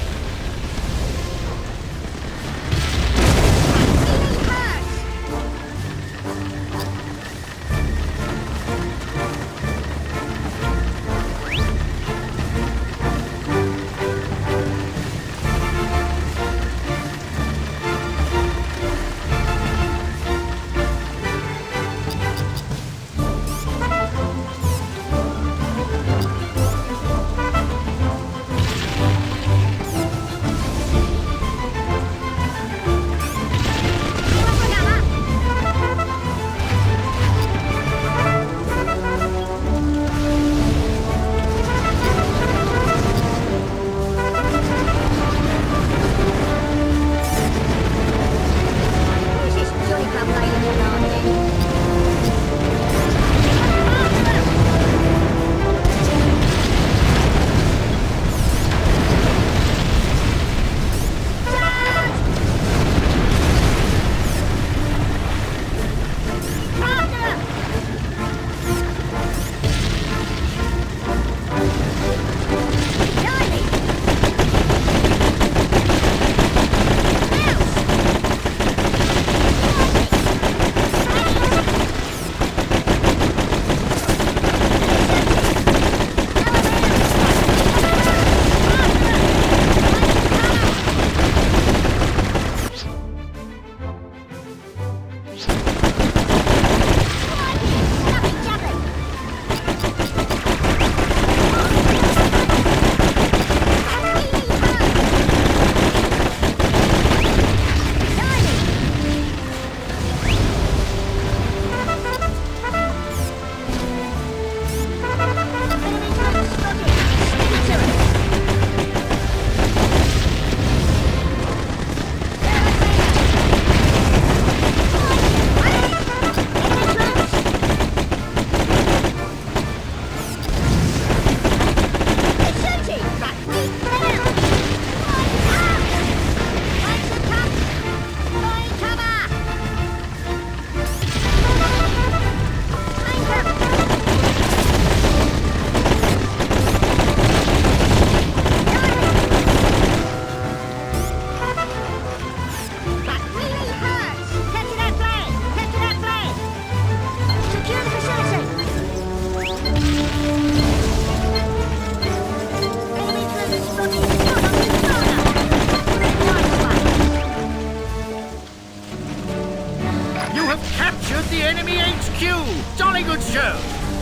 Jolly good show.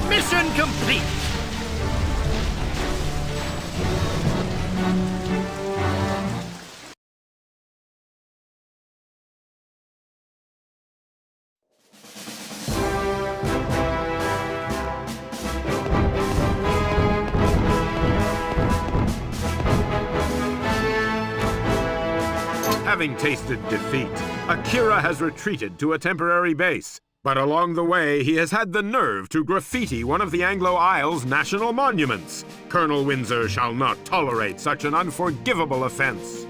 Mission complete. Having tasted defeat, Akira has retreated to a temporary base. But along the way, he has had the nerve to graffiti one of the Anglo Isles' national monuments. Colonel Windsor shall not tolerate such an unforgivable offense.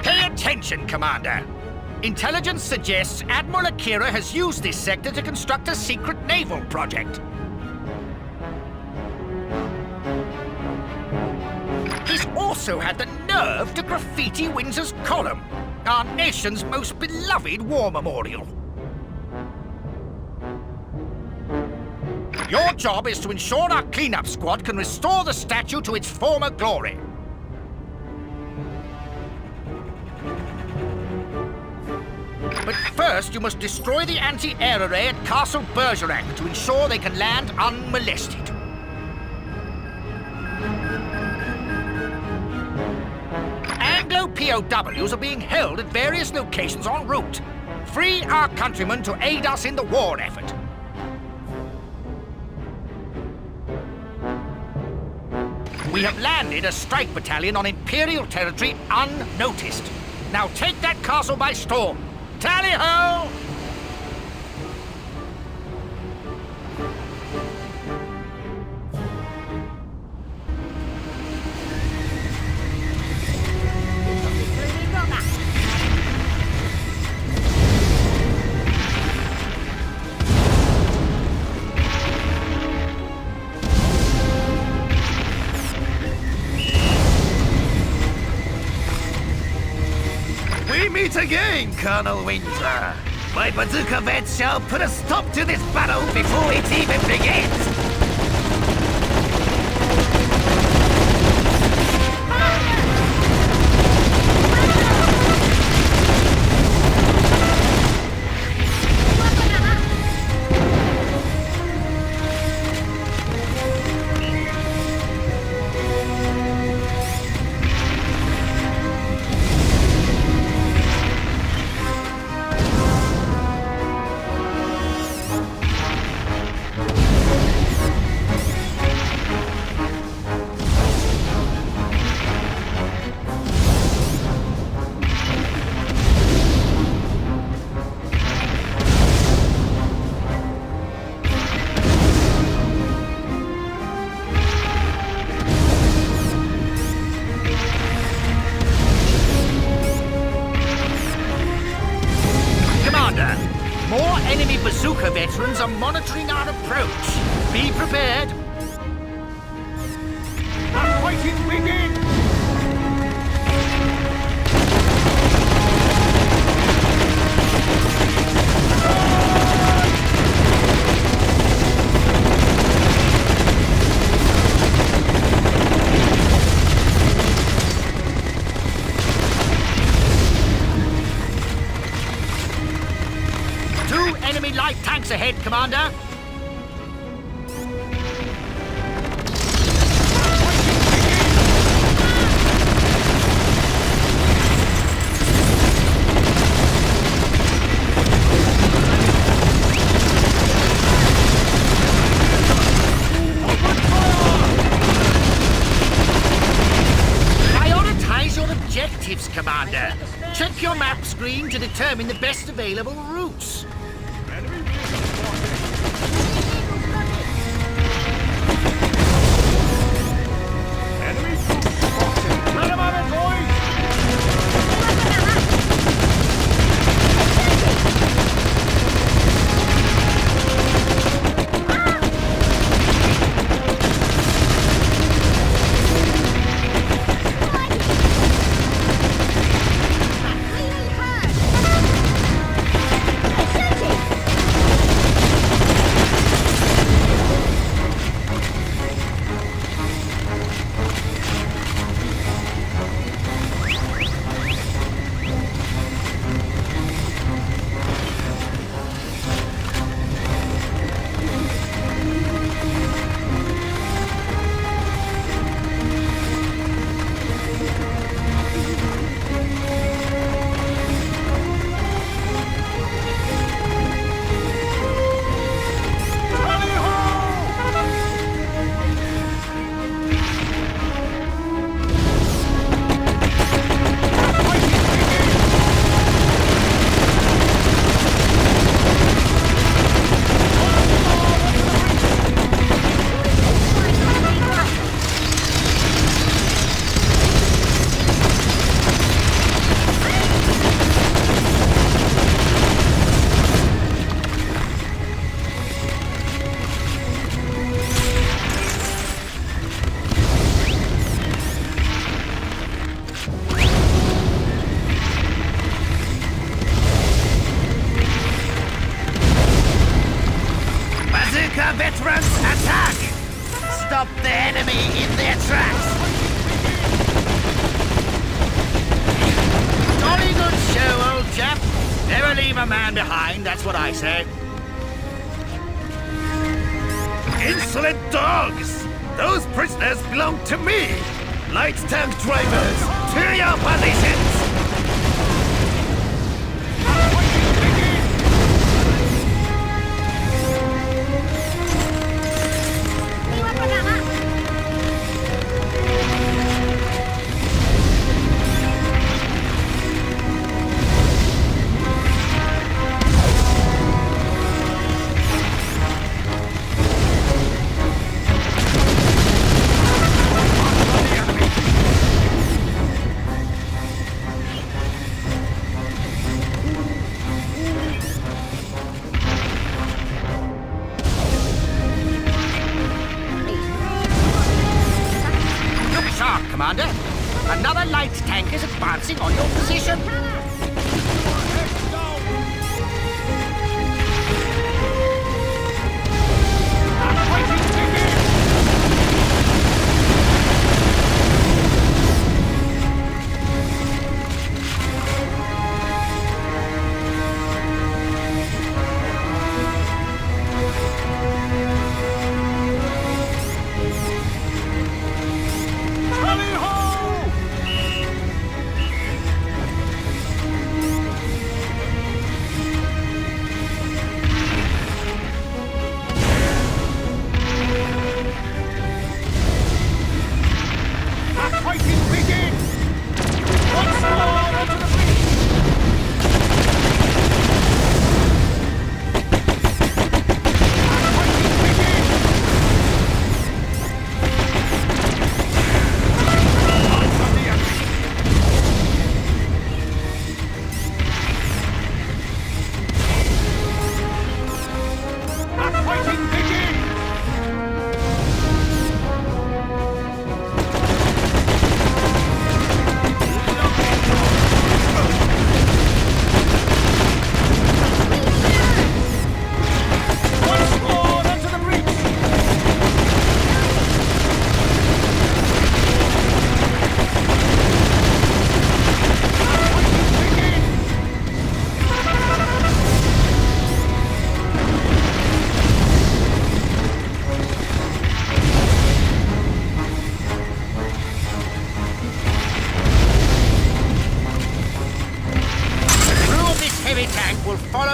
Pay attention, Commander. Intelligence suggests Admiral Akira has used this sector to construct a secret naval project. He's also had the nerve to graffiti Windsor's column, our nation's most beloved war memorial. Your job is to ensure our cleanup squad can restore the statue to its former glory. But first, you must destroy the anti-air array at Castle Bergerac to ensure they can land unmolested. Anglo POWs are being held at various locations en route. Free our countrymen to aid us in the war effort. We have landed a strike battalion on Imperial territory unnoticed. Now take that castle by storm. Tally-ho! We meet again, Colonel Winter. My bazooka vet shall put a stop to this battle before it even begins. More enemy bazooka veterans are monitoring our approach. Be prepared. The fighting begins! Enemy light tanks ahead, Commander! Prioritize your objectives, Commander. Check your map screen to determine the best available routes. Veterans, attack! Stop the enemy in their tracks! Jolly good show, old chap. Never leave a man behind, that's what I say. Insolent dogs! Those prisoners belong to me! Light tank drivers, to your positions! Another light tank is advancing on your position.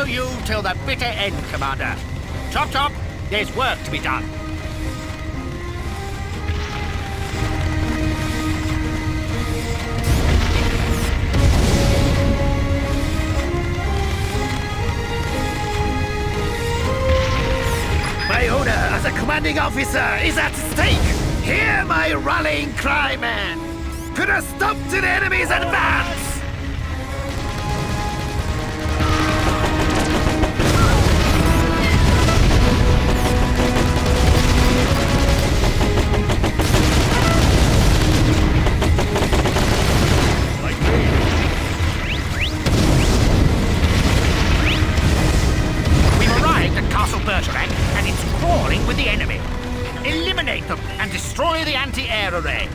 You till the bitter end, Commander. Chop chop, there's work to be done. My honor as a commanding officer is at stake. Hear my rallying cry, man. Put a stop to the enemy's advance. And it's crawling with the enemy. Eliminate them and destroy the anti-air array.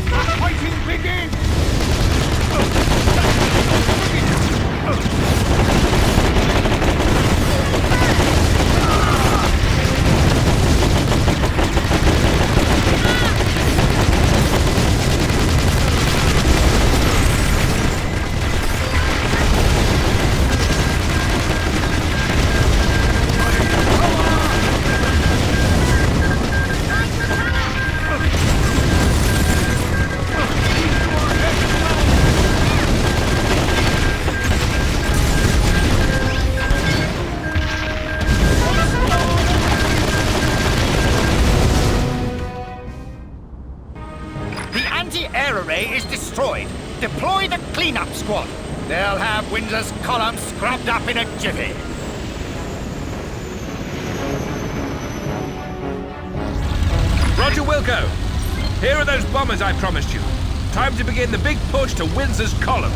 The fighting begins! Deploy the cleanup squad. They'll have Windsor's column scrubbed up in a jiffy. Roger, Wilco. Here are those bombers I promised you. Time to begin the big push to Windsor's column.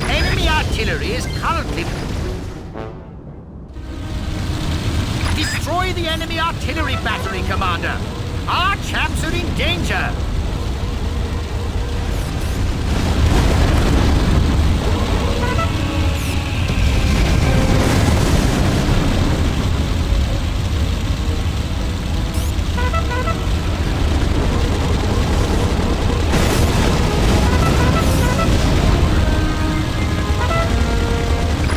Enemy artillery is currently... Destroy the enemy artillery battery, Commander. Our chaps are in danger.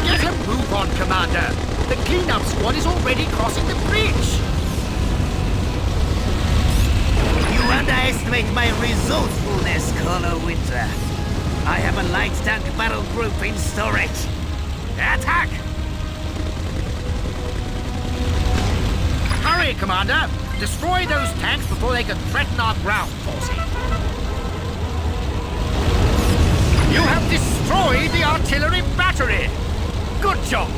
Get a move on, Commander. The cleanup squad is already crossing the bridge. You underestimate my resourcefulness, Colonel Winter. I have a light tank battle group in storage. Attack! Hurry, Commander! Destroy those tanks before they can threaten our ground forces. You have destroyed the artillery battery! Good job!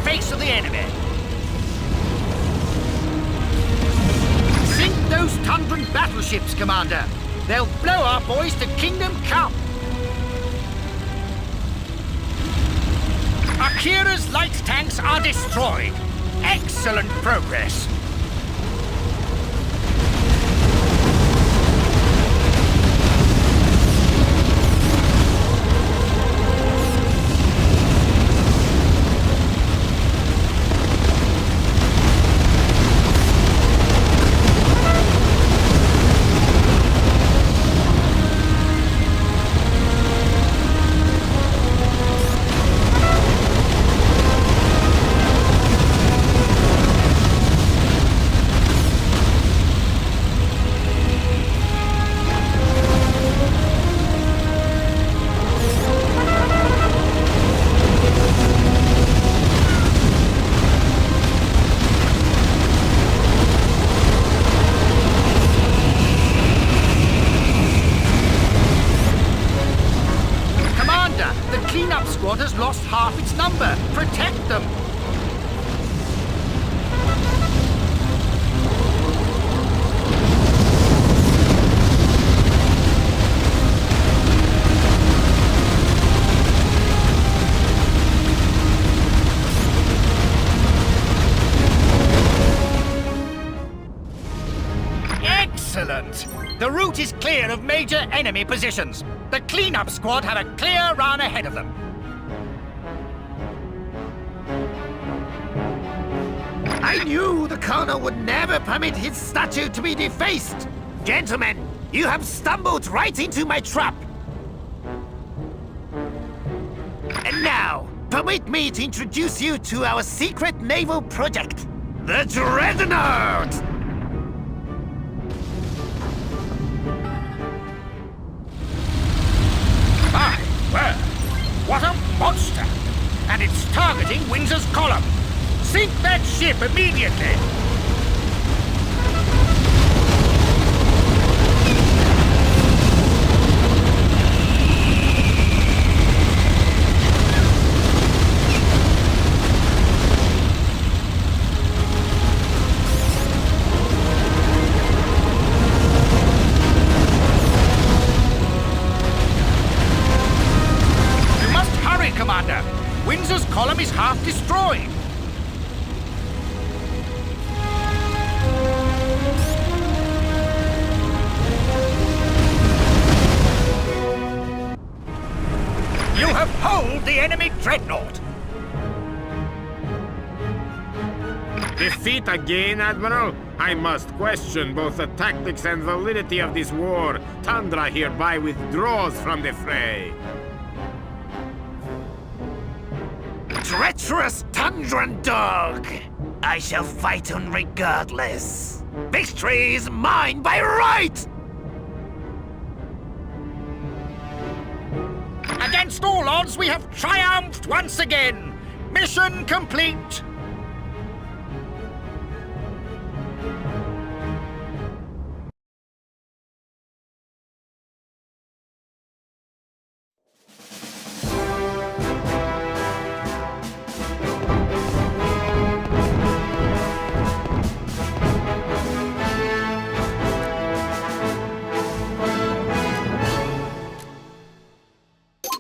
face of the enemy. Sink those Tundran battleships, Commander. They'll blow our boys to Kingdom Come. Akira's light tanks are destroyed. Excellent progress. Squad has lost half its number. Protect them! Excellent! The route is clear of major enemy positions. The cleanup squad have a clear run ahead of them. I knew the Colonel would never permit his statue to be defaced! Gentlemen, you have stumbled right into my trap! And now, permit me to introduce you to our secret naval project, the Dreadnought! My word! What a monster! And it's targeting Windsor's column! Sink that ship immediately! You must hurry, Commander! Windsor's column is half destroyed! You have holed the enemy dreadnought! Defeat again, Admiral? I must question both the tactics and validity of this war. Tundra hereby withdraws from the fray. Treacherous Tundran dog! I shall fight on regardless. Victory is mine by right! Against all odds, we have triumphed once again! Mission complete!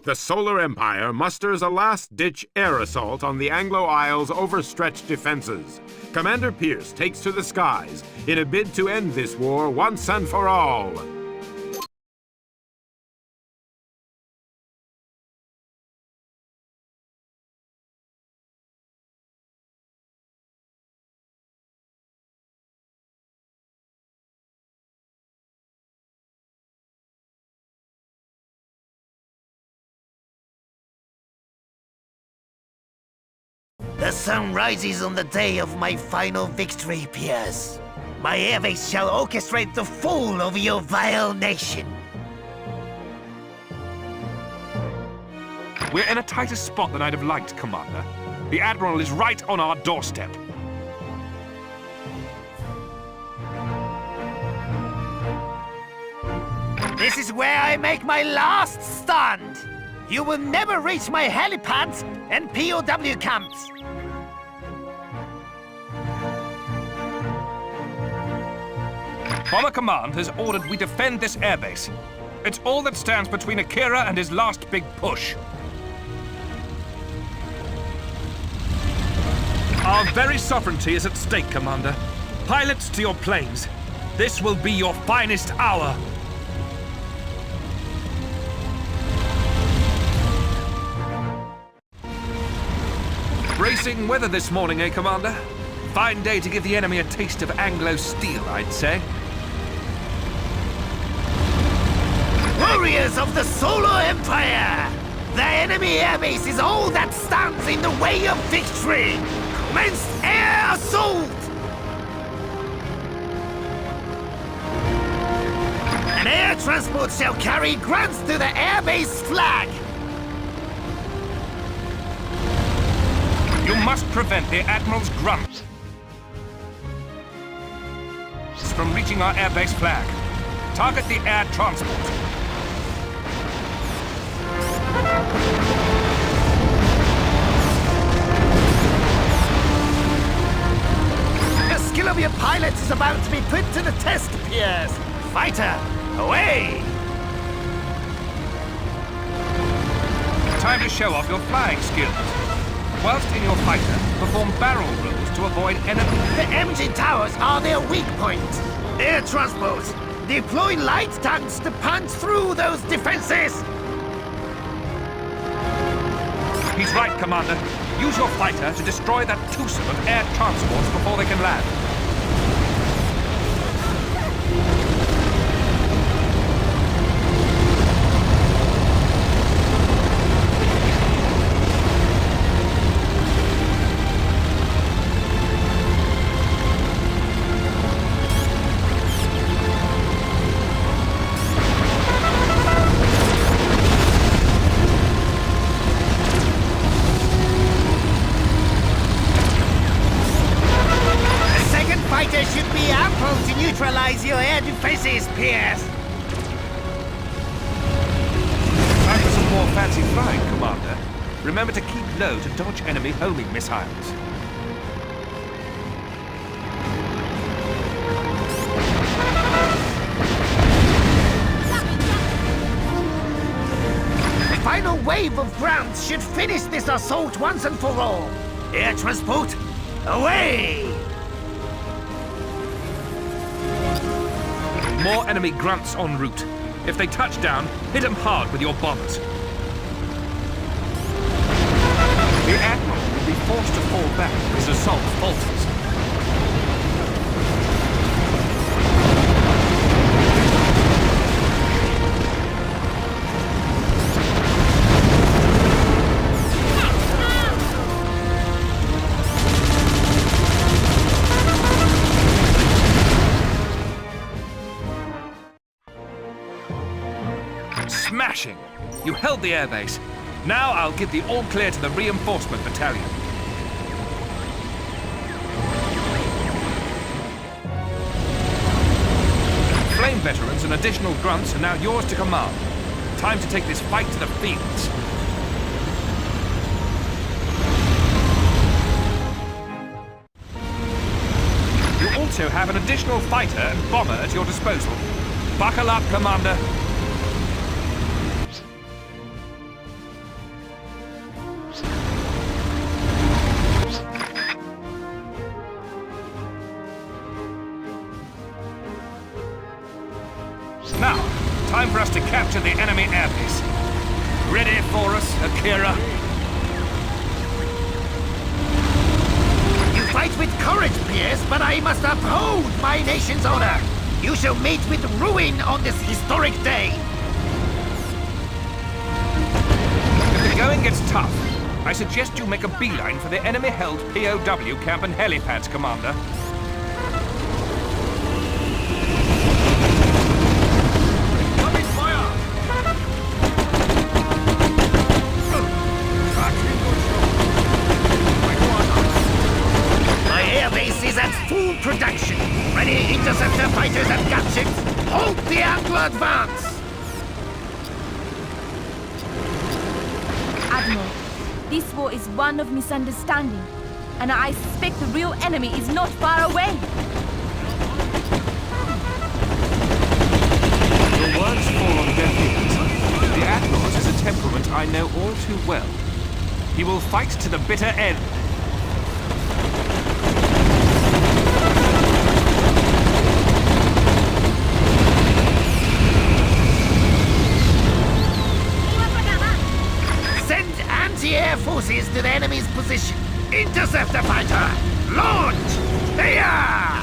The Solar Empire musters a last-ditch air assault on the Anglo Isles' overstretched defenses. Commander Pierce takes to the skies in a bid to end this war once and for all. The sun rises on the day of my final victory, Pierce. My airways shall orchestrate the fall of your vile nation. We're in a tighter spot than I'd have liked, Commander. The Admiral is right on our doorstep. This is where I make my last stand. You will never reach my helipads and POW camps. Bomber Command has ordered we defend this airbase. It's all that stands between Akira and his last big push. Our very sovereignty is at stake, Commander. Pilots to your planes. This will be your finest hour. Bracing weather this morning, eh, Commander? Fine day to give the enemy a taste of Anglo steel, I'd say. Warriors of the Solar Empire! The enemy airbase is all that stands in the way of victory! Commence air assault! An air transport shall carry grants to the airbase flag! You must prevent the Admiral's grunts from reaching our airbase flag. Target the air transport. The skill of your pilots is about to be put to the test, Piers. Fighter, away! Time to show off your flying skills. Whilst in your fighter, perform barrel rolls to avoid enemy. The engine towers are their weak point. Air transport, deploy light tanks to punch through those defenses! He's right, Commander. Use your fighter to destroy that twosome of air transports before they can land. Should be ample to neutralize your air defenses, Piers. Time for some more fancy flying, Commander. Remember to keep low to dodge enemy homing missiles. The final wave of grants should finish this assault once and for all. Air transport, away! More enemy grunts en route. If they touch down, hit them hard with your bombers. The Admiral will be forced to fall back if his assault falters. Smashing! You held the airbase. Now I'll give the all-clear to the reinforcement battalion. Flame veterans and additional grunts are now yours to command. Time to take this fight to the fields. You also have an additional fighter and bomber at your disposal. Buckle up, Commander. Now, time for us to capture the enemy airbase. Ready for us, Akira? You fight with courage, Piers, but I must uphold my nation's honor. You shall meet with ruin on this historic day. If the going gets tough, I suggest you make a beeline for the enemy-held POW camp and helipads, Commander. Is at full production. Ready, interceptor fighters and gunships. Halt the Anglo advance! Admiral, this war is one of misunderstanding, and I suspect the real enemy is not far away. fall on deaf ears. The Admiral's is a temperament I know all too well. He will fight to the bitter end. Send anti-air forces to the enemy's position. Interceptor fighter, launch! Here!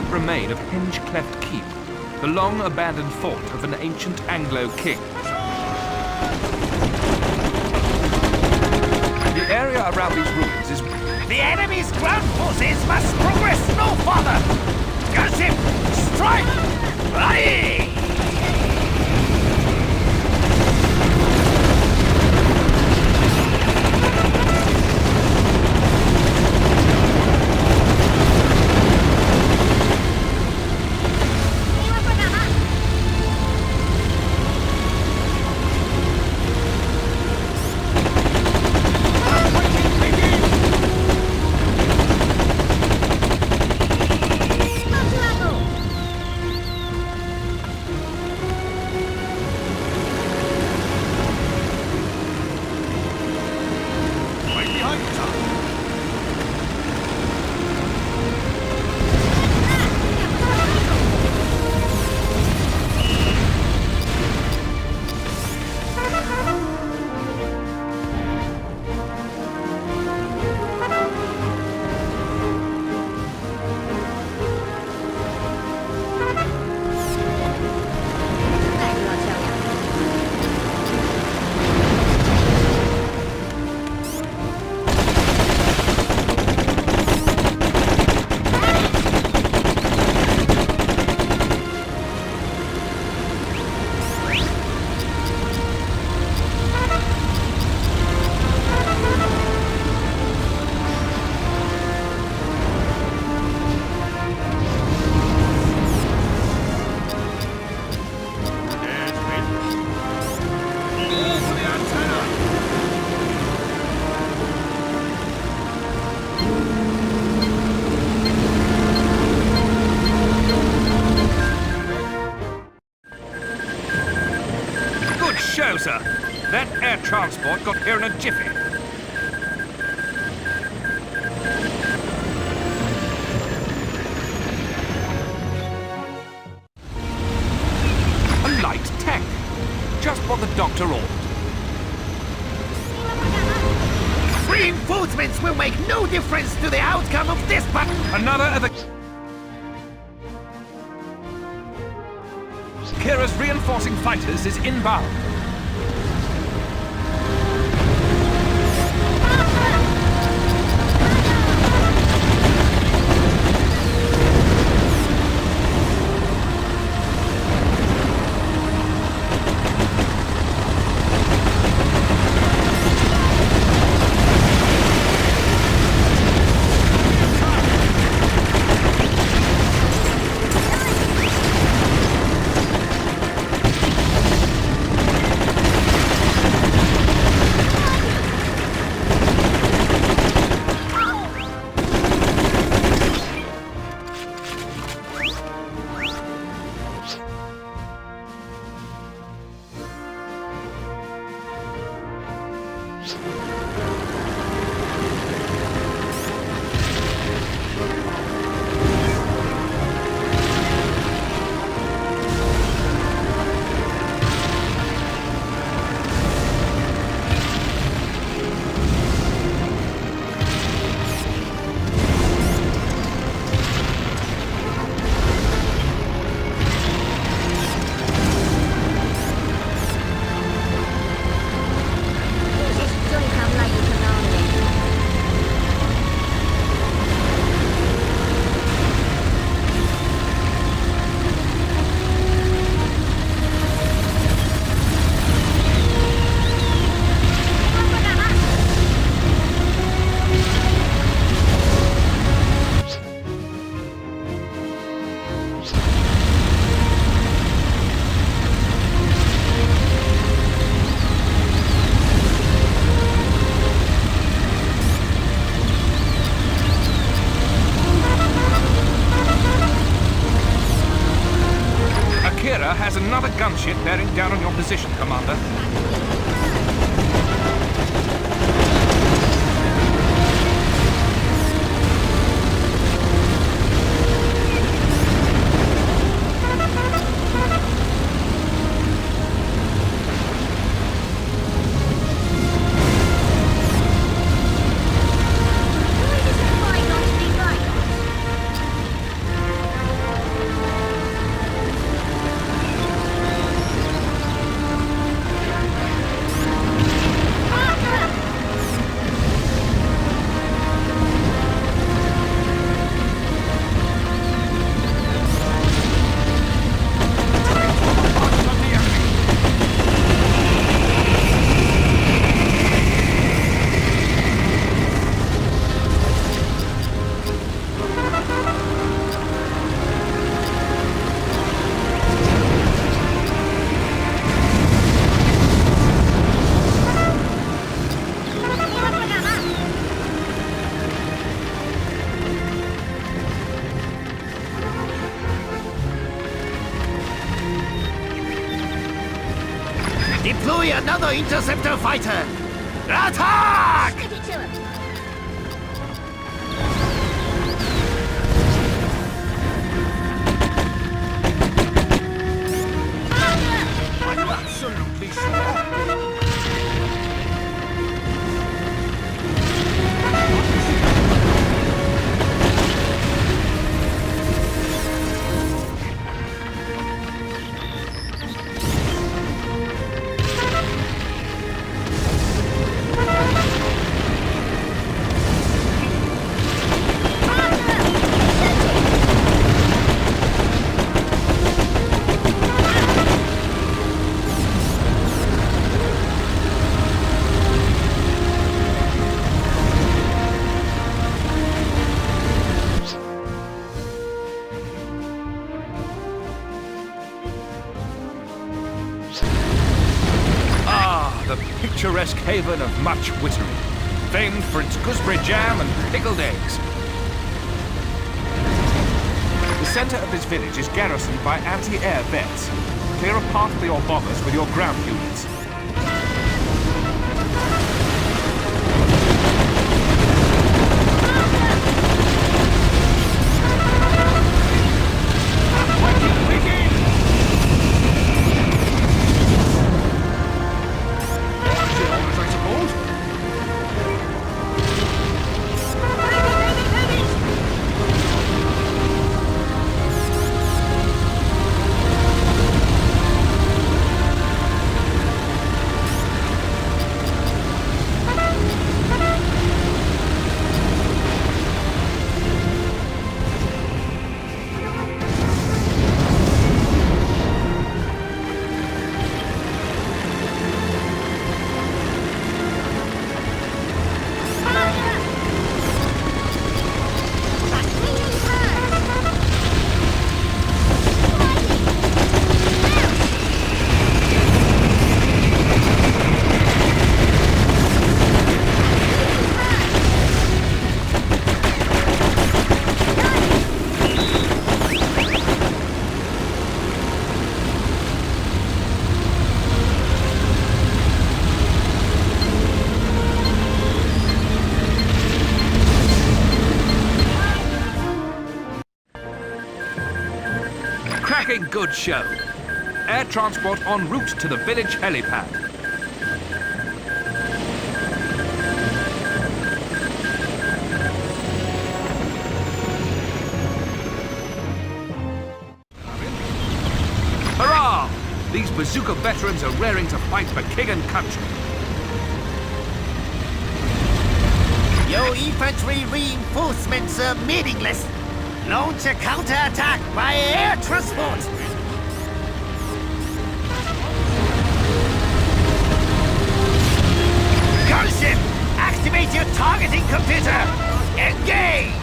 Remain of Henge-Cleft Keep, the long-abandoned fort of an ancient Anglo king. The area around these ruins is... The enemy's ground forces must progress no farther! Gunship, strike! Aye! Show, sir. That air transport got here in a jiffy. A light tank. Just what the doctor ordered. Reinforcements will make no difference to the outcome of this battle. Another of the... Kira's reinforcing fighters is inbound. another gunship bearing down on your position, Commander. Deploy another interceptor fighter! Attack! Stick it to him. Are you absolutely sure? The picturesque haven of much wittery, famed for its gooseberry jam and pickled eggs. The center of this village is garrisoned by anti-air vets. Clear a path for your bombers with your ground units. Cracking good show. Air transport en route to the village helipad. Hurrah! These bazooka veterans are raring to fight for king and country. Your infantry reinforcements are meaningless. Launch a counterattack by air transport! Gunship! Activate your targeting computer! Engage!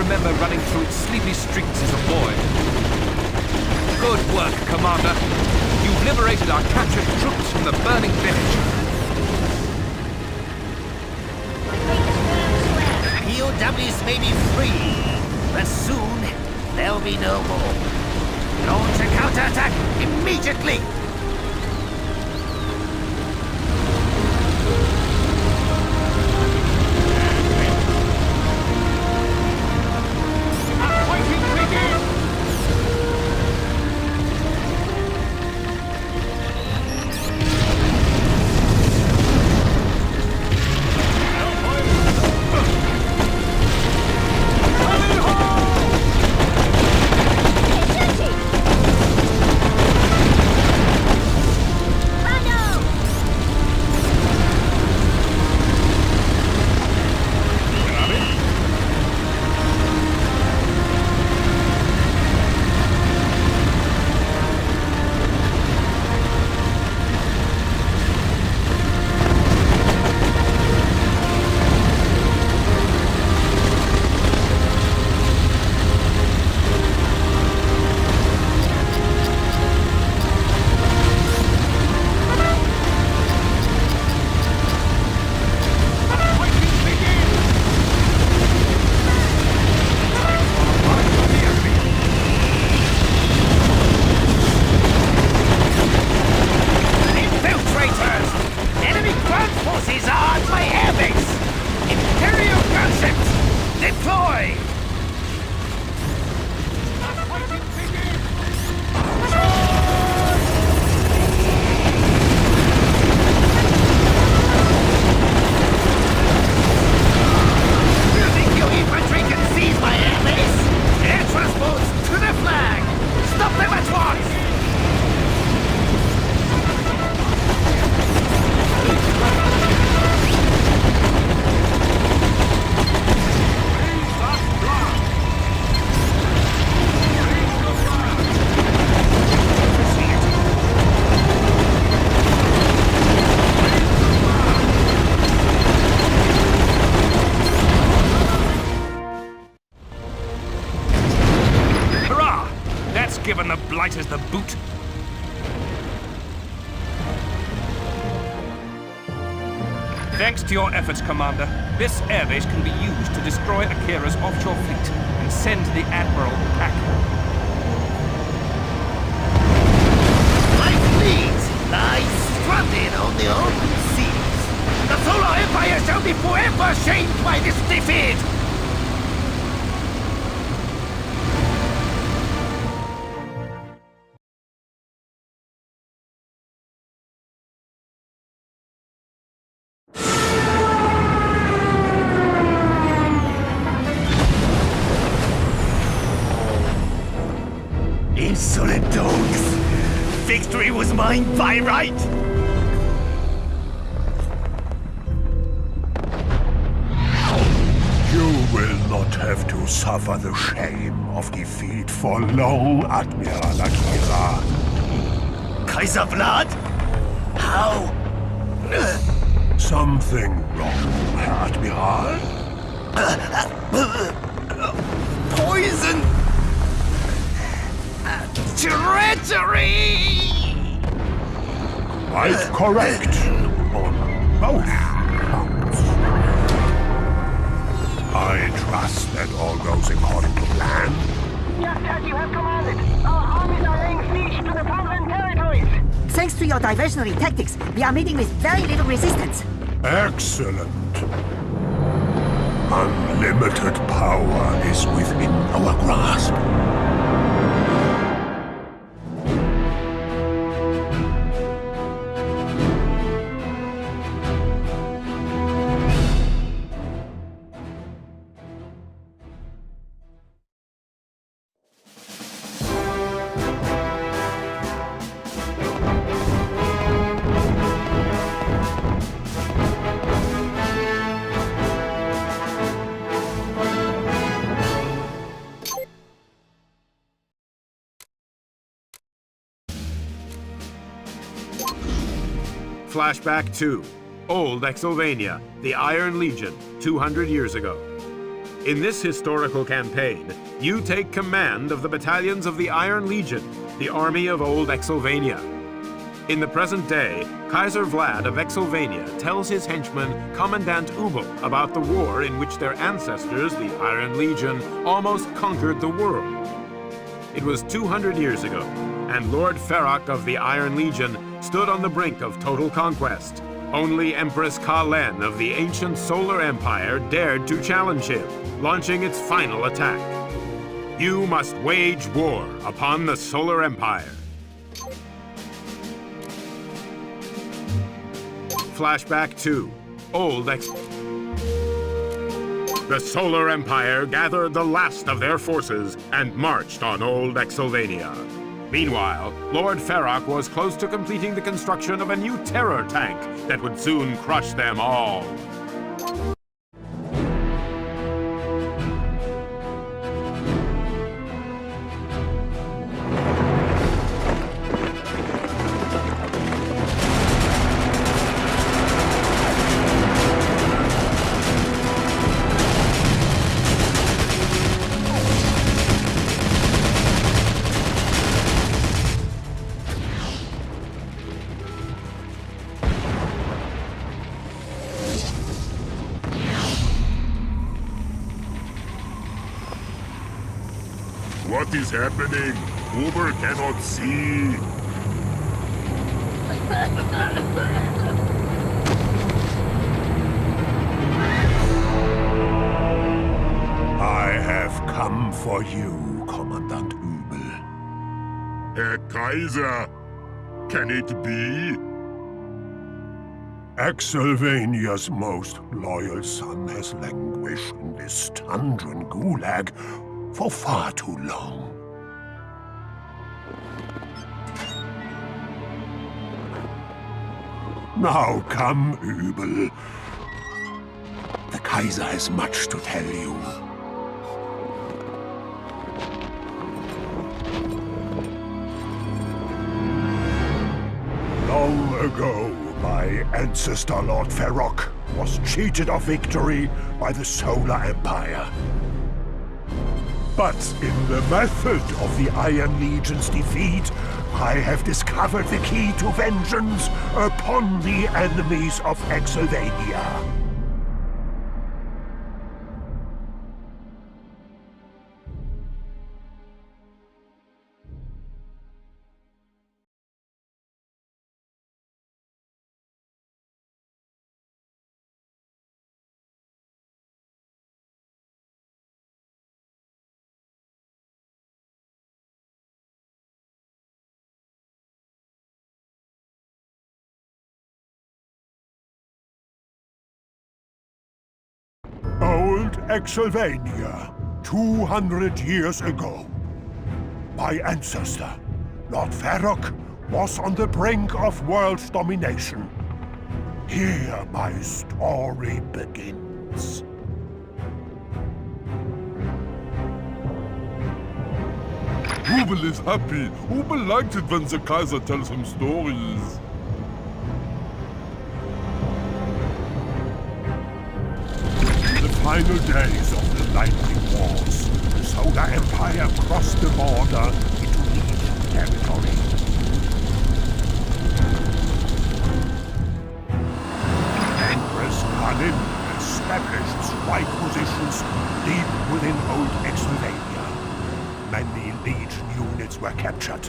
remember running through its sleepy streets as a boy. Good work, Commander. You've liberated our captured troops from the burning village. POWs may be free, but soon there'll be no more. Launch a counterattack immediately! Given the blighters the boot. Thanks to your efforts, Commander, this airbase can be used to destroy Akira's offshore fleet and send the Admiral packing. My fleet lies stranded on the open seas. The Solar Empire shall be forever shamed by this defeat! Insolent dogs! Victory was mine by right! You will not have to suffer the shame of defeat for long, Admiral Akira. Kaiser Vlad? How? Something wrong, Admiral? Poison! Treachery! Quite correct on both counts. I trust that all goes according to plan. Just as you have commanded, our armies are laying siege to the Tundran territories. Thanks to your diversionary tactics, we are meeting with very little resistance. Excellent. Unlimited power is within our grasp. Flashback 2. Old Exylvania, the Iron Legion, 200 years ago. In this historical campaign, you take command of the battalions of the Iron Legion, the army of Old Exylvania. In the present day, Kaiser Vlad of Exylvania tells his henchman, Commandant Ubel, about the war in which their ancestors, the Iron Legion, almost conquered the world. It was 200 years ago, and Lord Feroc of the Iron Legion stood on the brink of total conquest. Only Empress Ka-Len of the ancient Solar Empire dared to challenge him, launching its final attack. You must wage war upon the Solar Empire. Flashback 2. The Solar Empire gathered the last of their forces and marched on Old Exylvania. Meanwhile, Lord Feroc was close to completing the construction of a new terror tank that would soon crush them all. What is happening? Uber cannot see. I have come for you, Commandant Ubel. Herr Kaiser, can it be? Exylvania's most loyal son has languished in this Tundran gulag for far too long. Now come, Ubel. The Kaiser has much to tell you. Long ago, my ancestor Lord Feroc was cheated of victory by the Solar Empire. But in the method of the Iron Legion's defeat, I have discovered the key to vengeance upon the enemies of Exylvania. Old Exylvania, 200 years ago. My ancestor, Lord Feroc, was on the brink of world domination. Here my story begins. Ubel is happy. Ubel likes it when the Kaiser tells him stories. Final days of the Lightning Wars, the Solar Empire crossed the border into Legion territory. Empress Ka-Len established strike positions deep within Old Exylvania. Many Legion units were captured.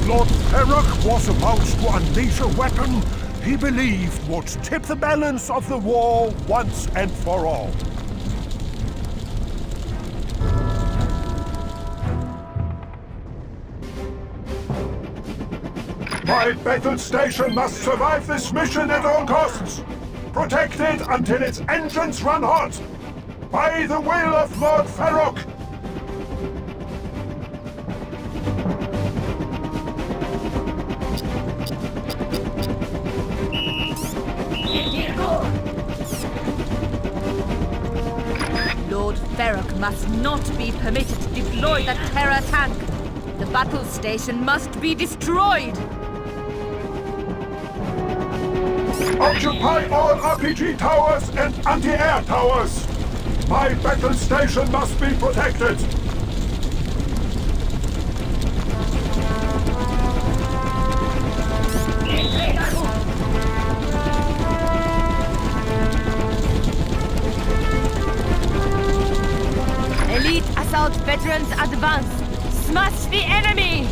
Lord Feroc was about to unleash a weapon he believed would tip the balance of the war once and for all. My battle station must survive this mission at all costs. Protect it until its engines run hot. By the will of Lord Feroc. Lord Feroc must not be permitted to deploy the terror tank. The battle station must be destroyed. Occupy all RPG towers and anti-air towers! My battle station must be protected! Elite assault veterans advance! Smash the enemy!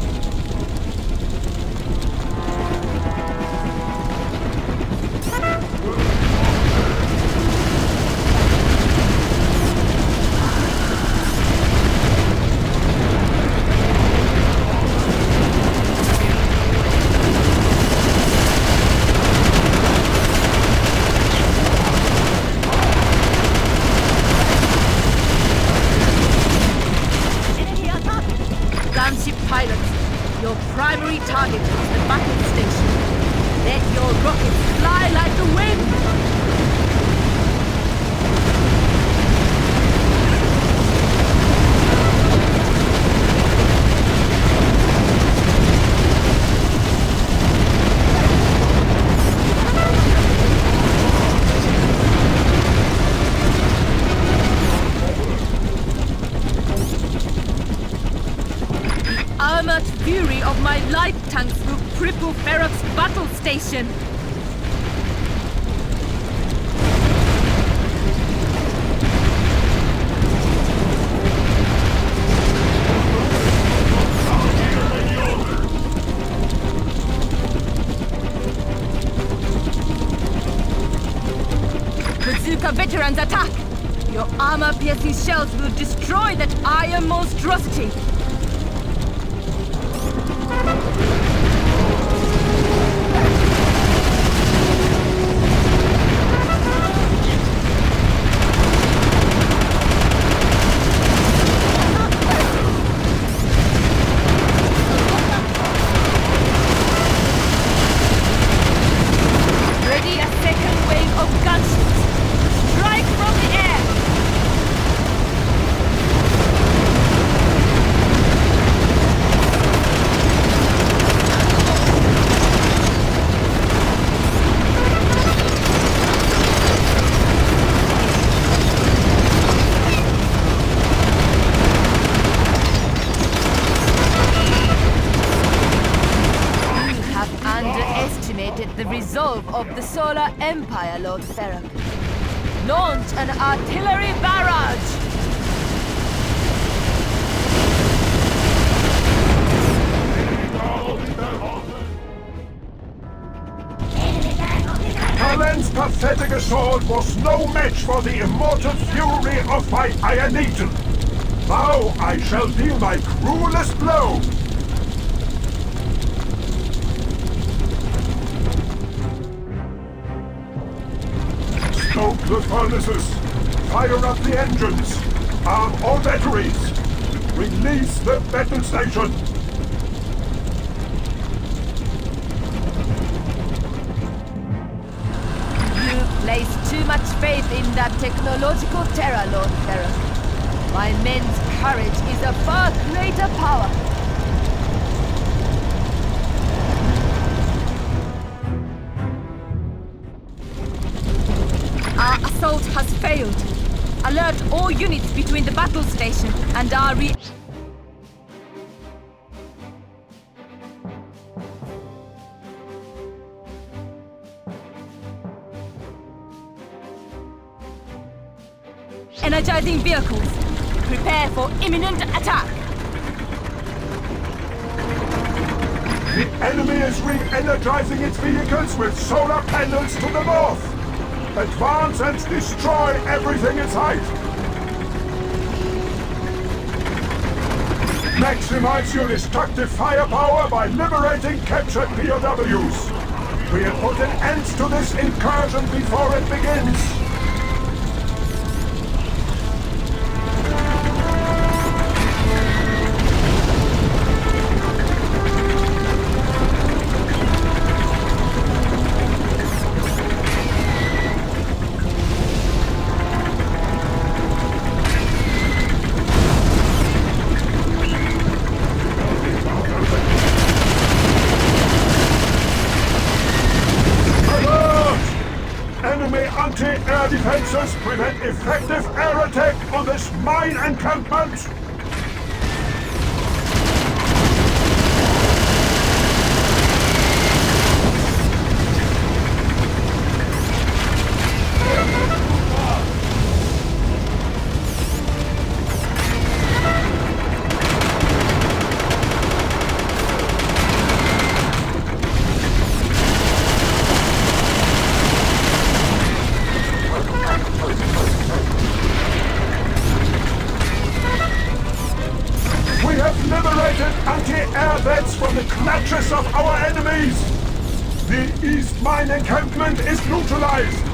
Gunship pilots, your primary target is the battle station. Let your rockets fly like the wind! Armored fury of my light tanks will cripple Ferroc's battle station! Bazooka veterans attack! Your armor-piercing shells will destroy that iron monstrosity! Ready a second wave of gunships! Strike from the air! Underestimated the resolve of the Solar Empire, Lord Ferroc. Launch an artillery barrage! Talon's pathetic assault was no match for the immortal fury of my Iron Legion. Now I shall deal my cruelest blow. Stoke the furnaces, fire up the engines, arm all batteries, release the battle station. You place too much faith in that technological terror, Lord Ferroc. My men's courage is a far greater power. Our assault has failed. Alert all units between the battle station and our Energizing vehicles. Prepare for imminent attack. The enemy is re-energizing its vehicles with solar panels to the north. Advance and destroy everything in sight! Maximize your destructive firepower by liberating captured POWs! We'll put an end to this incursion before it begins! Alert! Enemy anti-air defenses prevent effective air attack on this mine encampment! Anti-air beds from the clutches of our enemies! The East Mine encampment is neutralized!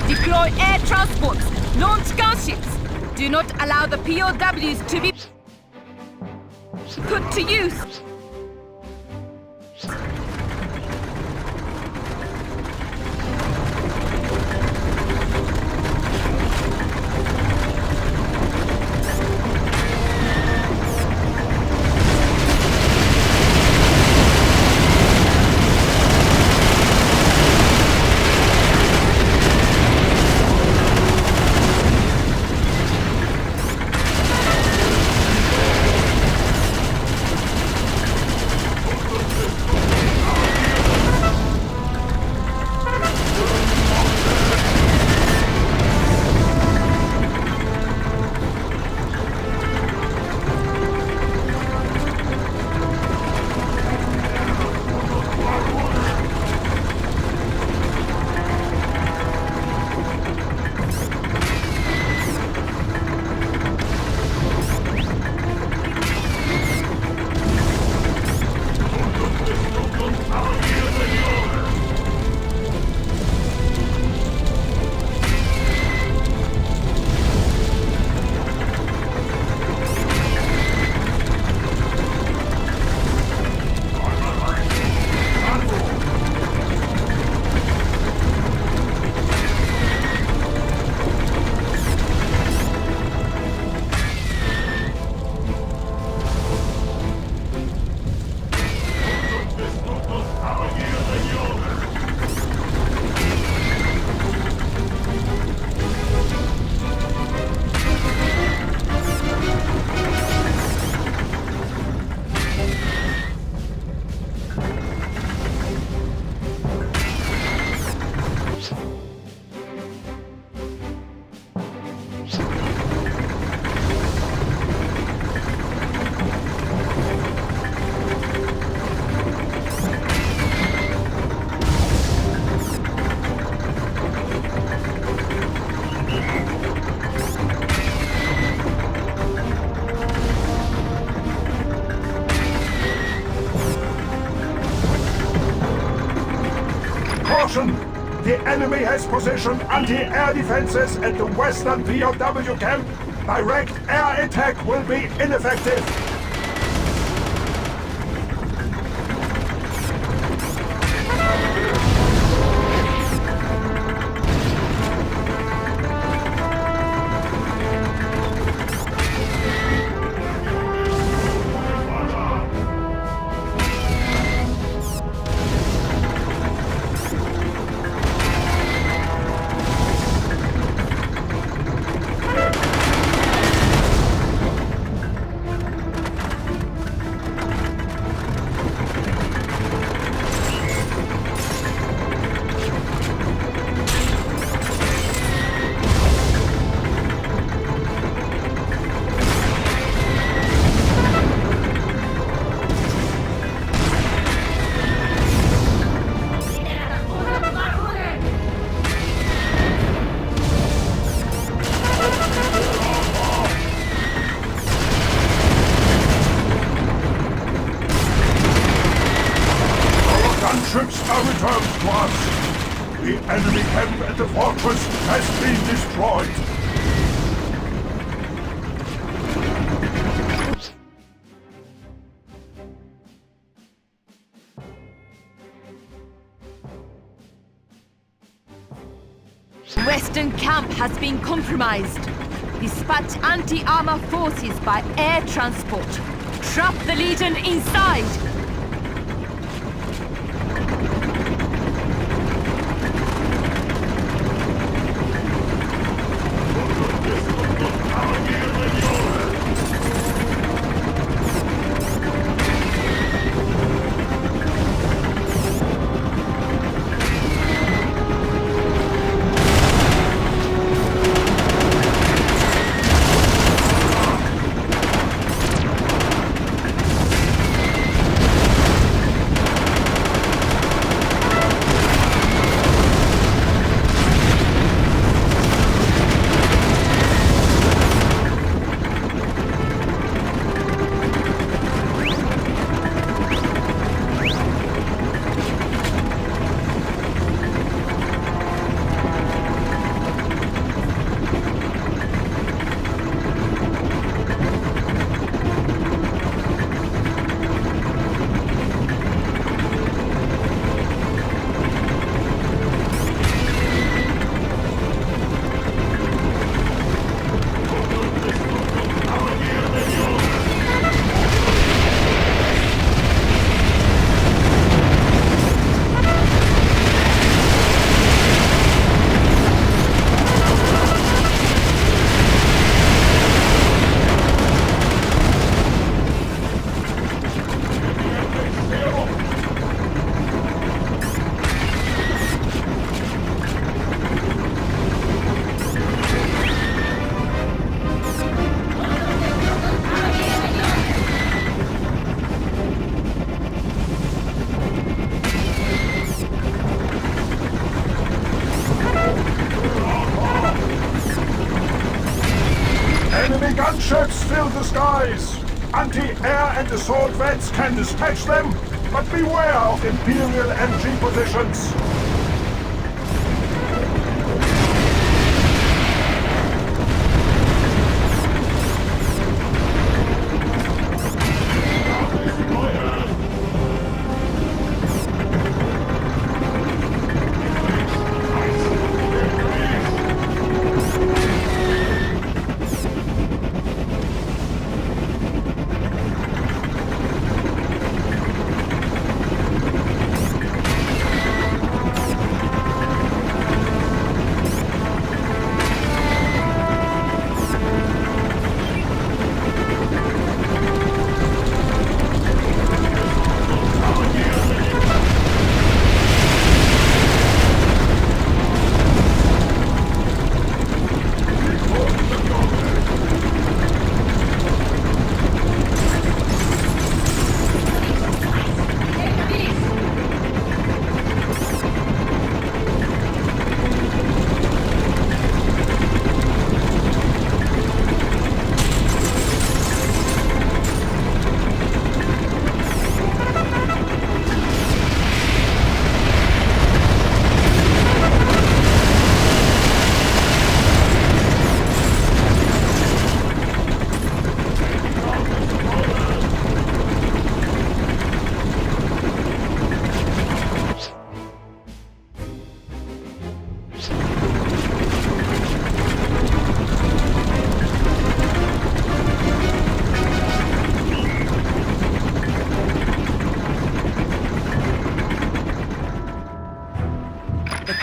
Deploy air transports! Launch gunships! Do not allow the POWs to be put to use! The enemy has positioned anti-air defenses at the western POW camp. Direct air attack will be ineffective. Ships are returned to us. The enemy camp at the fortress has been destroyed. Western camp has been compromised. Dispatch anti-armor forces by air transport. Trap the Legion inside! Gunships fill the skies! Anti-air and assault vets can dispatch them, but beware of Imperial MG positions!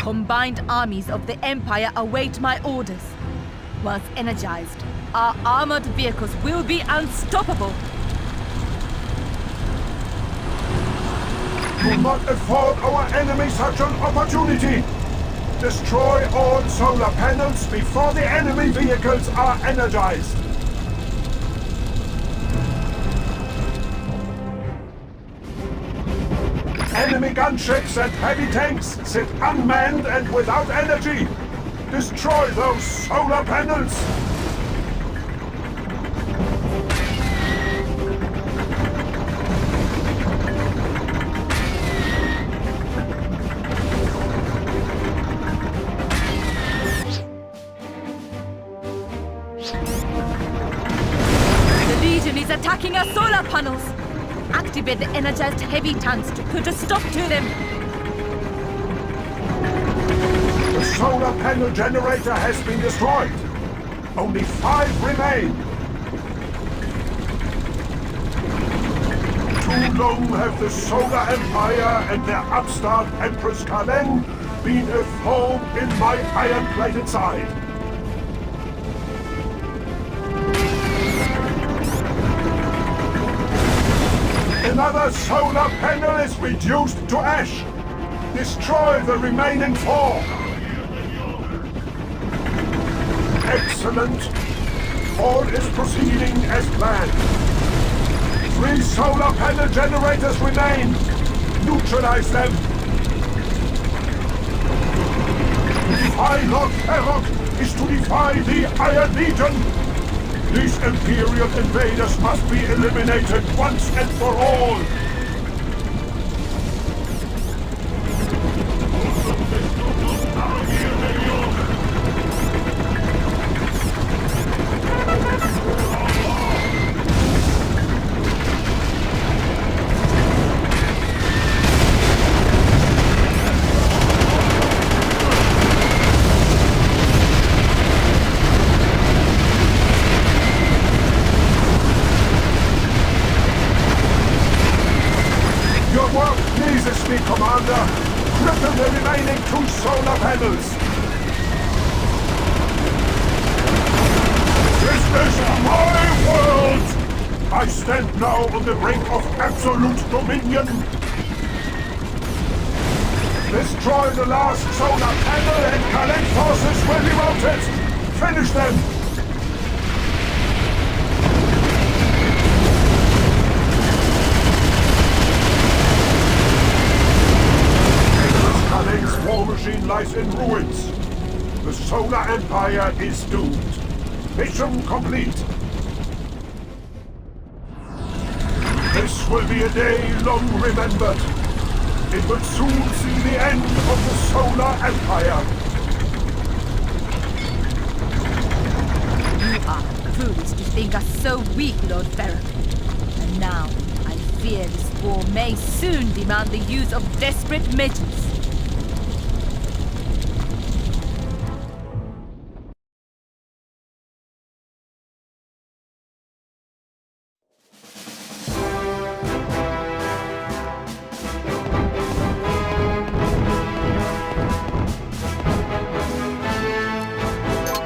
Combined armies of the Empire await my orders. Once energized, our armored vehicles will be unstoppable. Do not afford our enemy such an opportunity! Destroy all solar panels before the enemy vehicles are energized! Enemy gunships and heavy tanks sit unmanned and without energy! Destroy those solar panels! The Legion is attacking our solar panels! Activate the energized heavy tanks to put a stop to them! The solar panel generator has been destroyed! Only 5 remain! Too long have the Solar Empire and their upstart Empress Kalen been a thorn in my iron-plated side! Another solar panel is reduced to ash! Destroy the remaining 4! Excellent! All is proceeding as planned. 3 solar panel generators remain! Neutralize them! To defy Lord Ferrock is to defy the Iron Legion! These Imperial invaders must be eliminated once and for all! Commander! Cripple the remaining 2 solar panels! This is my world! I stand now on the brink of absolute dominion! Destroy the last solar panel and Kalen forces will be routed! Finish them! Kalen's war machine lies in ruins. The Solar Empire is doomed. Mission complete. This will be a day long remembered. It will soon see the end of the Solar Empire. You are foolish to think us so weak, Lord Ferroc. And now, I fear this war may soon demand the use of desperate measures.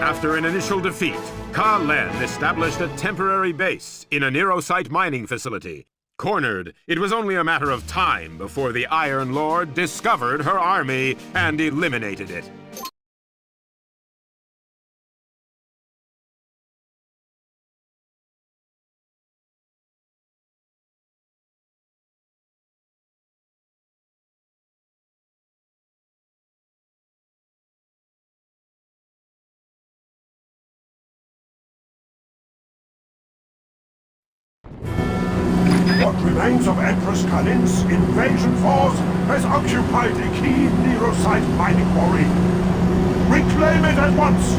After an initial defeat, Ka-Len established a temporary base in a Neurosite mining facility. Cornered, it was only a matter of time before the Iron Lord discovered her army and eliminated it. What remains of Empress Kalin's invasion force has occupied a key Neurosite mining quarry. Reclaim it at once!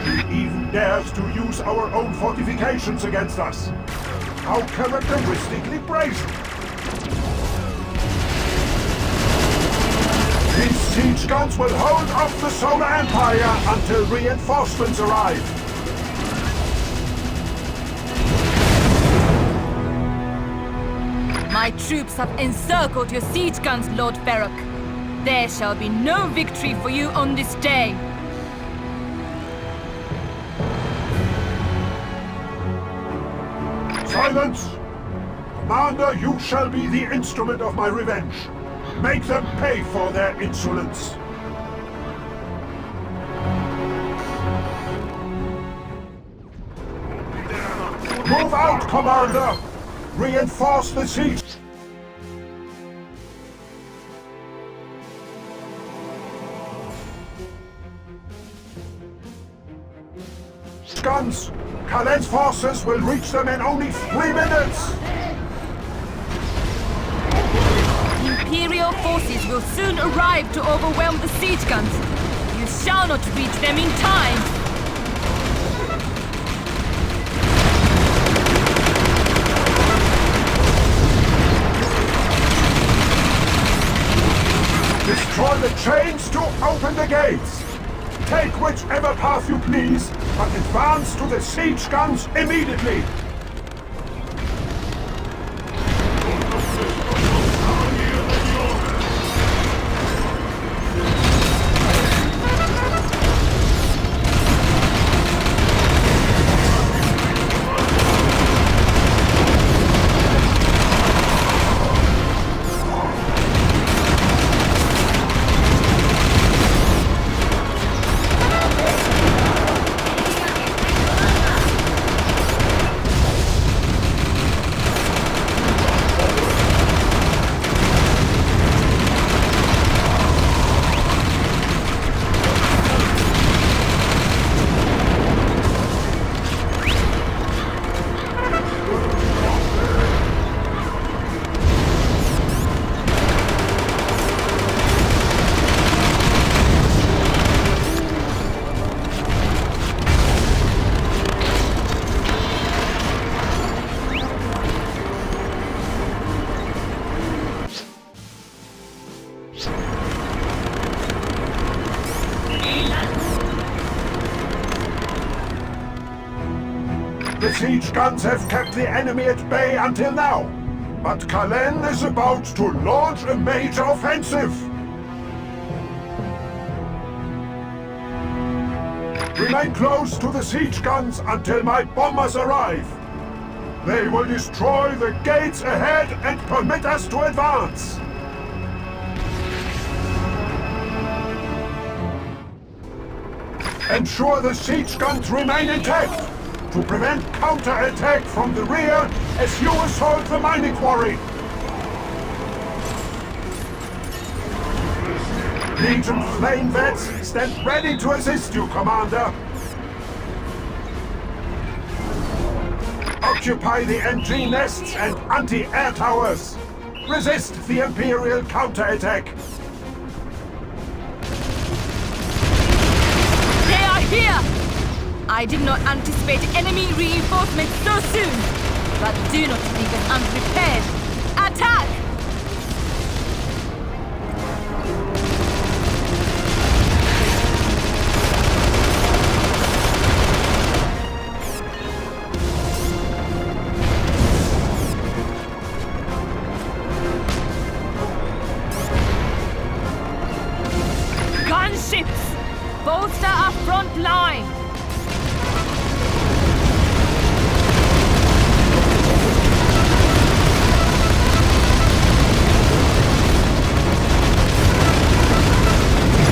He even dares to use our own fortifications against us. How characteristically brazen! These siege guns will hold off the Solar Empire until reinforcements arrive. My troops have encircled your siege guns, Lord Ferroc. There shall be no victory for you on this day. Silence! Commander, you shall be the instrument of my revenge. Make them pay for their insolence. Move out, Commander! Reinforce the siege! Guns! Kalen's forces will reach them in only 3 minutes! Imperial forces will soon arrive to overwhelm the siege guns. You shall not reach them in time. Destroy the chains to open the gates. Take whichever path you please, but advance to the siege guns immediately. The siege guns have kept the enemy at bay until now, but Ka-Len is about to launch a major offensive. Remain close to the siege guns until my bombers arrive. They will destroy the gates ahead and permit us to advance. Ensure the siege guns remain intact to prevent counter-attack from the rear as you assault the mining quarry. Legion flame vets stand ready to assist you, Commander. Occupy the entry nests and anti-air towers. Resist the Imperial counterattack. They are here! I did not anticipate enemy reinforcements so soon, but do not leave us unprepared. Attack! Gunships! Bolster our front line!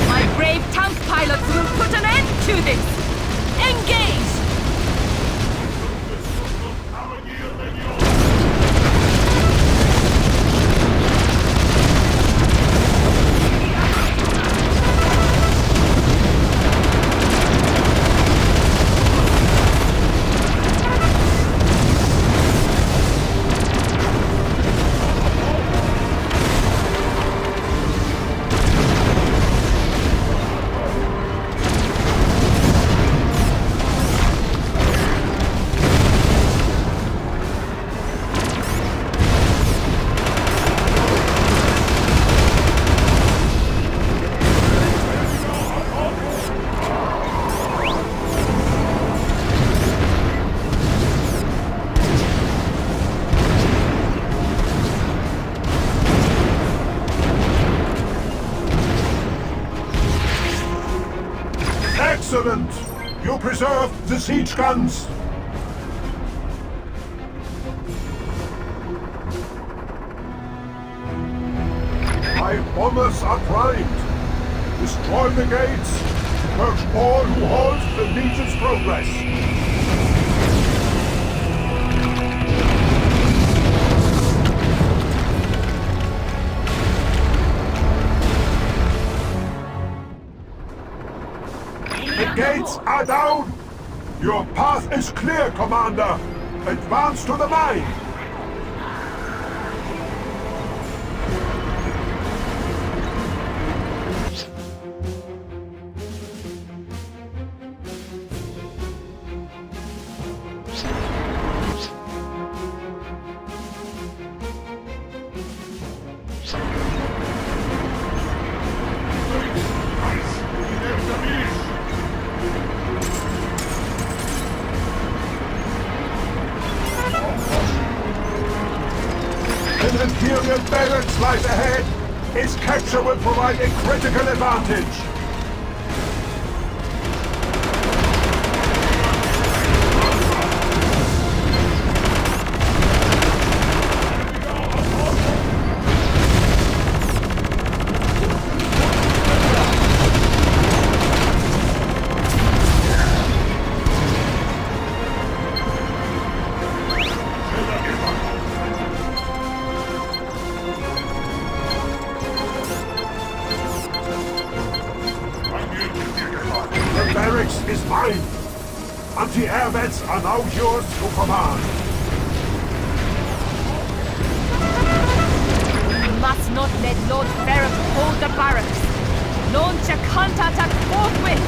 My brave tank pilots will put an end to this! Engage! Excellent! You preserved the siege guns. My bombers are primed. Destroy the gates. Purge all who halt the Legion's progress. The gates are down! Your path is clear, Commander! Advance to the mine! An Imperial barracks lies ahead. Its capture will provide a critical advantage. The barracks is mine. Anti-air vents are now yours to command. We must not let Lord Ferrux hold the barracks. Launch a counterattack forthwith!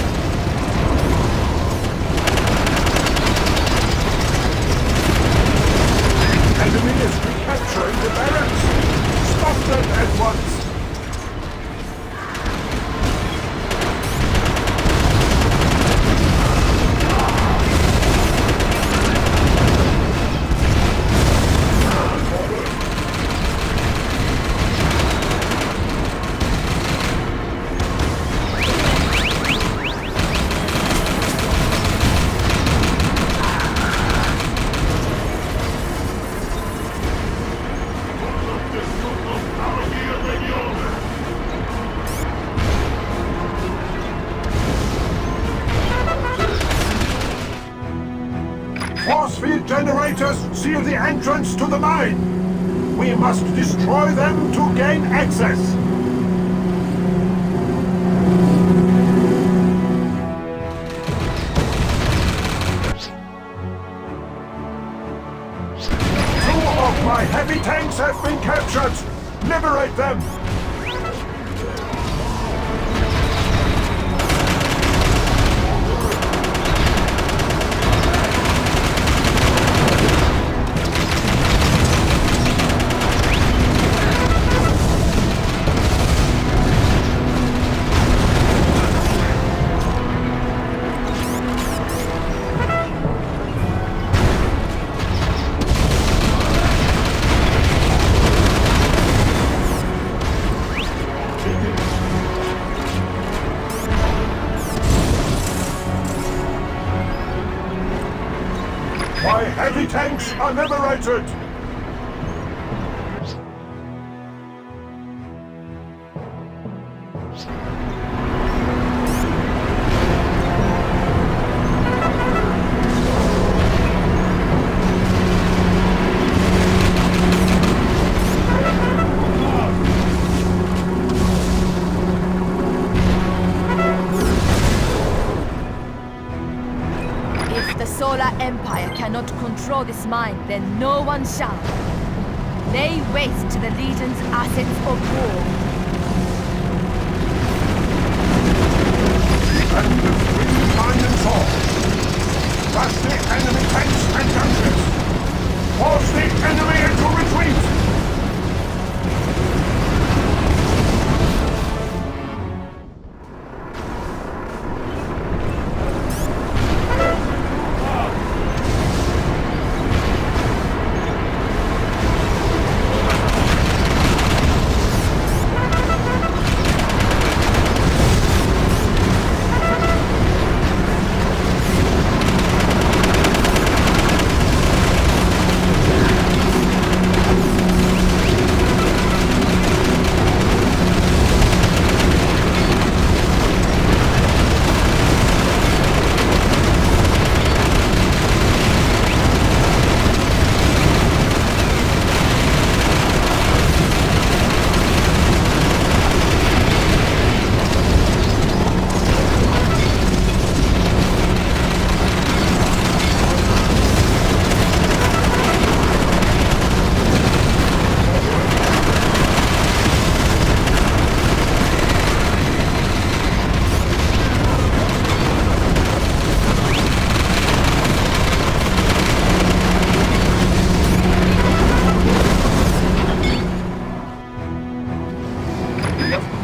Enemy is recapturing the barracks. Stop them at once. Force field generators seal the entrance to the mine. We must destroy them to gain access. Towers have been captured! Liberate them! My heavy tanks are liberated! If the Solar Empire cannot control this mine, then no one shall. Lay waste to the Legion's assets of war. Defend the free mine and sword! Rush the enemy tanks and gunships! Force the enemy into retreat!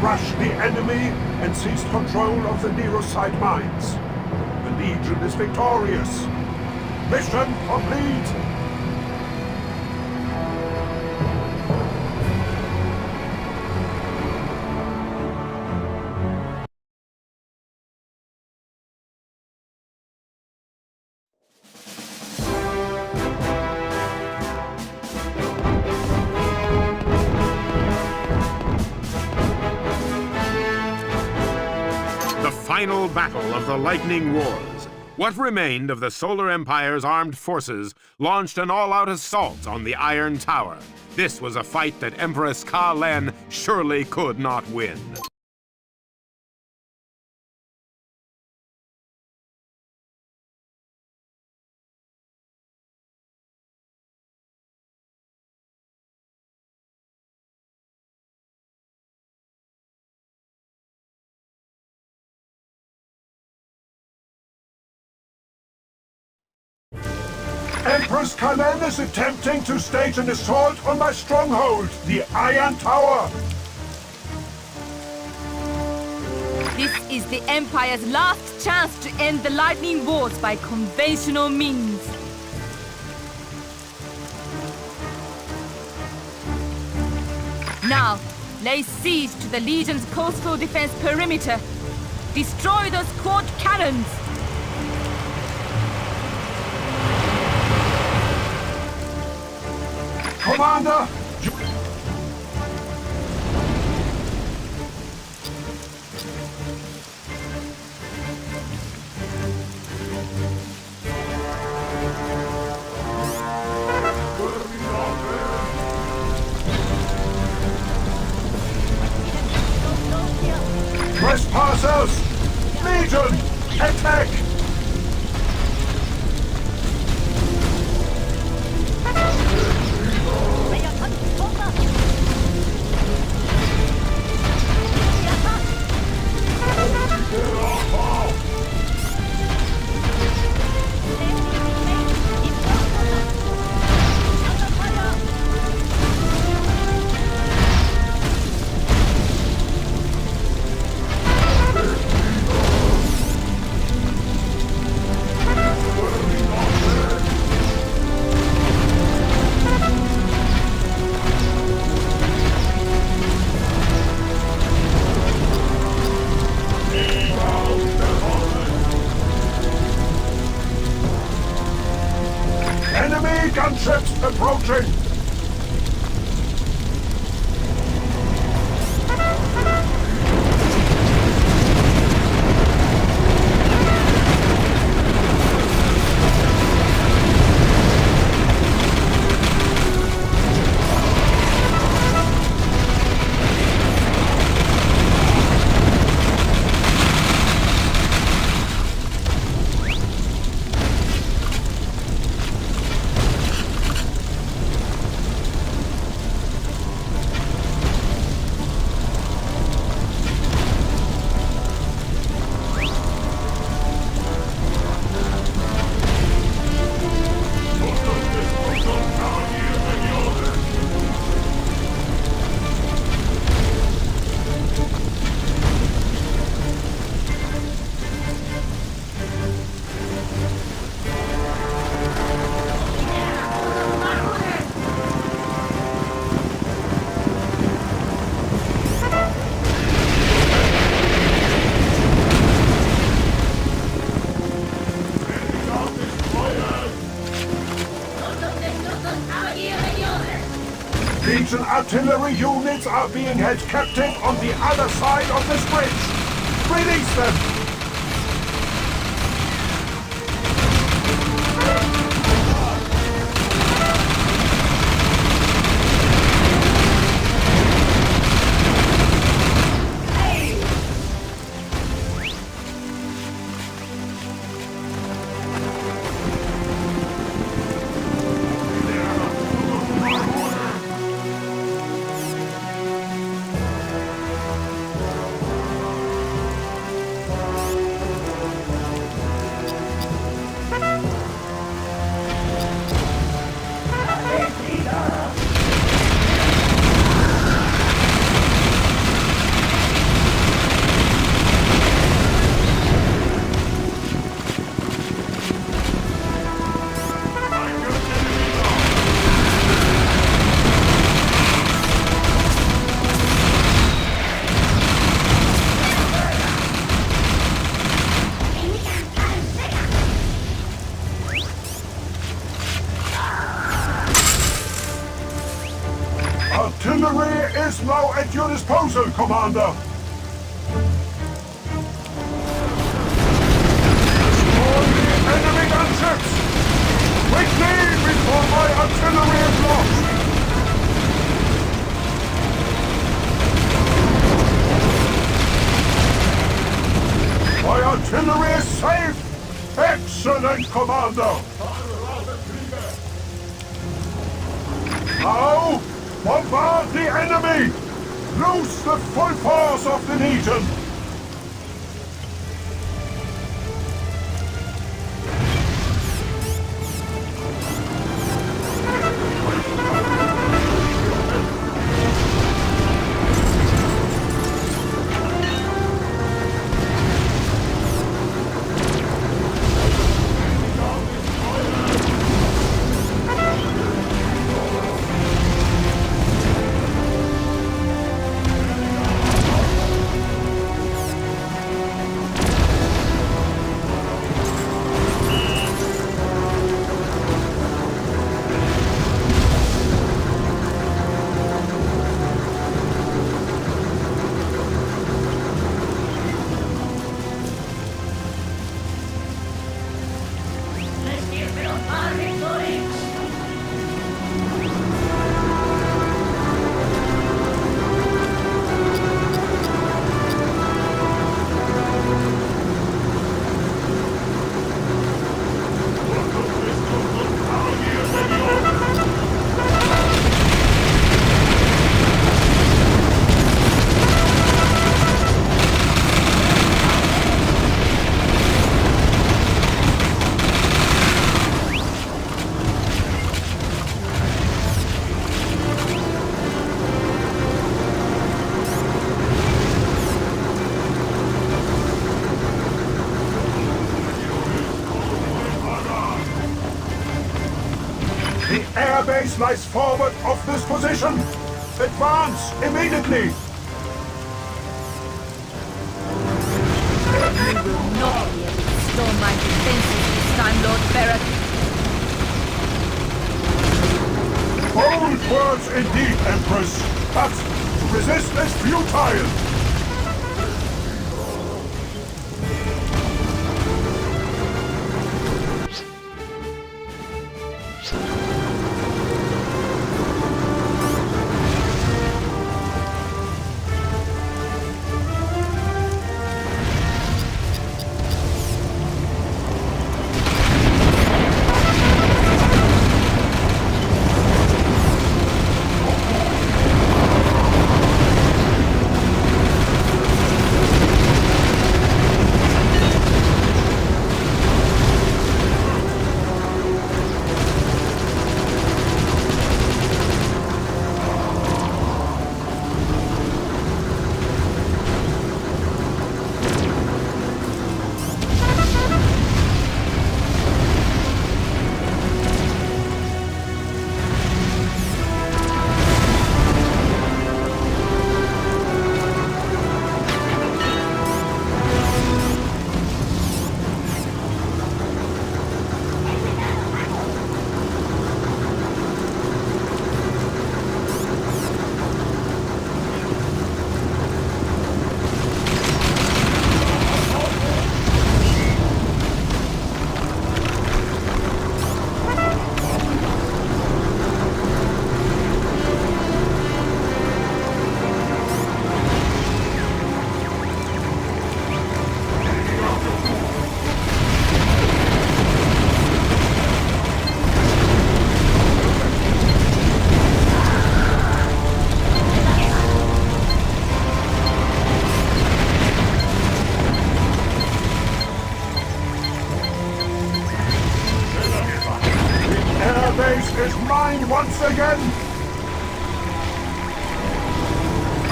Crushed the enemy and seized control of the Nerosite mines. The Legion is victorious. Mission complete! The final battle of the Lightning Wars. What remained of the Solar Empire's armed forces launched an all-out assault on the Iron Tower. This was a fight that Empress Ka Len surely could not win. Empress Ka Len is attempting to stage an assault on my stronghold, the Iron Tower! This is the Empire's last chance to end the Lightning Wars by conventional means. Now, lay siege to the Legion's coastal defense perimeter. Destroy those quad cannons! Commander! Trespassers! Legion! Attack! Legion artillery units are being held captive on the other side of this bridge. Release them! Artillery is now at your disposal, Commander! Destroy the enemy gunships! Quickly, before my artillery is lost! My artillery is safe! Excellent, Commander! Now, bombard the enemy! Loose the full force of the Legion! Airbase lies forward of this position. Advance immediately. You will not be able to storm my defenses this time, Lord Barrett. Bold words indeed, Empress, but to resist is futile.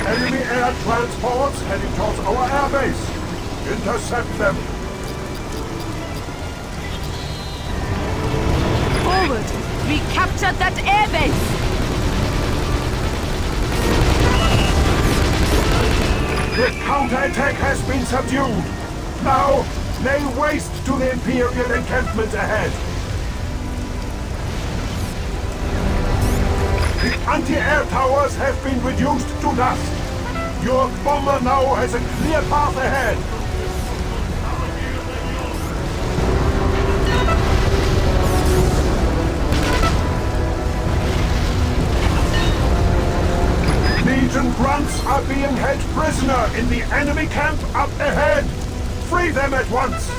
Enemy air transports heading towards our airbase. Intercept them. Forward! We captured that airbase! The counterattack has been subdued. Now, lay waste to the Imperial encampment ahead. The anti-air towers have been reduced to dust. Your bomber now has a clear path ahead. Legion grunts are being held prisoner in the enemy camp up ahead. Free them at once.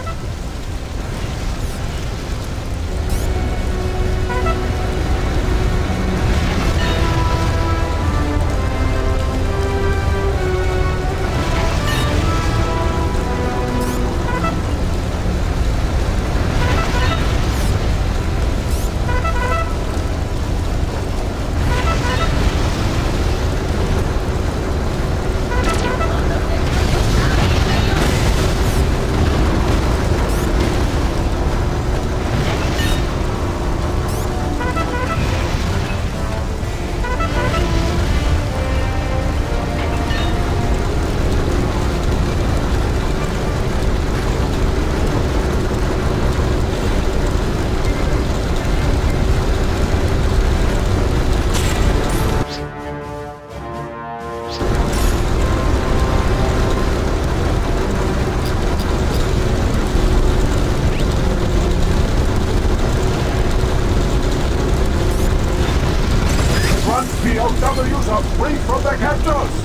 POWs are free from their captors!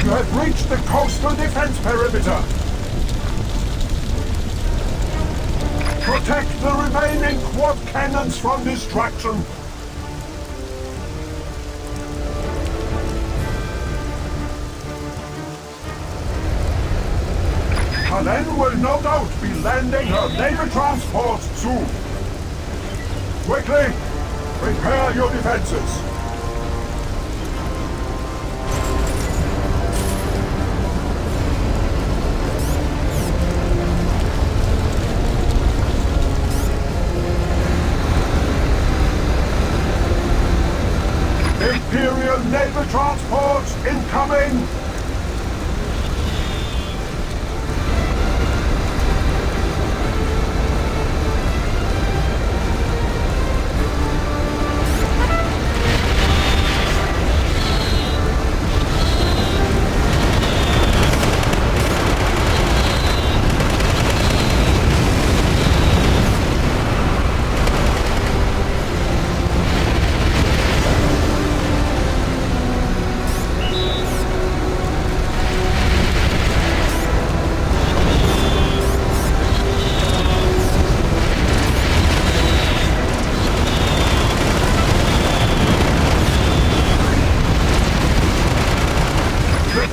You have reached the coastal defense perimeter. Protect the remaining quad cannons from destruction. Kalen will no doubt be landing her naval transport soon. Quickly, prepare your defenses. Imperial naval transports incoming!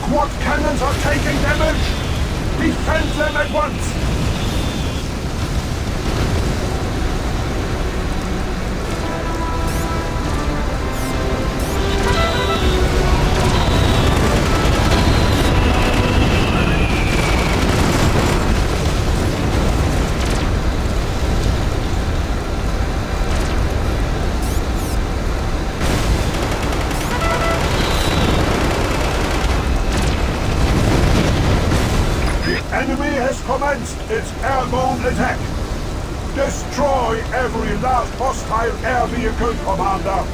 Quad cannons are taking damage! Defend them at once! commenced its airborne attack. Destroy every last hostile air vehicle, Commander.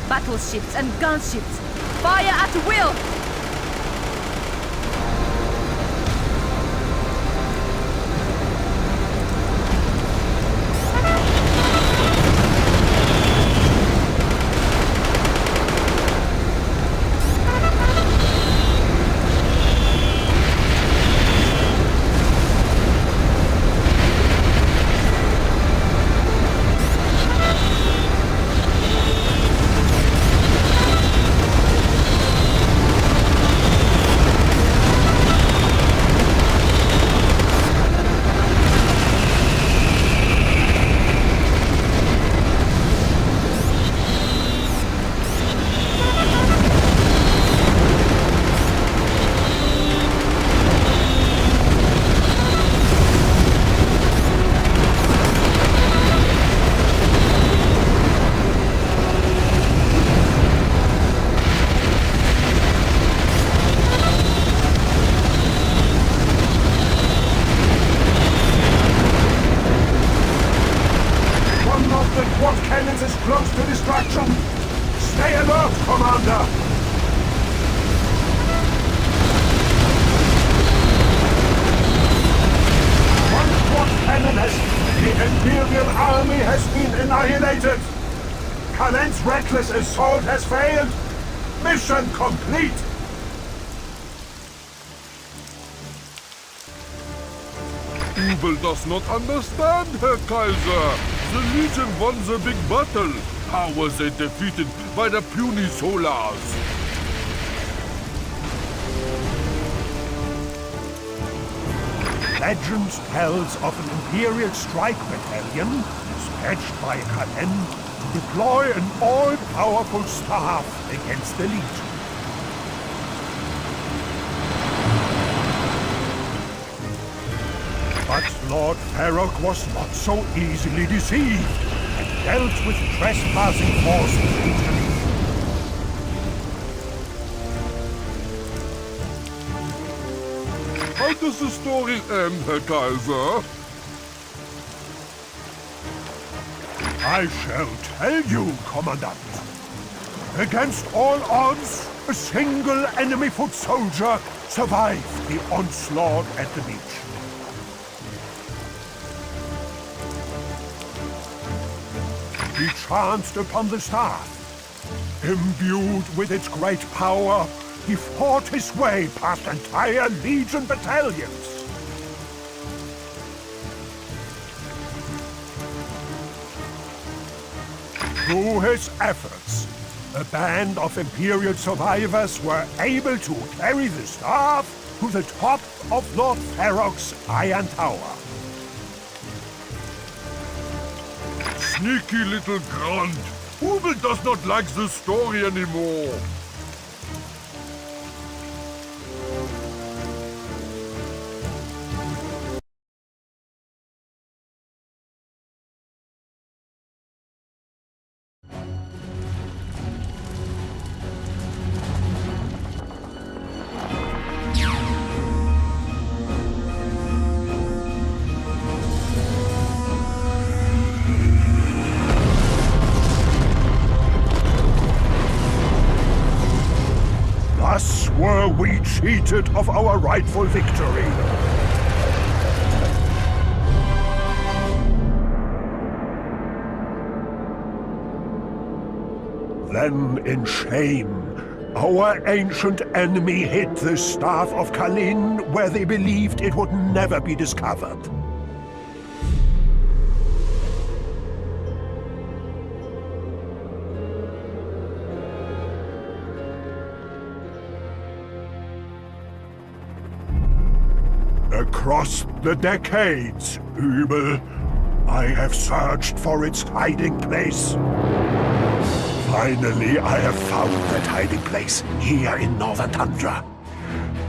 Battleships and gunships. Fire at will! What cannons is close to destruction? Stay alert, Commander! One quad cannon the Imperial Army has been annihilated! Kalend's reckless assault has failed! Mission complete! Ubel does not understand, Herr Kaiser. The Legion won the big battle. How was they defeated by the puny Solars? Legend tells of an Imperial strike battalion dispatched by Kalen to deploy an all-powerful staff against the Legion. But Lord Farrock was not so easily deceived, and dealt with trespassing forces brutally. How does the story end, Herr Kaiser? I shall tell you, Commandant. Against all odds, a single enemy foot soldier survived the onslaught at the beach. he chanced upon the staff. Imbued with its great power, he fought his way past entire Legion battalions. Through his efforts, a band of Imperial survivors were able to carry the staff to the top of Lord Ferroc's Iron Tower. Sneaky little grunt. Uwe does not like the story anymore. Thus were we cheated of our rightful victory. Then, in shame, our ancient enemy hid the Staff of Kalin where they believed it would never be discovered. Across the decades, Übel, I have searched for its hiding place. Finally, I have found that hiding place here in Northern Tundra.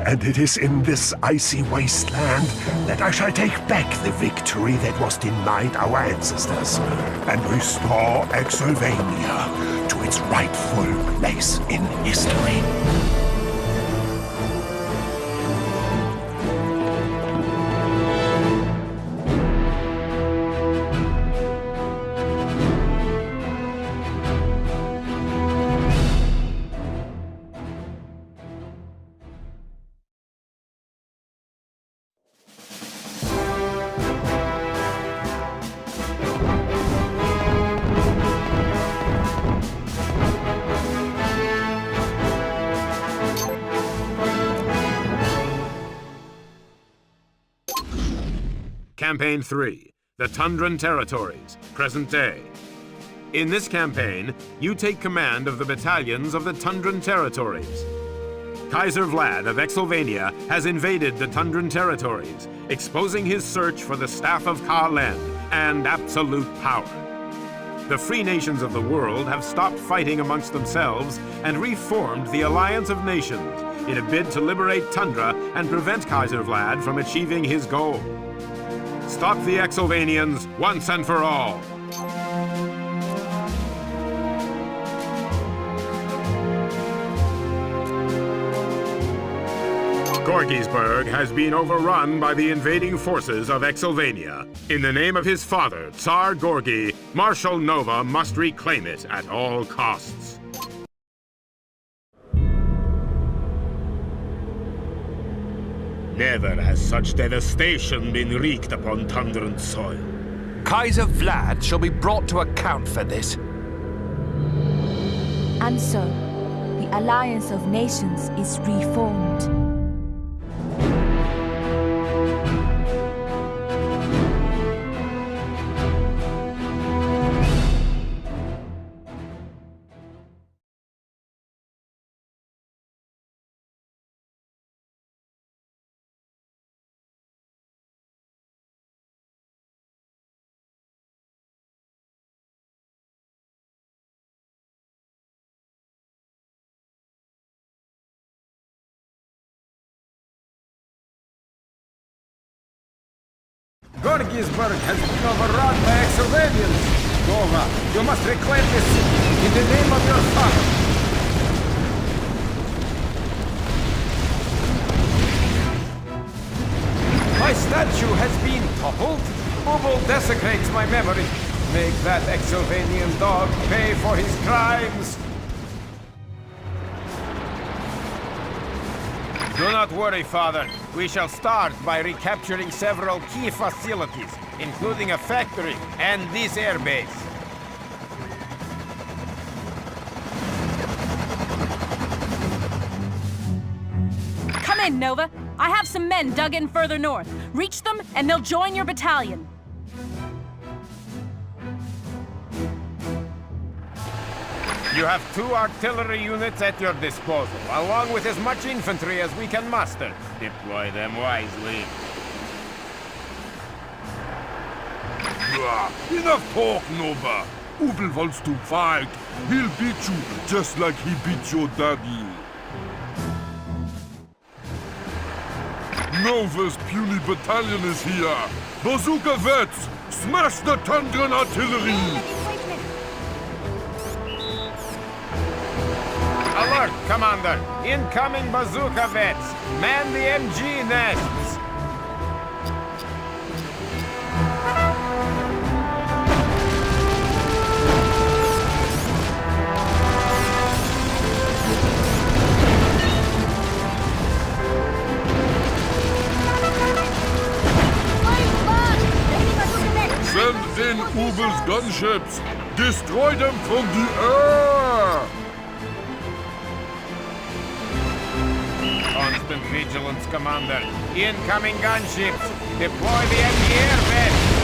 And it is in this icy wasteland that I shall take back the victory that was denied our ancestors and restore Exylvania to its rightful place in history. Campaign 3, the Tundran Territories, present day. In this campaign, you take command of the battalions of the Tundran Territories. Kaiser Vlad of Exylvania has invaded the Tundran Territories, exposing his search for the Staff of Ka-Len and absolute power. The free nations of the world have stopped fighting amongst themselves and reformed the Alliance of Nations in a bid to liberate Tundra and prevent Kaiser Vlad from achieving his goal. Stop the Exylvanians once and for all. Gorgisburg has been overrun by the invading forces of Exylvania. In the name of his father, Tsar Gorgi, Marshal Nova must reclaim it at all costs. Never has such devastation been wreaked upon Tundran soil. Kaiser Vlad shall be brought to account for this. And so, the Alliance of Nations is reformed. Gorgisburg has been overrun by Exylvanians. Nova, you must reclaim this city in the name of your father. My statue has been toppled. Ubel desecrates my memory. Make that Exylvanian dog pay for his crimes. Do not worry, Father. We shall start by recapturing several key facilities, including a factory and this airbase. in, Nova. I have some men dug in further north. Reach them, and they'll join your battalion. You have 2 artillery units at your disposal, along with as much infantry as we can muster. Deploy them wisely. Enough talk, Nova. Ubel wants to fight. He'll beat you just like he beat your daddy. Nova's puny battalion is here. Bazooka vets, smash the Tundran artillery. Alert, Commander! Incoming bazooka vets! Man the MG nests! Send in Ubel's gunships. Destroy them from the air. Constant vigilance, Commander. Incoming gunships. Deploy the anti-air vets.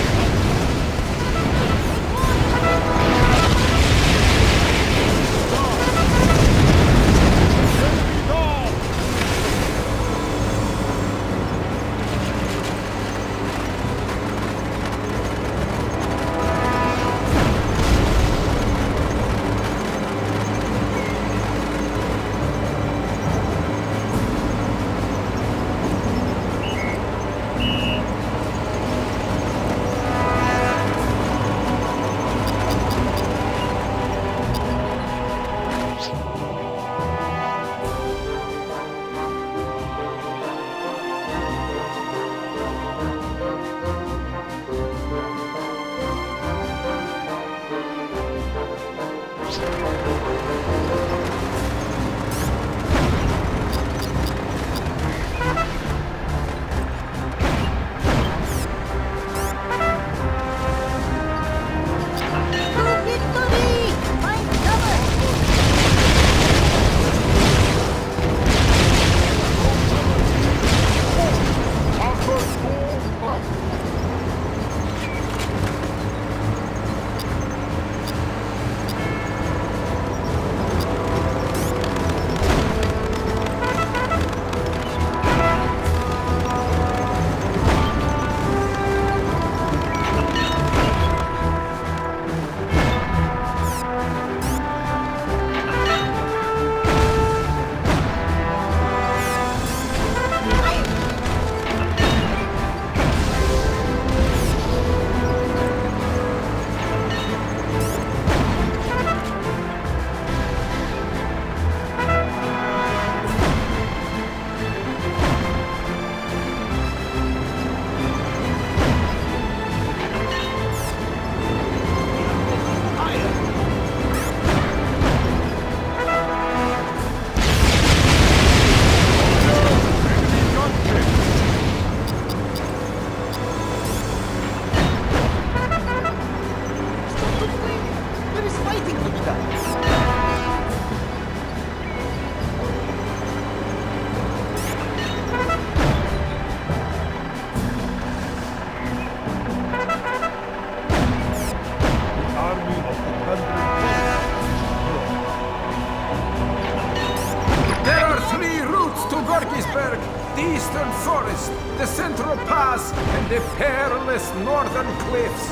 the eastern forest, the central pass, and the perilous northern cliffs.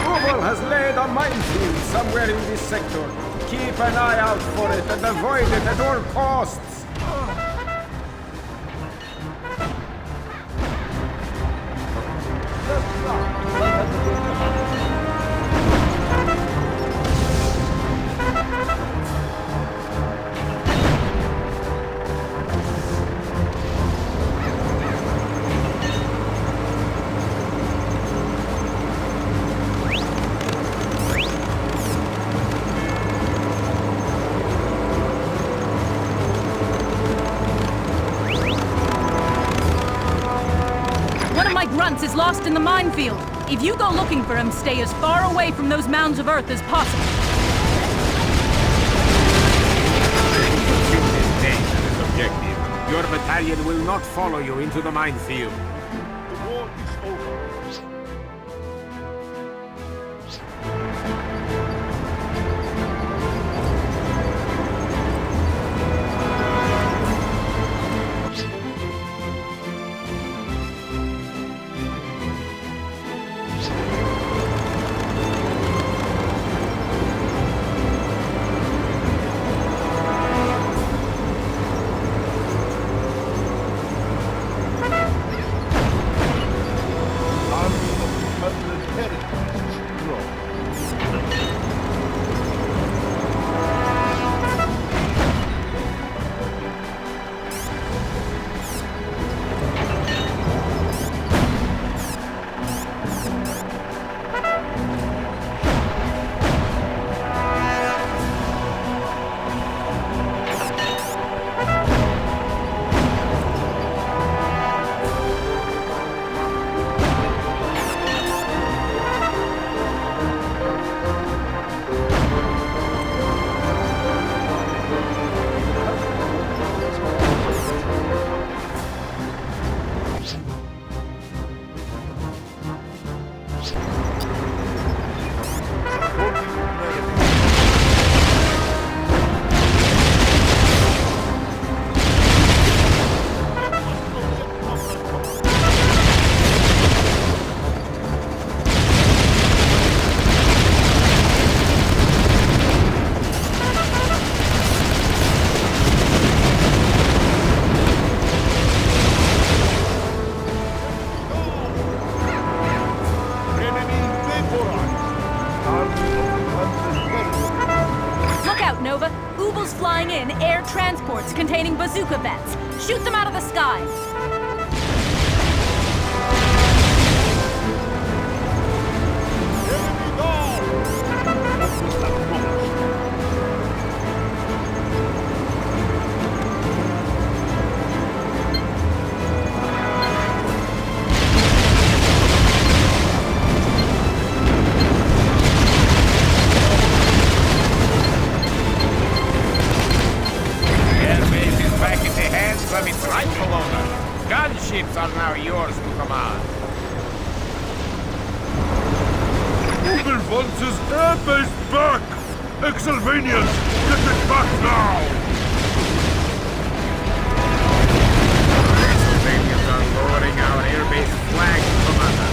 Ubel has laid a minefield somewhere in this sector. Keep an eye out for it and avoid it at all costs. Is lost in the minefield. If you go looking for him, stay as far away from those mounds of earth as possible. battalion will not follow you into the minefield. The war is over. Flying in air transports containing bazooka vets. Shoot them out of the sky. Gunships are now yours to command. Google wants his airbase back! Exylvanians, get it back now! Exylvanians are lowering our airbase flag, Commander.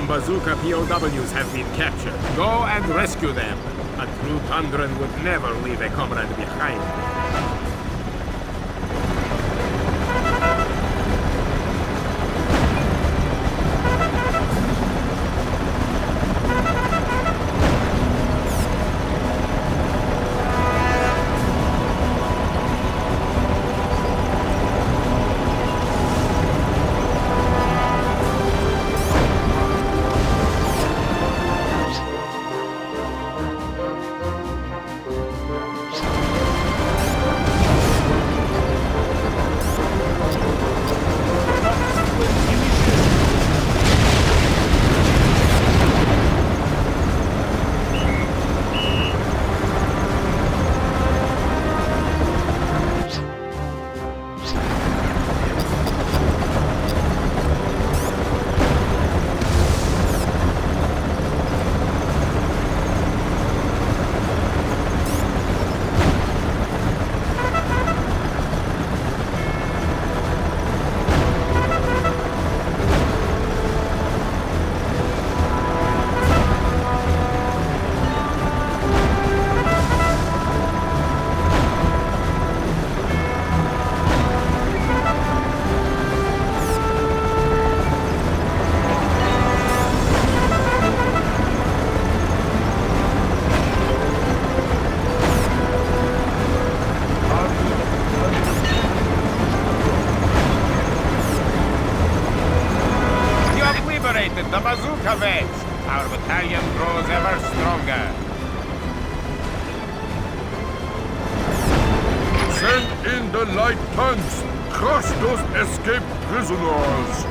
Bazooka POWs have been captured. Go and rescue them. A true Tundran would never leave a comrade behind. battalion grows ever stronger. Send in the light tanks! Crush those escaped prisoners!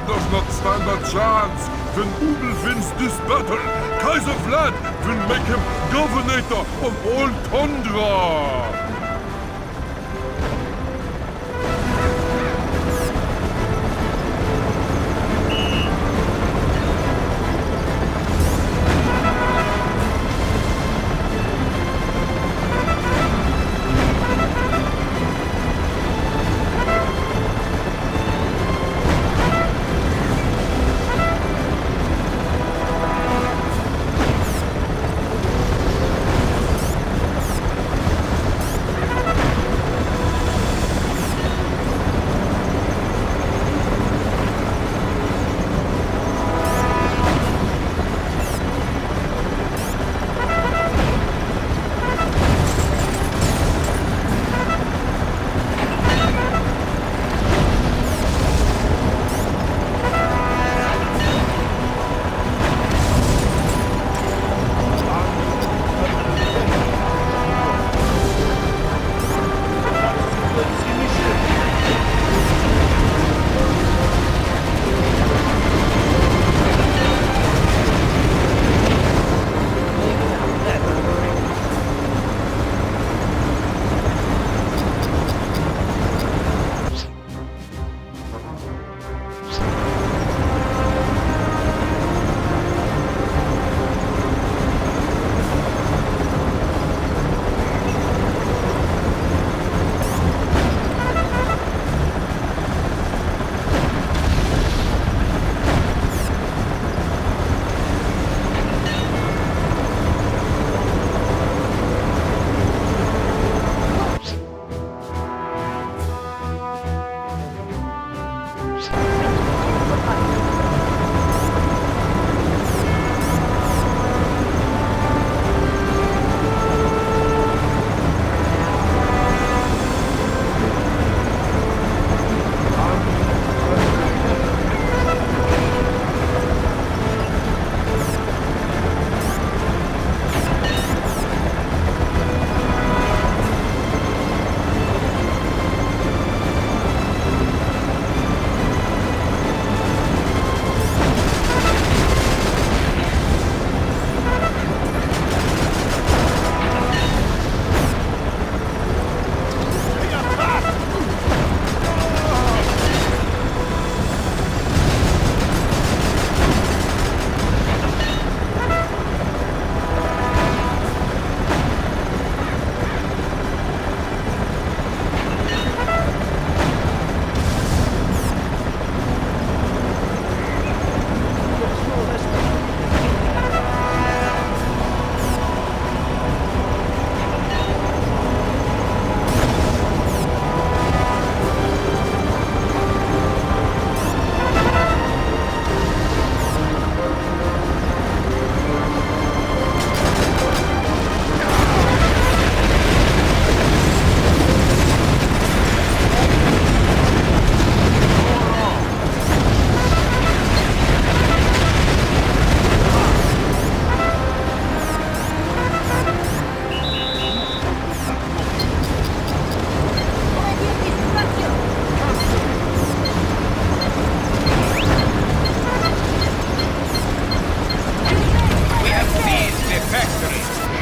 Does not stand a chance. When Ubel wins this battle, Kaiser Vlad will make him governor of all Tundra.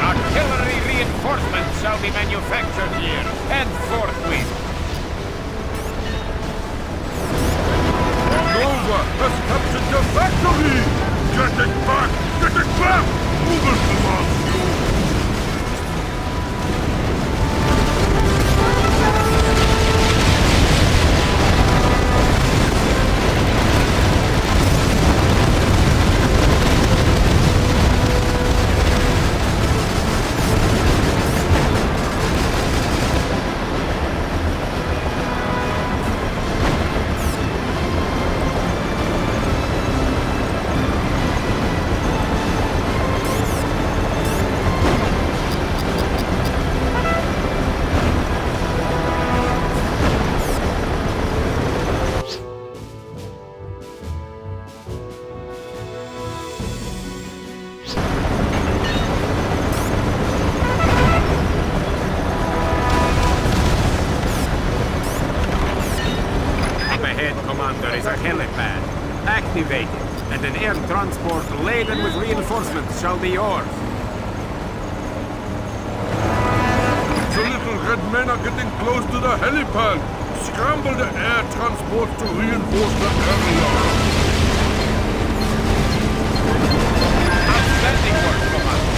Artillery reinforcements shall be manufactured here, and forthwith. Nova has captured the factory! Get it back! Get it back! Google commands you! There is a helipad. Activate it, and an air transport laden with reinforcements shall be yours. The little red men are getting close to the helipad. Scramble the air transport to reinforce the area. Outstanding work, Commander.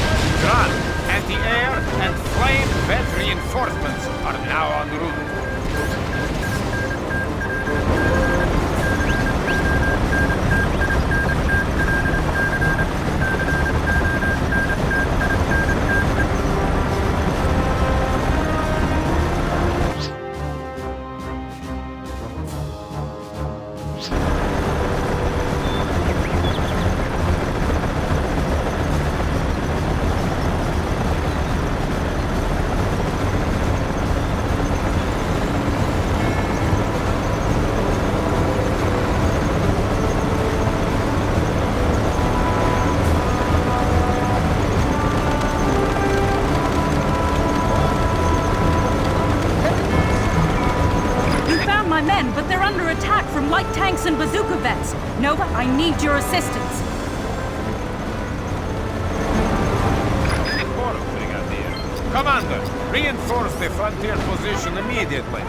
Run, anti-air, and flame vet reinforcements are now en route. But they're under attack from light tanks and bazooka vets. Nova, I need your assistance. Brigadier. Commander, reinforce the frontier position immediately.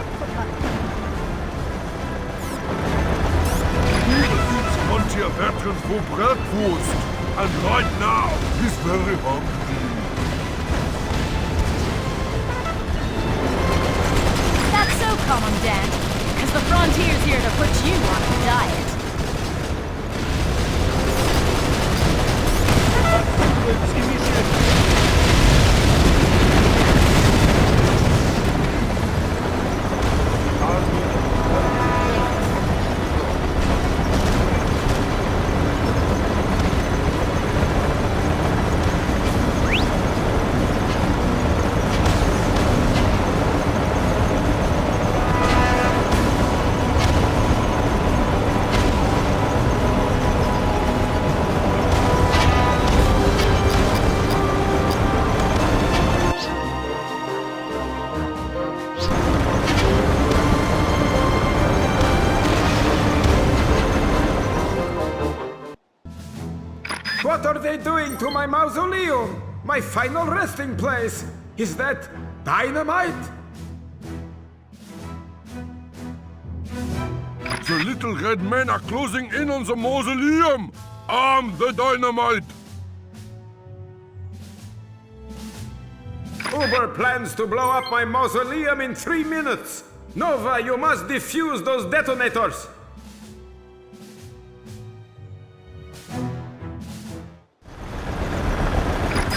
These frontier veterans for breakfast, and right now he's very hungry. That's so, Commandant. The Frontier's here to put you on a diet. What are they doing to my mausoleum? My final resting place? Is that dynamite? The little red men are closing in on the mausoleum! Arm the dynamite! Uber plans to blow up my mausoleum in 3 minutes! Nova, you must defuse those detonators!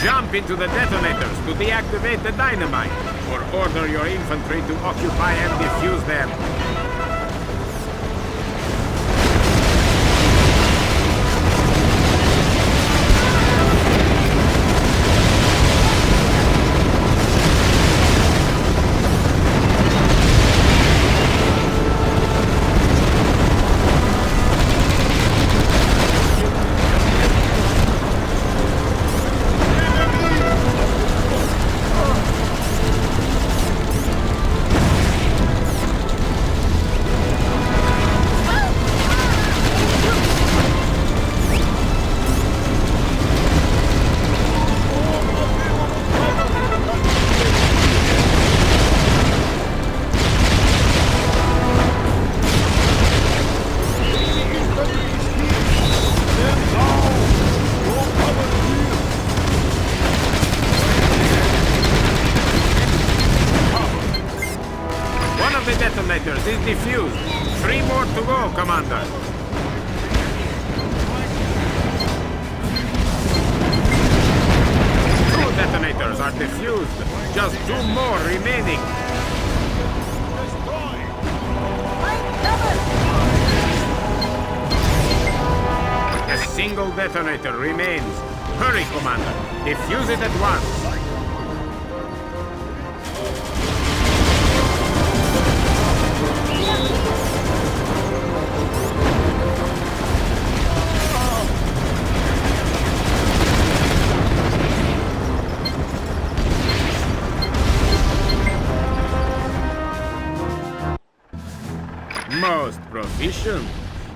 Jump into the detonators to deactivate the dynamite, or order your infantry to occupy and defuse them. detonators is defused. 3 more to go, Commander. Detonators are defused. Just 2 more remaining. A single detonator remains. Hurry, Commander. Defuse it at once. Most proficient.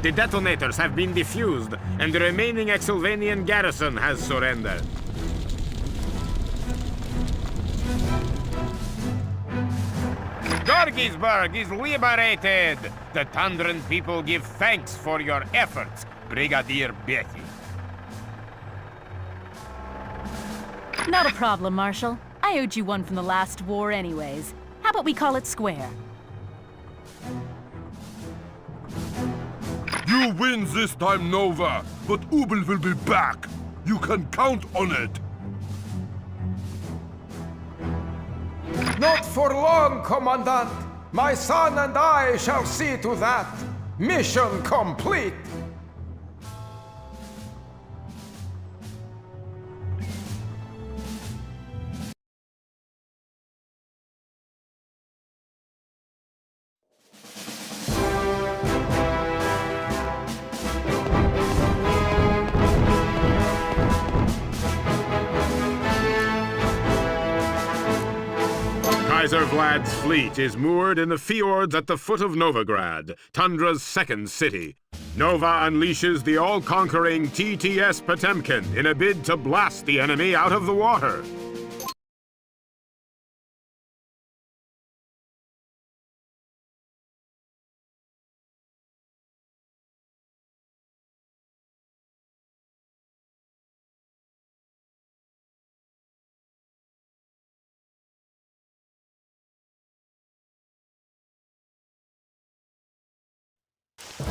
The detonators have been defused, and the remaining Exylvanian garrison has surrendered. Gorgisburg is liberated! The Tundran people give thanks for your efforts, Brigadier Betty. Not a problem, Marshal. I owed you one from the last war anyways. How about we call it square? You win this time, Nova, but Ubel will be back. You can count on it. Not for long, Commandant. My son and I shall see to that. Mission complete. Kaiser Vlad's fleet is moored in the fjords at the foot of Novigrad, Tundra's second city. Nova unleashes the all-conquering TTS Potemkin in a bid to blast the enemy out of the water.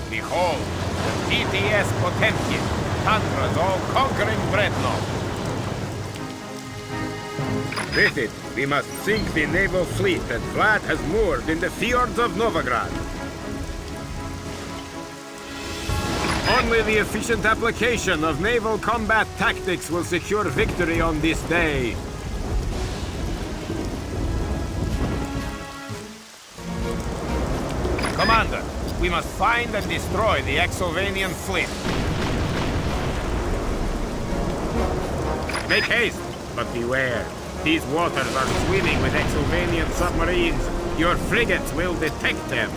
Behold, the TTS Potemkin, Tundra's all-conquering dreadnought. With it, we must sink the naval fleet that Vlad has moored in the fjords of Novigrad. Only the efficient application of naval combat tactics will secure victory on this day. Commander, we must find and destroy the Exylvanian fleet. Make haste, but beware. These waters are swimming with Exylvanian submarines. Your frigates will detect them.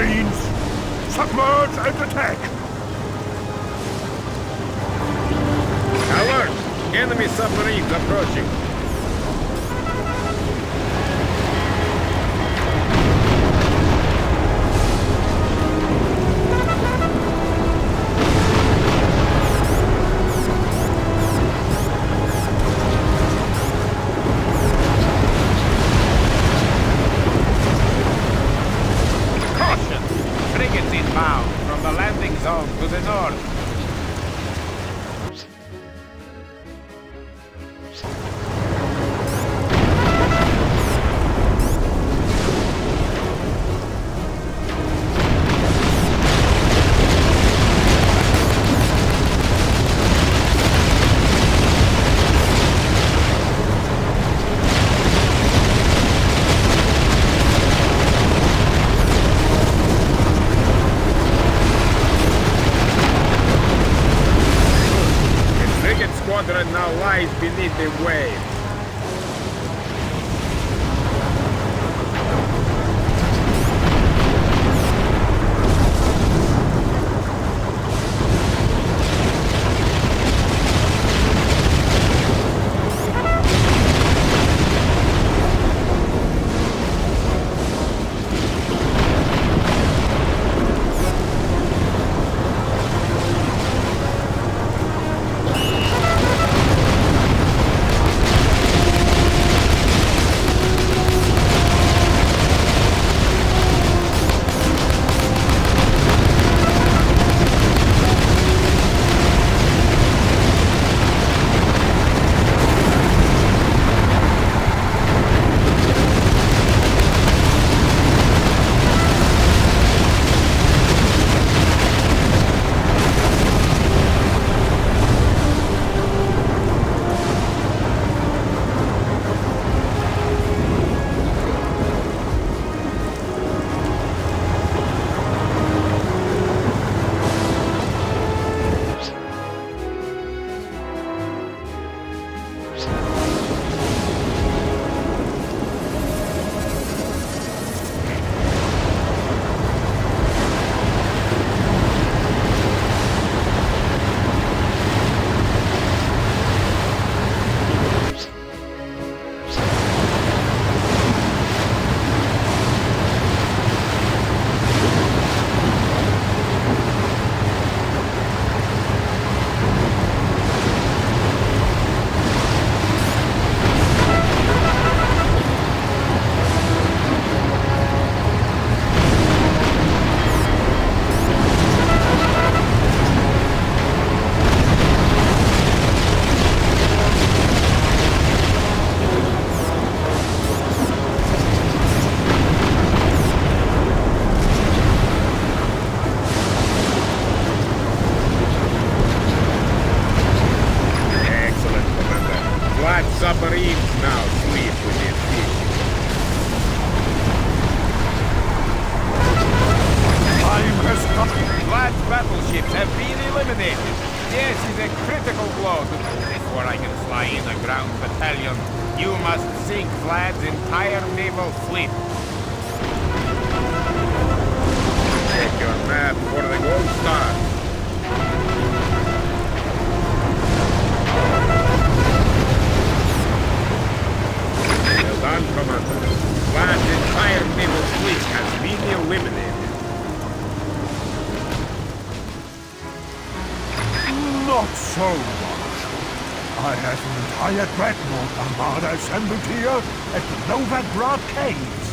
screens! Submerge and attack! Alert! Enemy submarines approaching. Caution! Frigates inbound from the landing zone to the north. Squadron now lies beneath the wave. Submarines now sleep within feet. Time has come. Vlad's battleships have been eliminated. This is a critical blow. Before I can fly in a ground battalion, you must sink Vlad's entire naval fleet. Check your map for the gold star. Well done, Commander. Vlad's entire naval fleet has been eliminated. Not so much. I have an entire dreadnought armada assembled here at the Novigrad Caves.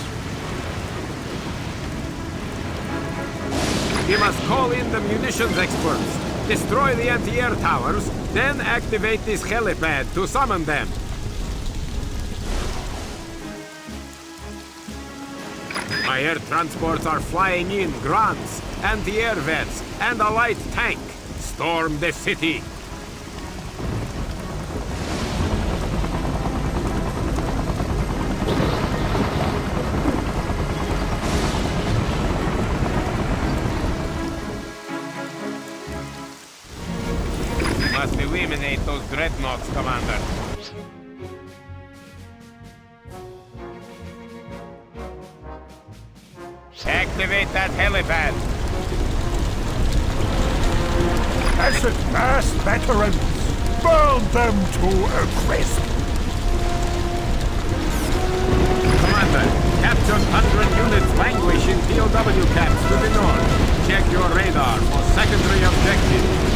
You must call in the munitions experts, destroy the anti-air towers, then activate this helipad to summon them. My air transports are flying in grunts, anti-air vets, and a light tank. Storm the city. Must eliminate those dreadnoughts, Commander. activate that helipad. Acid mass veterans! Burn them to a crisp! Commander, captured Tundran units languish in POW camps to the north. Check your radar for secondary objectives.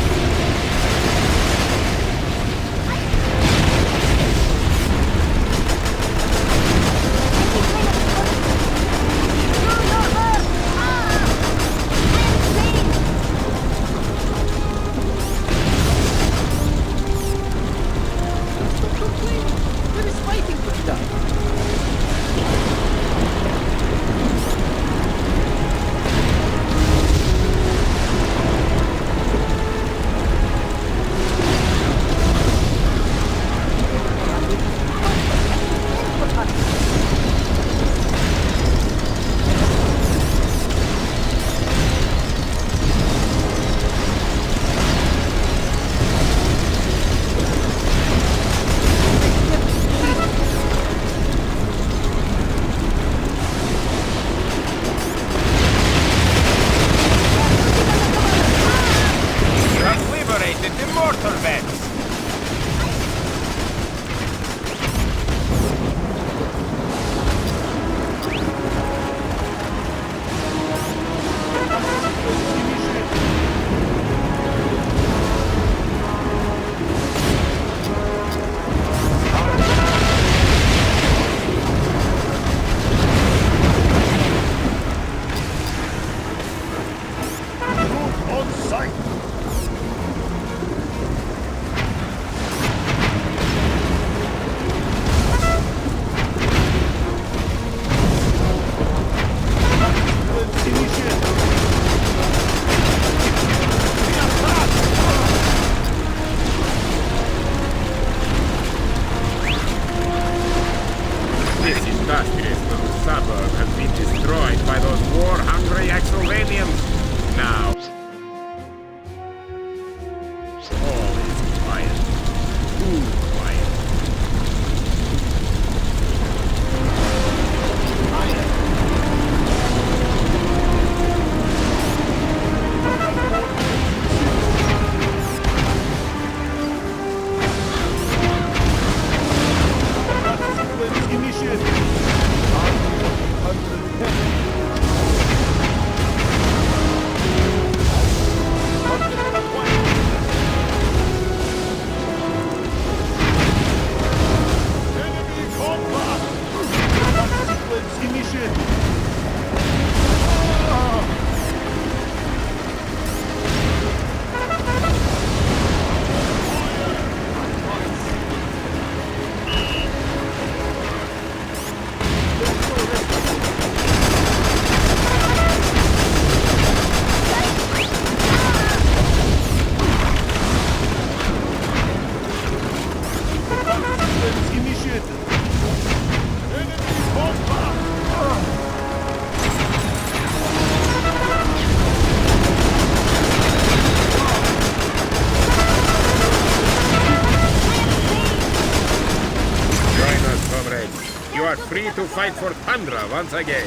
Free to fight for Tundra once again.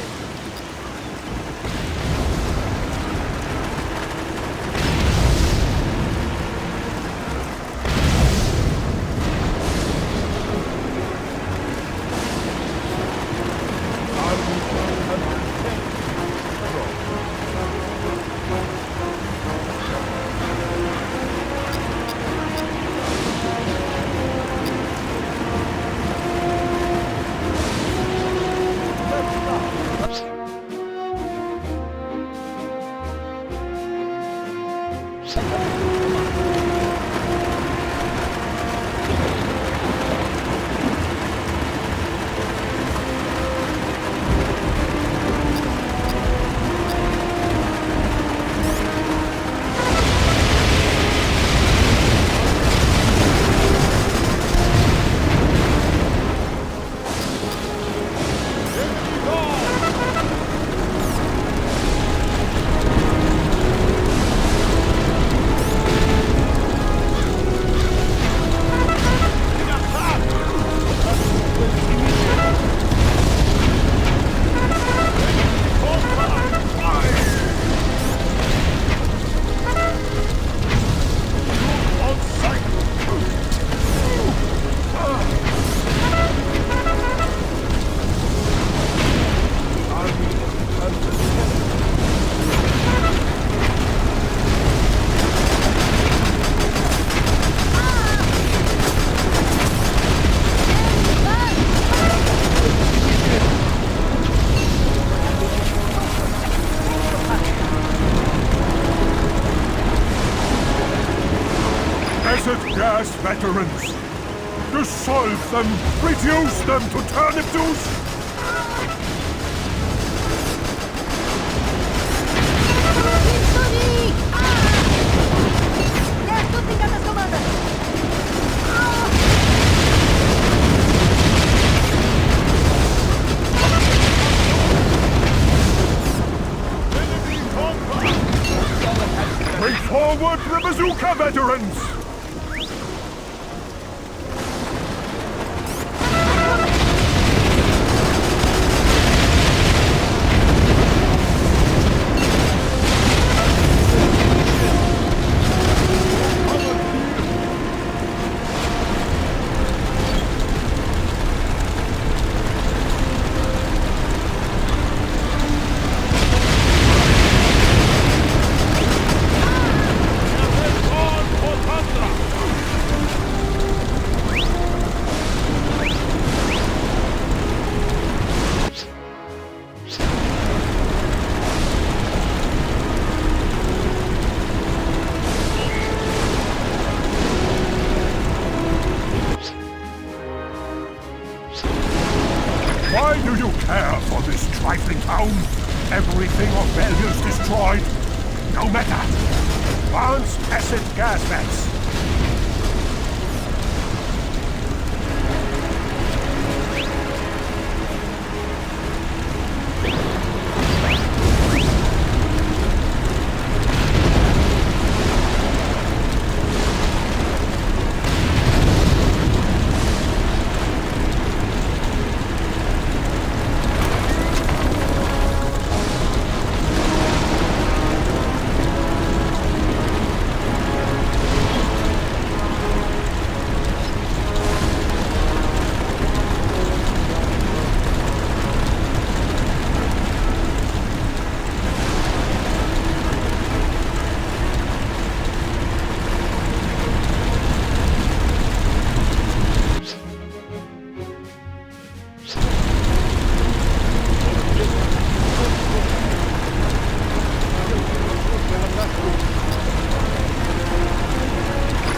Acid gas veterans! Dissolve them! Reduce them to turnip juice! Bring forward the bazooka veterans! Why do you care for this trifling town? Everything of value is destroyed. No matter. Advanced acid gas vents.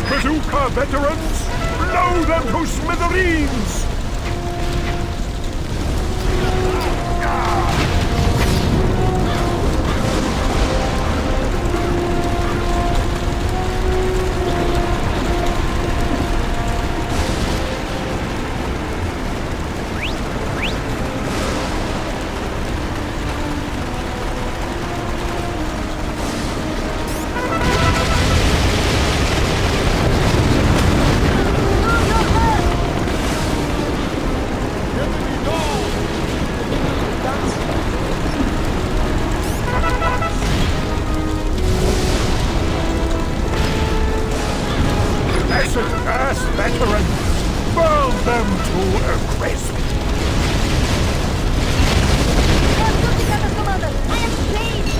Bazooka veterans, blow them to smithereens! Acid gas veterans, burn them to a crisp! I am pleased!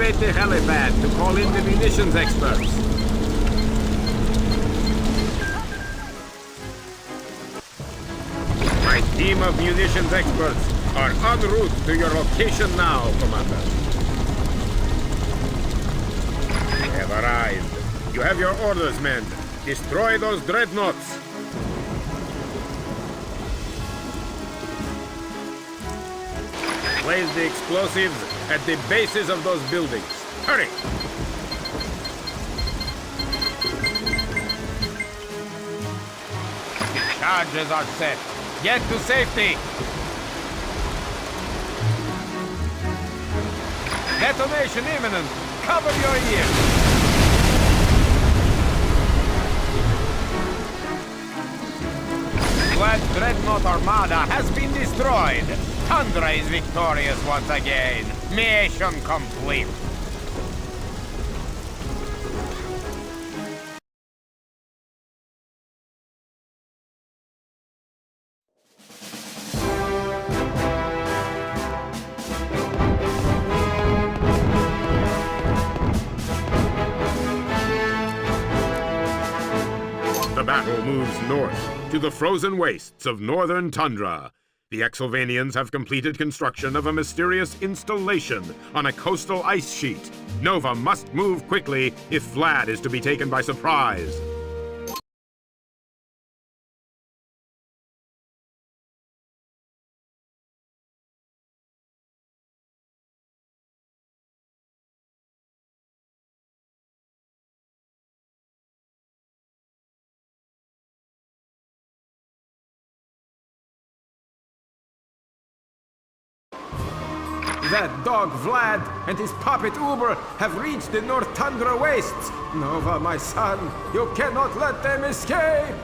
Activate the helipad to call in the munitions experts. My team of munitions experts are en route to your location now, Commander. They have arrived. You have your orders, men. Destroy those dreadnoughts. Place the explosives at the bases of those buildings. Hurry! Charges are set. Get to safety. Detonation imminent. Cover your ears. Vlad's dreadnought armada has been destroyed. Tundra is victorious once again. Mission complete. The battle moves north to the frozen wastes of northern tundra. The Exylvanians have completed construction of a mysterious installation on a coastal ice sheet. Nova must move quickly if Vlad is to be taken by surprise. That dog Vlad and his puppet Uber have reached the North Tundra wastes. Nova, my son, you cannot let them escape!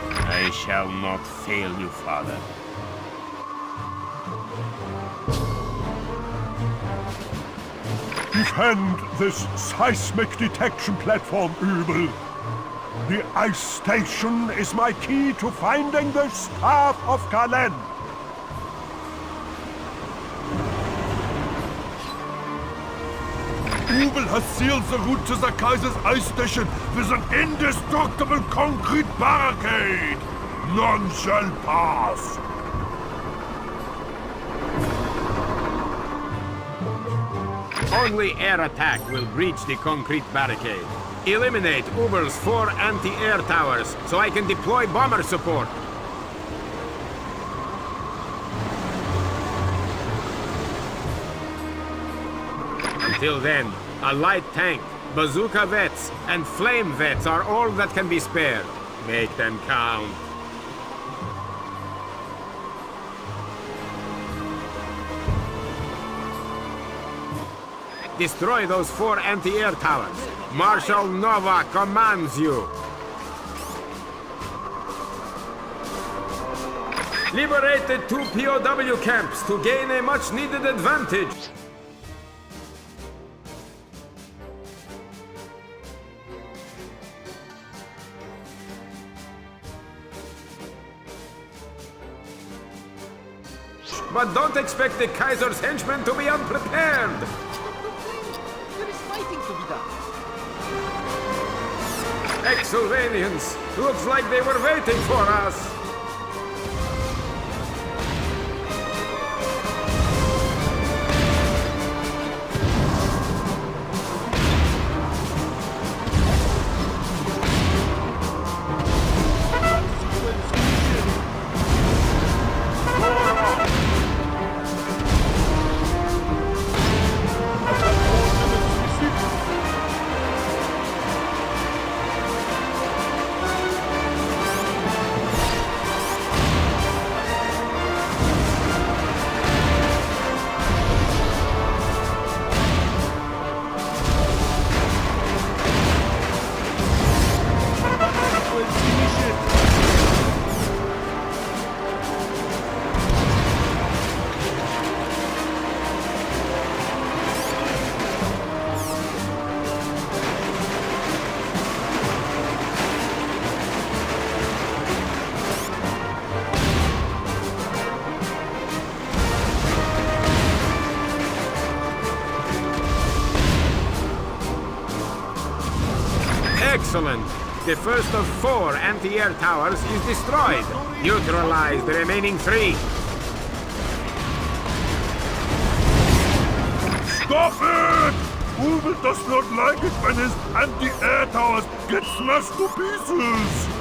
I shall not fail you, Father. Defend this seismic detection platform, Übel. The ice station is my key to finding the Staff of Kalen. Ubel has sealed the route to the Kaiser's ice station with an indestructible concrete barricade. None shall pass. Only air attack will breach the concrete barricade. Eliminate Uber's 4 anti-air towers so I can deploy bomber support. Until then, a light tank, bazooka vets, and flame vets are all that can be spared. Make them count. Destroy those 4 anti-air towers. Marshal Nova commands you. Liberate the 2 POW camps to gain a much-needed advantage. But don't expect the Kaiser's henchmen to be unprepared. There is fighting to be done. Exylvanians! Looks like they were waiting for us! Excellent. The first of 4 anti-air towers is destroyed. Neutralize the remaining 3. Stop it! Uber does not like it when his anti-air towers get smashed to pieces!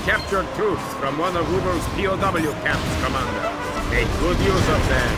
Captured troops from one of Uber's POW camps, Commander. Make good use of them.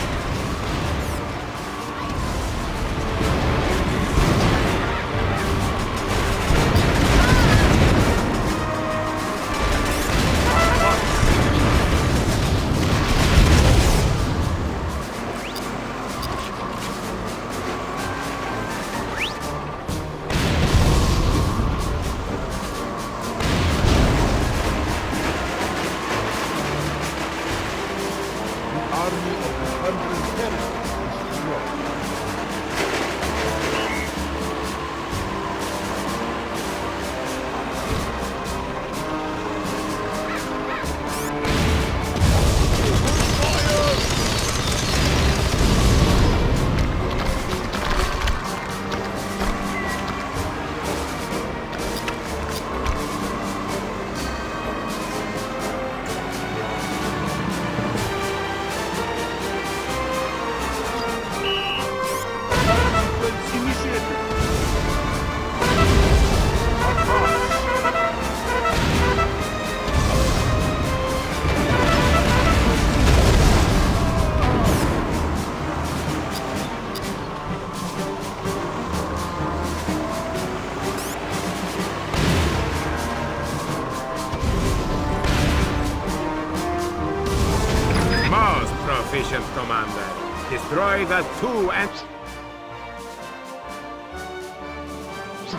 Proficient, Commander. Destroy the 2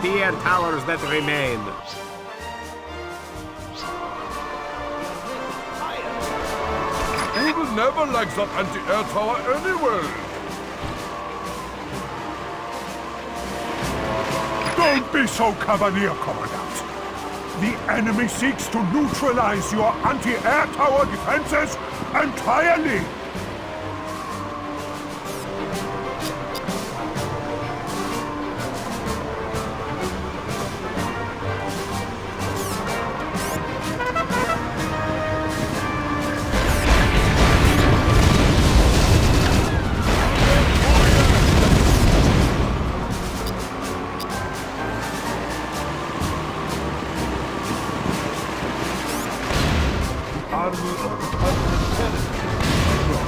anti-air towers that remain. Uber never likes that anti-air tower anyway. Don't be so cavalier, Commandant. The enemy seeks to neutralize your anti-air tower defenses entirely. Army of the Continental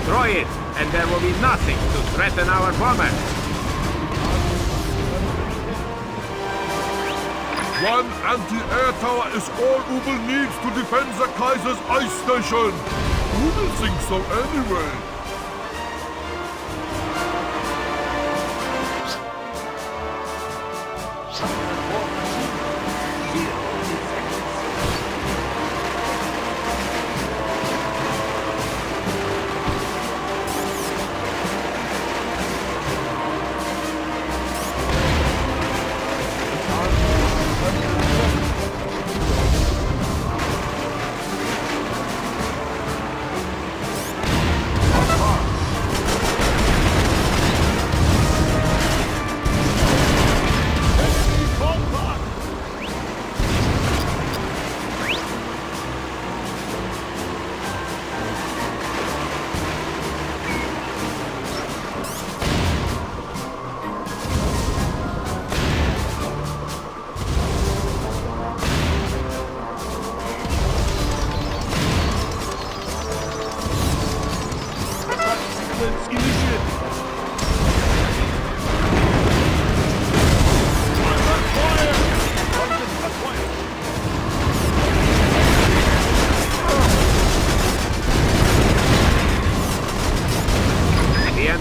Destroy it, and there will be nothing to threaten our bombers. One anti-air tower is all Ubel needs to defend the Kaiser's ice station. Ubel thinks so anyway.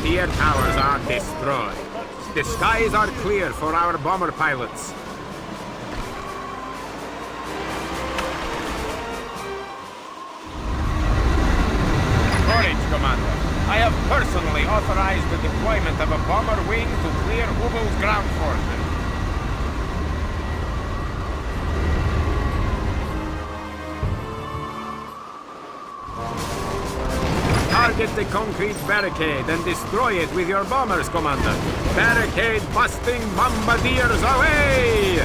The air towers are destroyed. The skies are clear for our bomber pilots. Courage, Commander. I have personally authorized the deployment of a bomber wing to clear Ubel's ground forces. Target the concrete barricade and destroy it with your bombers, Commander. Barricade busting bombardiers away!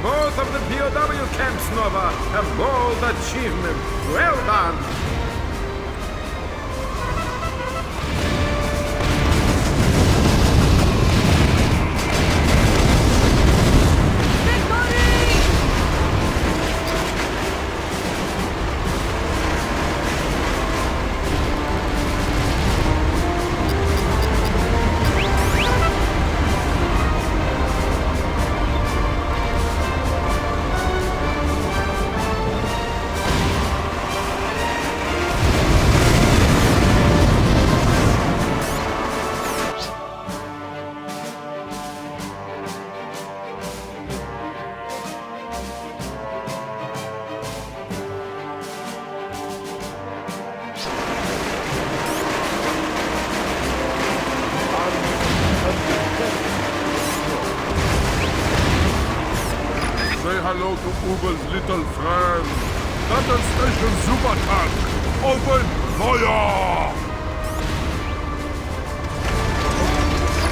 Both of the POW camps, Nova. A bold achievement. Well done. Say hello to Ubel's little friend. Battle Station Super Tank. Open fire!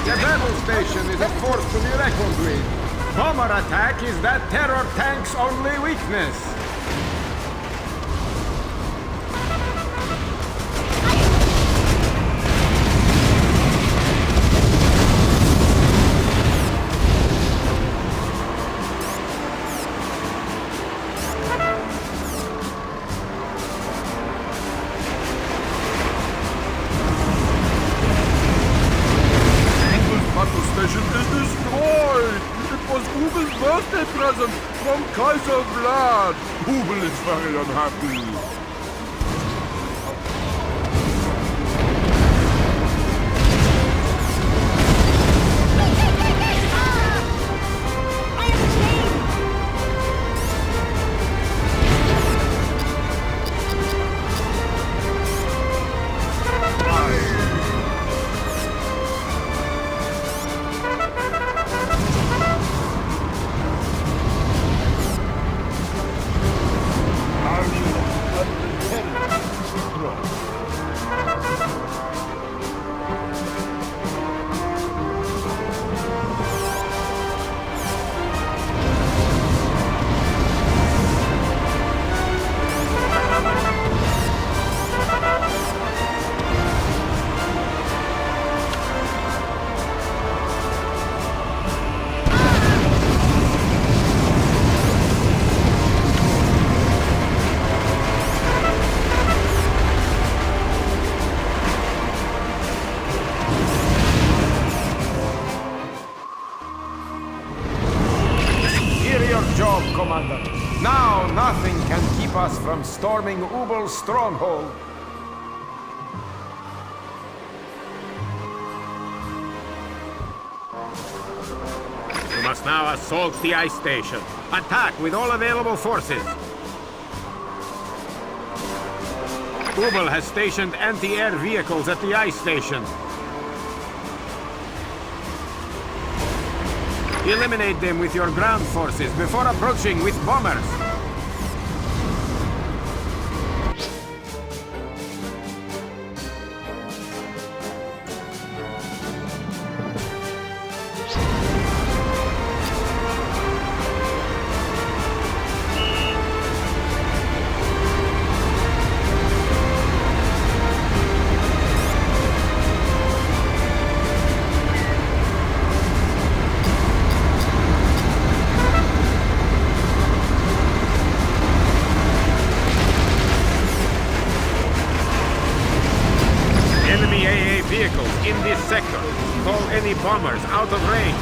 The battle station is a force to be reckoned with. Bomber attack is that terror tank's only weakness. Birthday present from Kaiser Vlad. Ubel is very unhappy. Commander. Now nothing can keep us from storming Ubel's stronghold. We must now assault the ice station. Attack with all available forces. Ubel has stationed anti-air vehicles at the ice station. Eliminate them with your ground forces before approaching with bombers. Vehicles in this sector. Call any bombers out of range.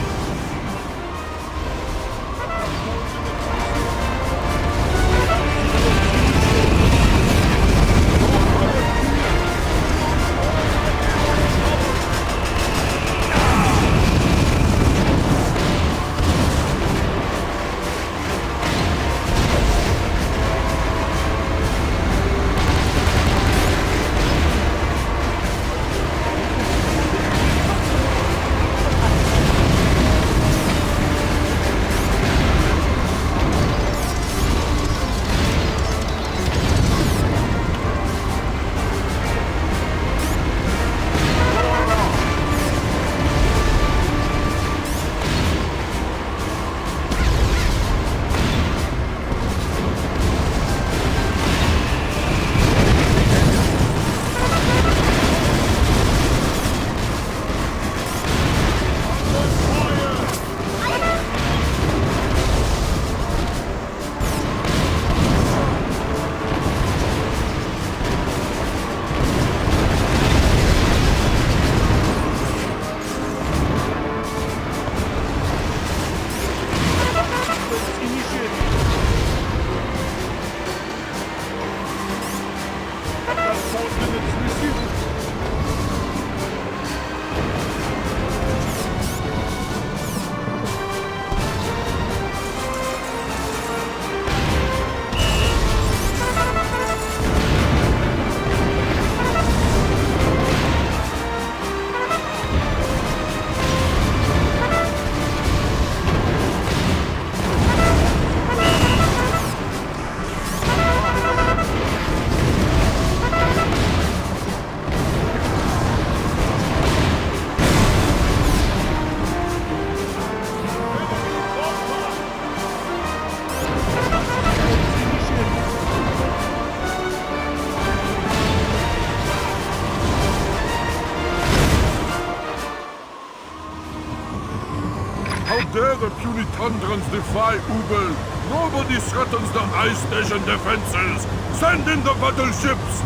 dare the puny Tundrans defy Ubel? Nobody threatens the Ice Nation defenses! Send in the battleships!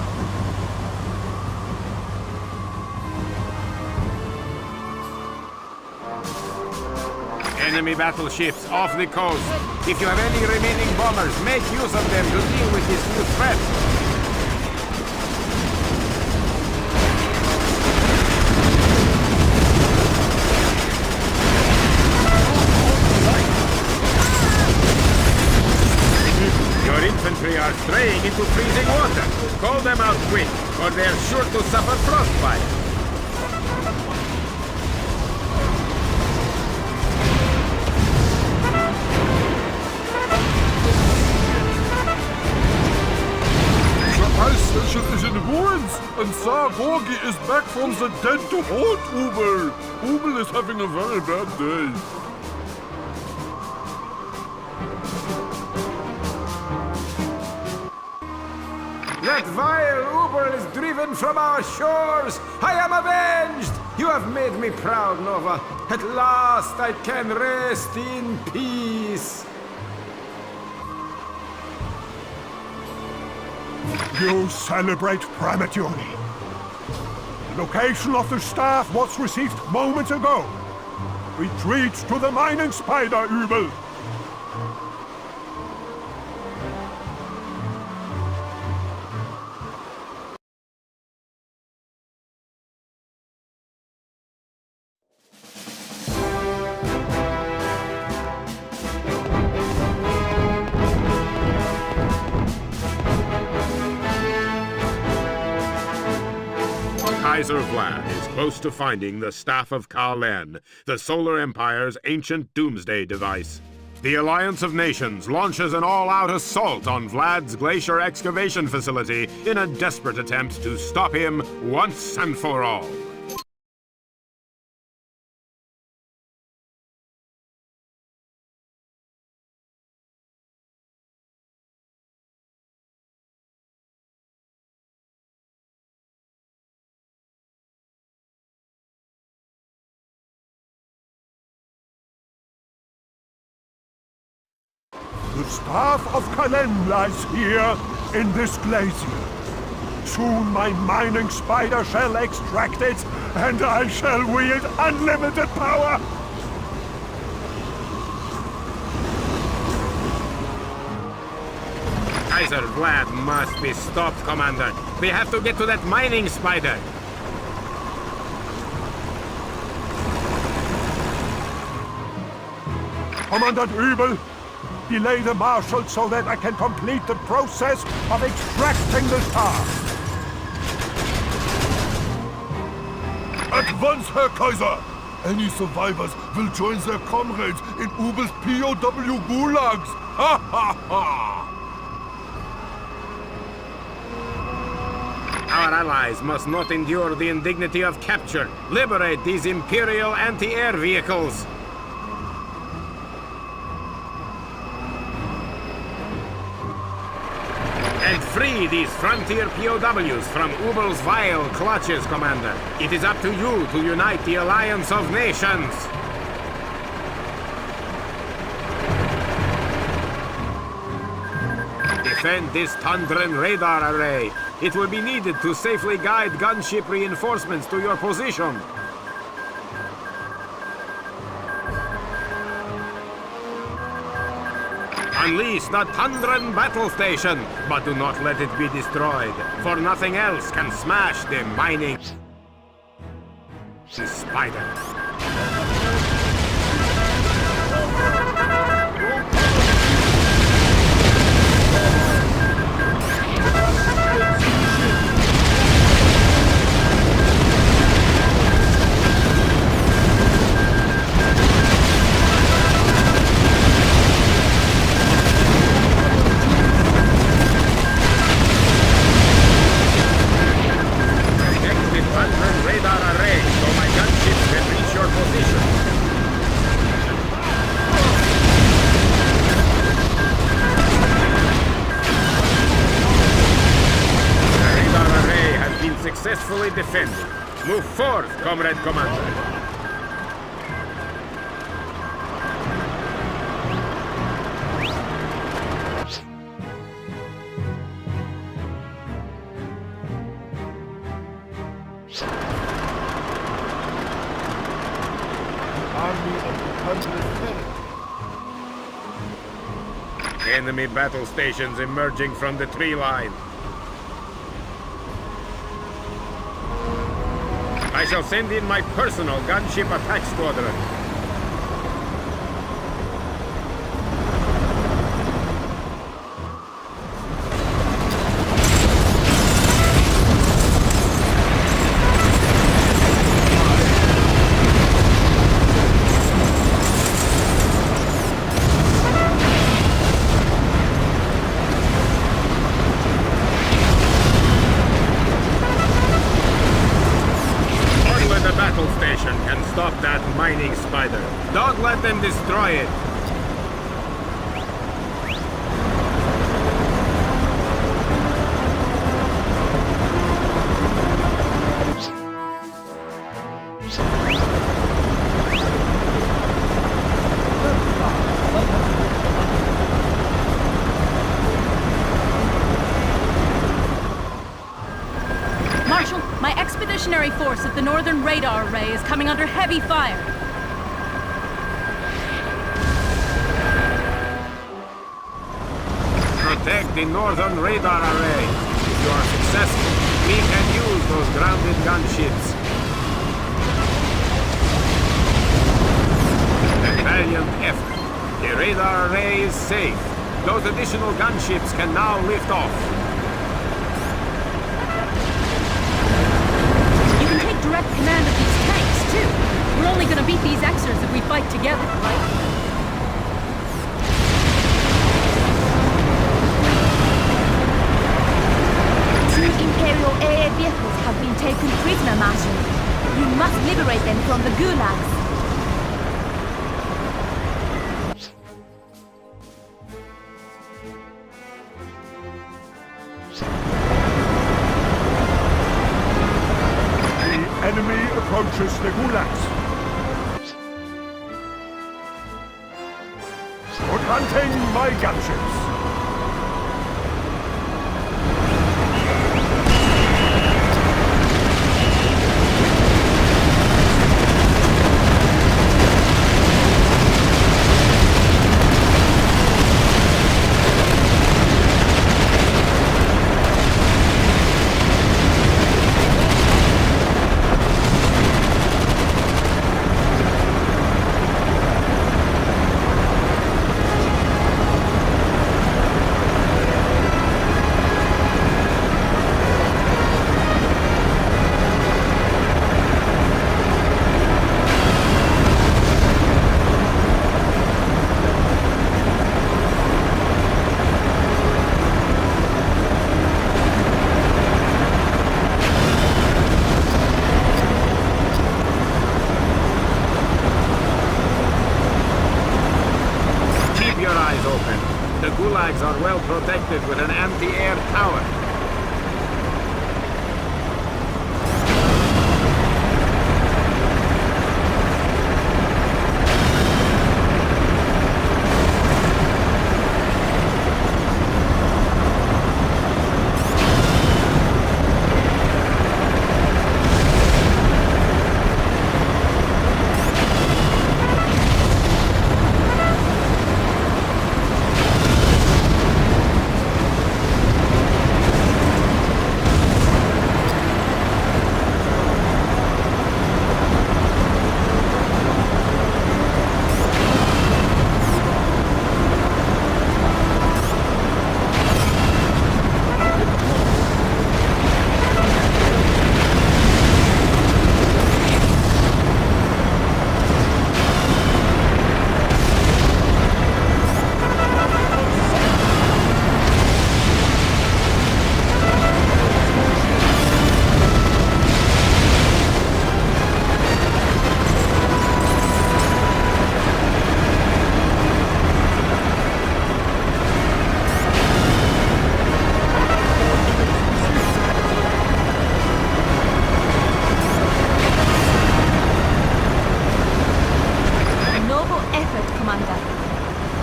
Enemy battleships off the coast. If you have any remaining bombers, make use of them to deal with this new threat. Your infantry are straying into freezing water. Call them out quick, or they're sure to suffer frostbite. Ice Station is in ruins, and Tsar Gorgi is back from the dead to haunt Ubel. Ubel is having a very bad day. That vile Ubel is driven from our shores! I am avenged! You have made me proud, Nova. At last I can rest in peace. You celebrate prematurely. The location of the staff was received moments ago. Retreat to the mining spider, Ubel. Kaiser Vlad is close to finding the Staff of Ka-Len, the Solar Empire's ancient doomsday device. The Alliance of Nations launches an all-out assault on Vlad's glacier excavation facility in a desperate attempt to stop him once and for all. The staff of Ka-Len lies here, in this glacier. Soon my mining spider shall extract it, and I shall wield unlimited power! Kaiser Vlad must be stopped, Commander. We have to get to that mining spider. Commandant Ubel, delay the marshal so that I can complete the process of extracting the star. At once, Herr Kaiser! Any survivors will join their comrades in Ubel's POW gulags! Ha ha ha! Our allies must not endure the indignity of capture. Liberate these Imperial anti-air vehicles. And free these frontier POWs from Ubel's vile clutches, Commander. It is up to you to unite the Alliance of Nations. Defend this Tundran radar array. It will be needed to safely guide gunship reinforcements to your position. Unleash the Tundran battle station, but do not let it be destroyed, for nothing else can smash the mining spider. Successfully defended. Move forth, Comrade Commander. enemy battle stations emerging from the tree line. I shall send in my personal gunship attack squadron. Stop that mining spider. Don't let them destroy it. Marshal, my expeditionary force at the northern radar array is coming under heavy fire. Protect the northern radar array. If you are successful, we can use those grounded gunships. A valiant effort. The radar array is safe. Those additional gunships can now lift off. Direct command of these tanks, too. We're only gonna beat these Xers if we fight together, right? Two Imperial AA vehicles have been taken prisoner, Marshal. You must liberate them from the gulags. Enemy approaches the gulags. Good hunting, my gunships. The gulags are well protected with an anti-air tower.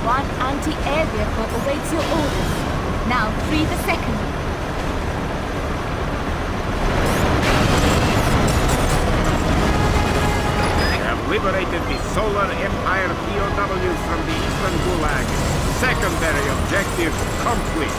One anti-air vehicle awaits your orders. Now free the second. I have liberated the Solar Empire POWs from the Eastern Gulag. Secondary objective complete.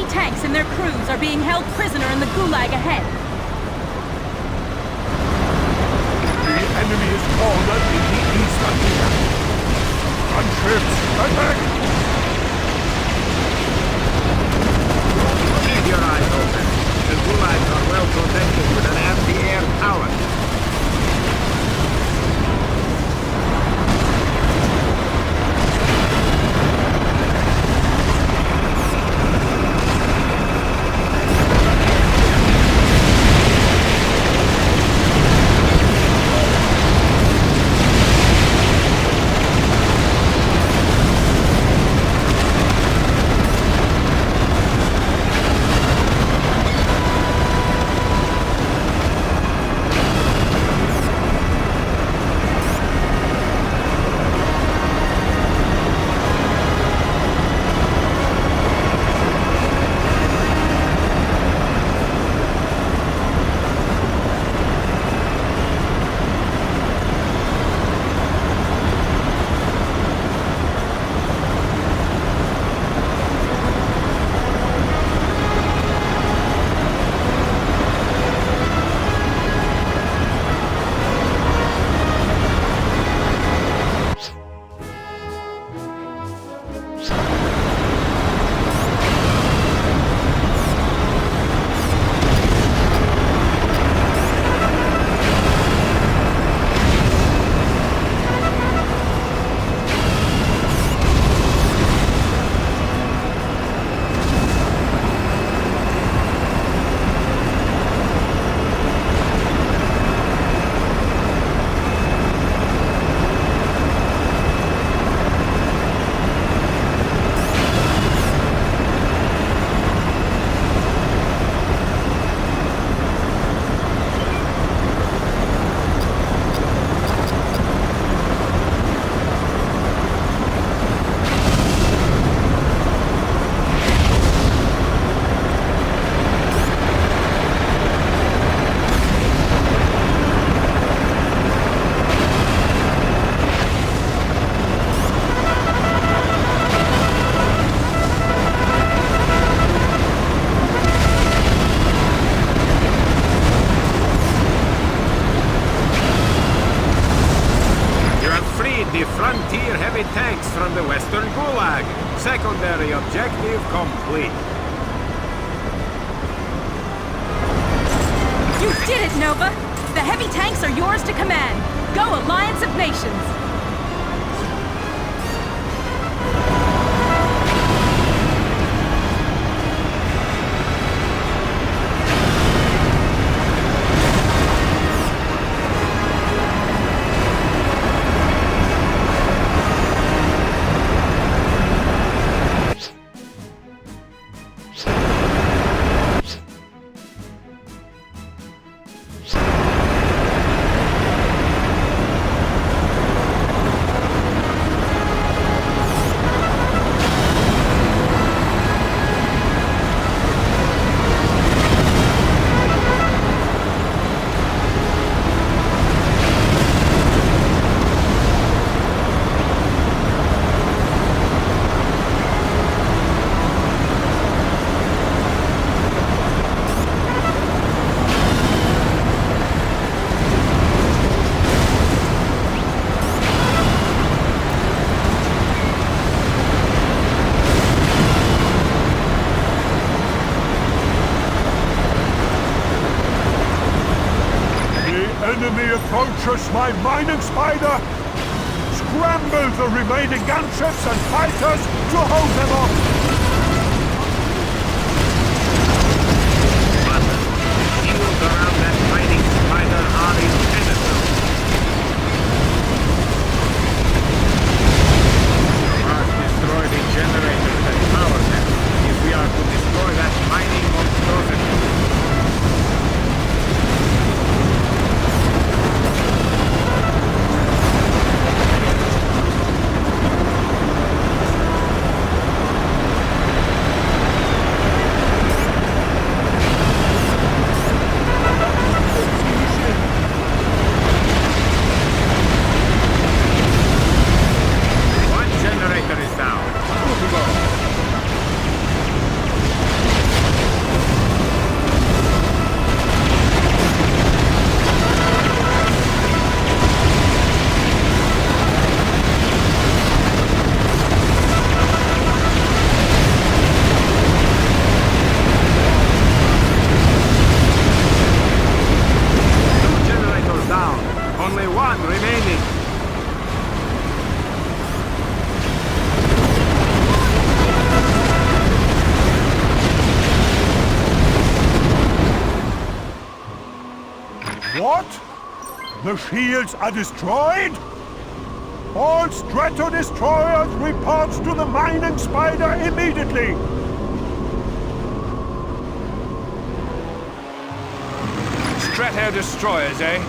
Tanks and their crews are being held prisoner in the gulag ahead. The enemy is cornered in the east arena. Gunships, attack! Keep your eyes open. The gulags are well protected with an anti-air tower. The frontier heavy tanks from the western gulag. Secondary objective complete. You did it, Nova! The heavy tanks are yours to command. Go, Alliance of Nations! Enemy approaches my mining spider! Scramble the remaining gunships and fighters to hold them off! Shields around that mining spider are impenetrable. You must destroy the generators and power them if we are to destroy that mining monstrosity. What? The shields are destroyed? All Strato-Destroyers report to the mining spider immediately! Strato-Destroyers, eh?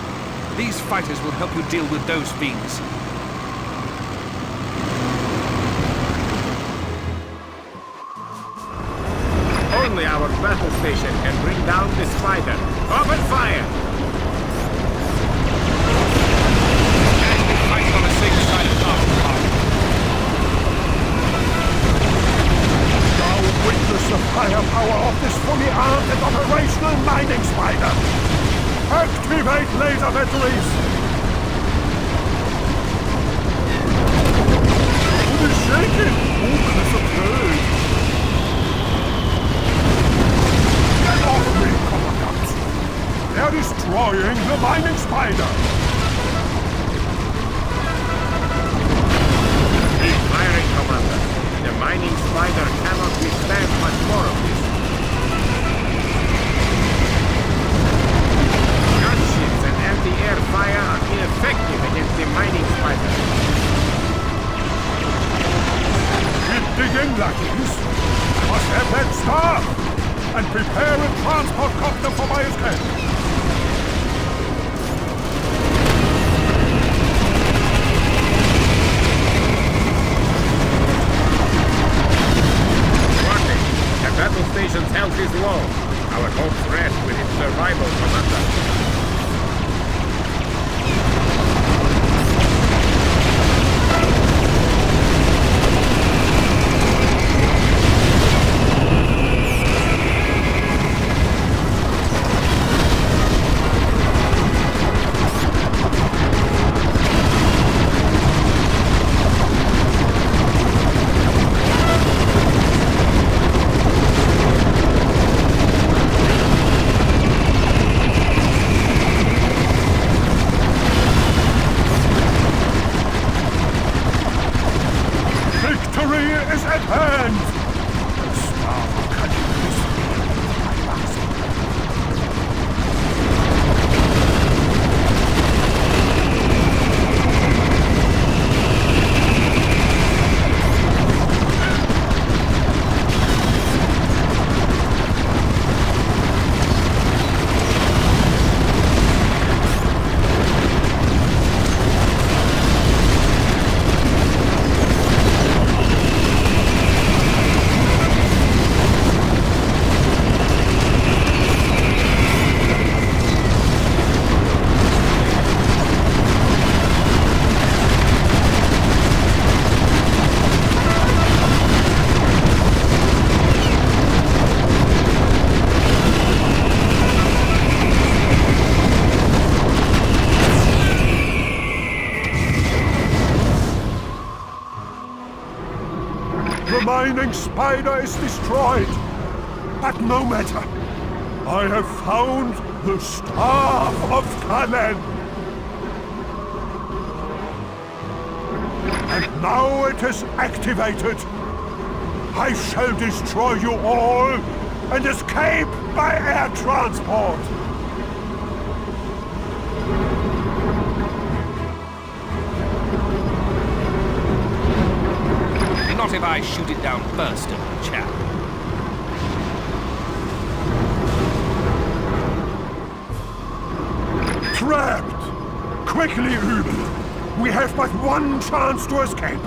These fighters will help you deal with those fiends. Only our battle station can bring down this spider. Open fire! Fight on the same side of the Now witness the firepower of this fully armed and operational mining spider! Activate laser batteries! It is shaking! Ominous of bird! Get off me, Commandant! They're destroying the mining spider! Keep firing, Commander. The mining spider cannot withstand much more of this. Gunships and anti-air fire are ineffective against the mining spider. Keep digging, lackeys! Must have that staff! And prepare a transport copter for my escape! The battle station's health is low. Our hopes rest with its survival, Commander. The mining spider is destroyed. But no matter. I have found the Staff of Kalen. And now it is activated. I shall destroy you all and escape by air transport. Not if I shoot it down first, old chap. Trapped! Quickly, Übel! We have but one chance to escape!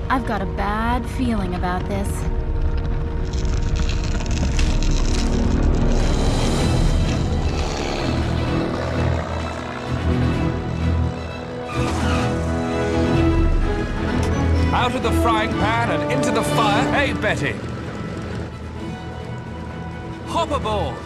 I've got a bad feeling about this. Out of the frying pan and into the fire. Hey, Betty. Hop aboard.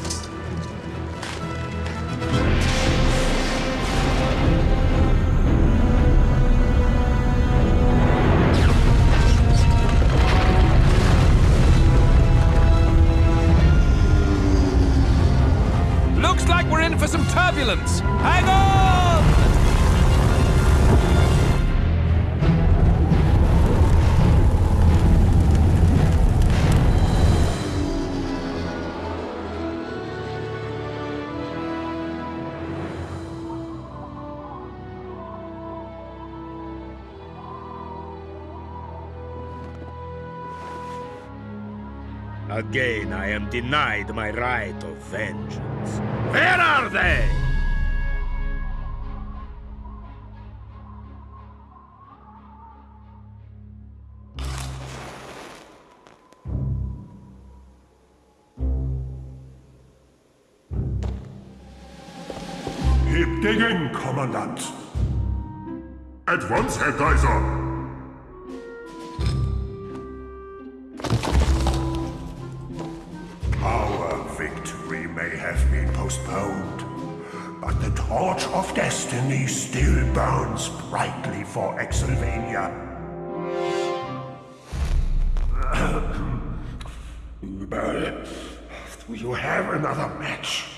Looks like we're in for some turbulence. Hang on! Again, I am denied my right of vengeance. Where are they? Keep digging, Commandant. At once, Herr Kaiser. Our victory may have been postponed, but the torch of destiny still burns brightly for Exylvania. Übel, do you have another match?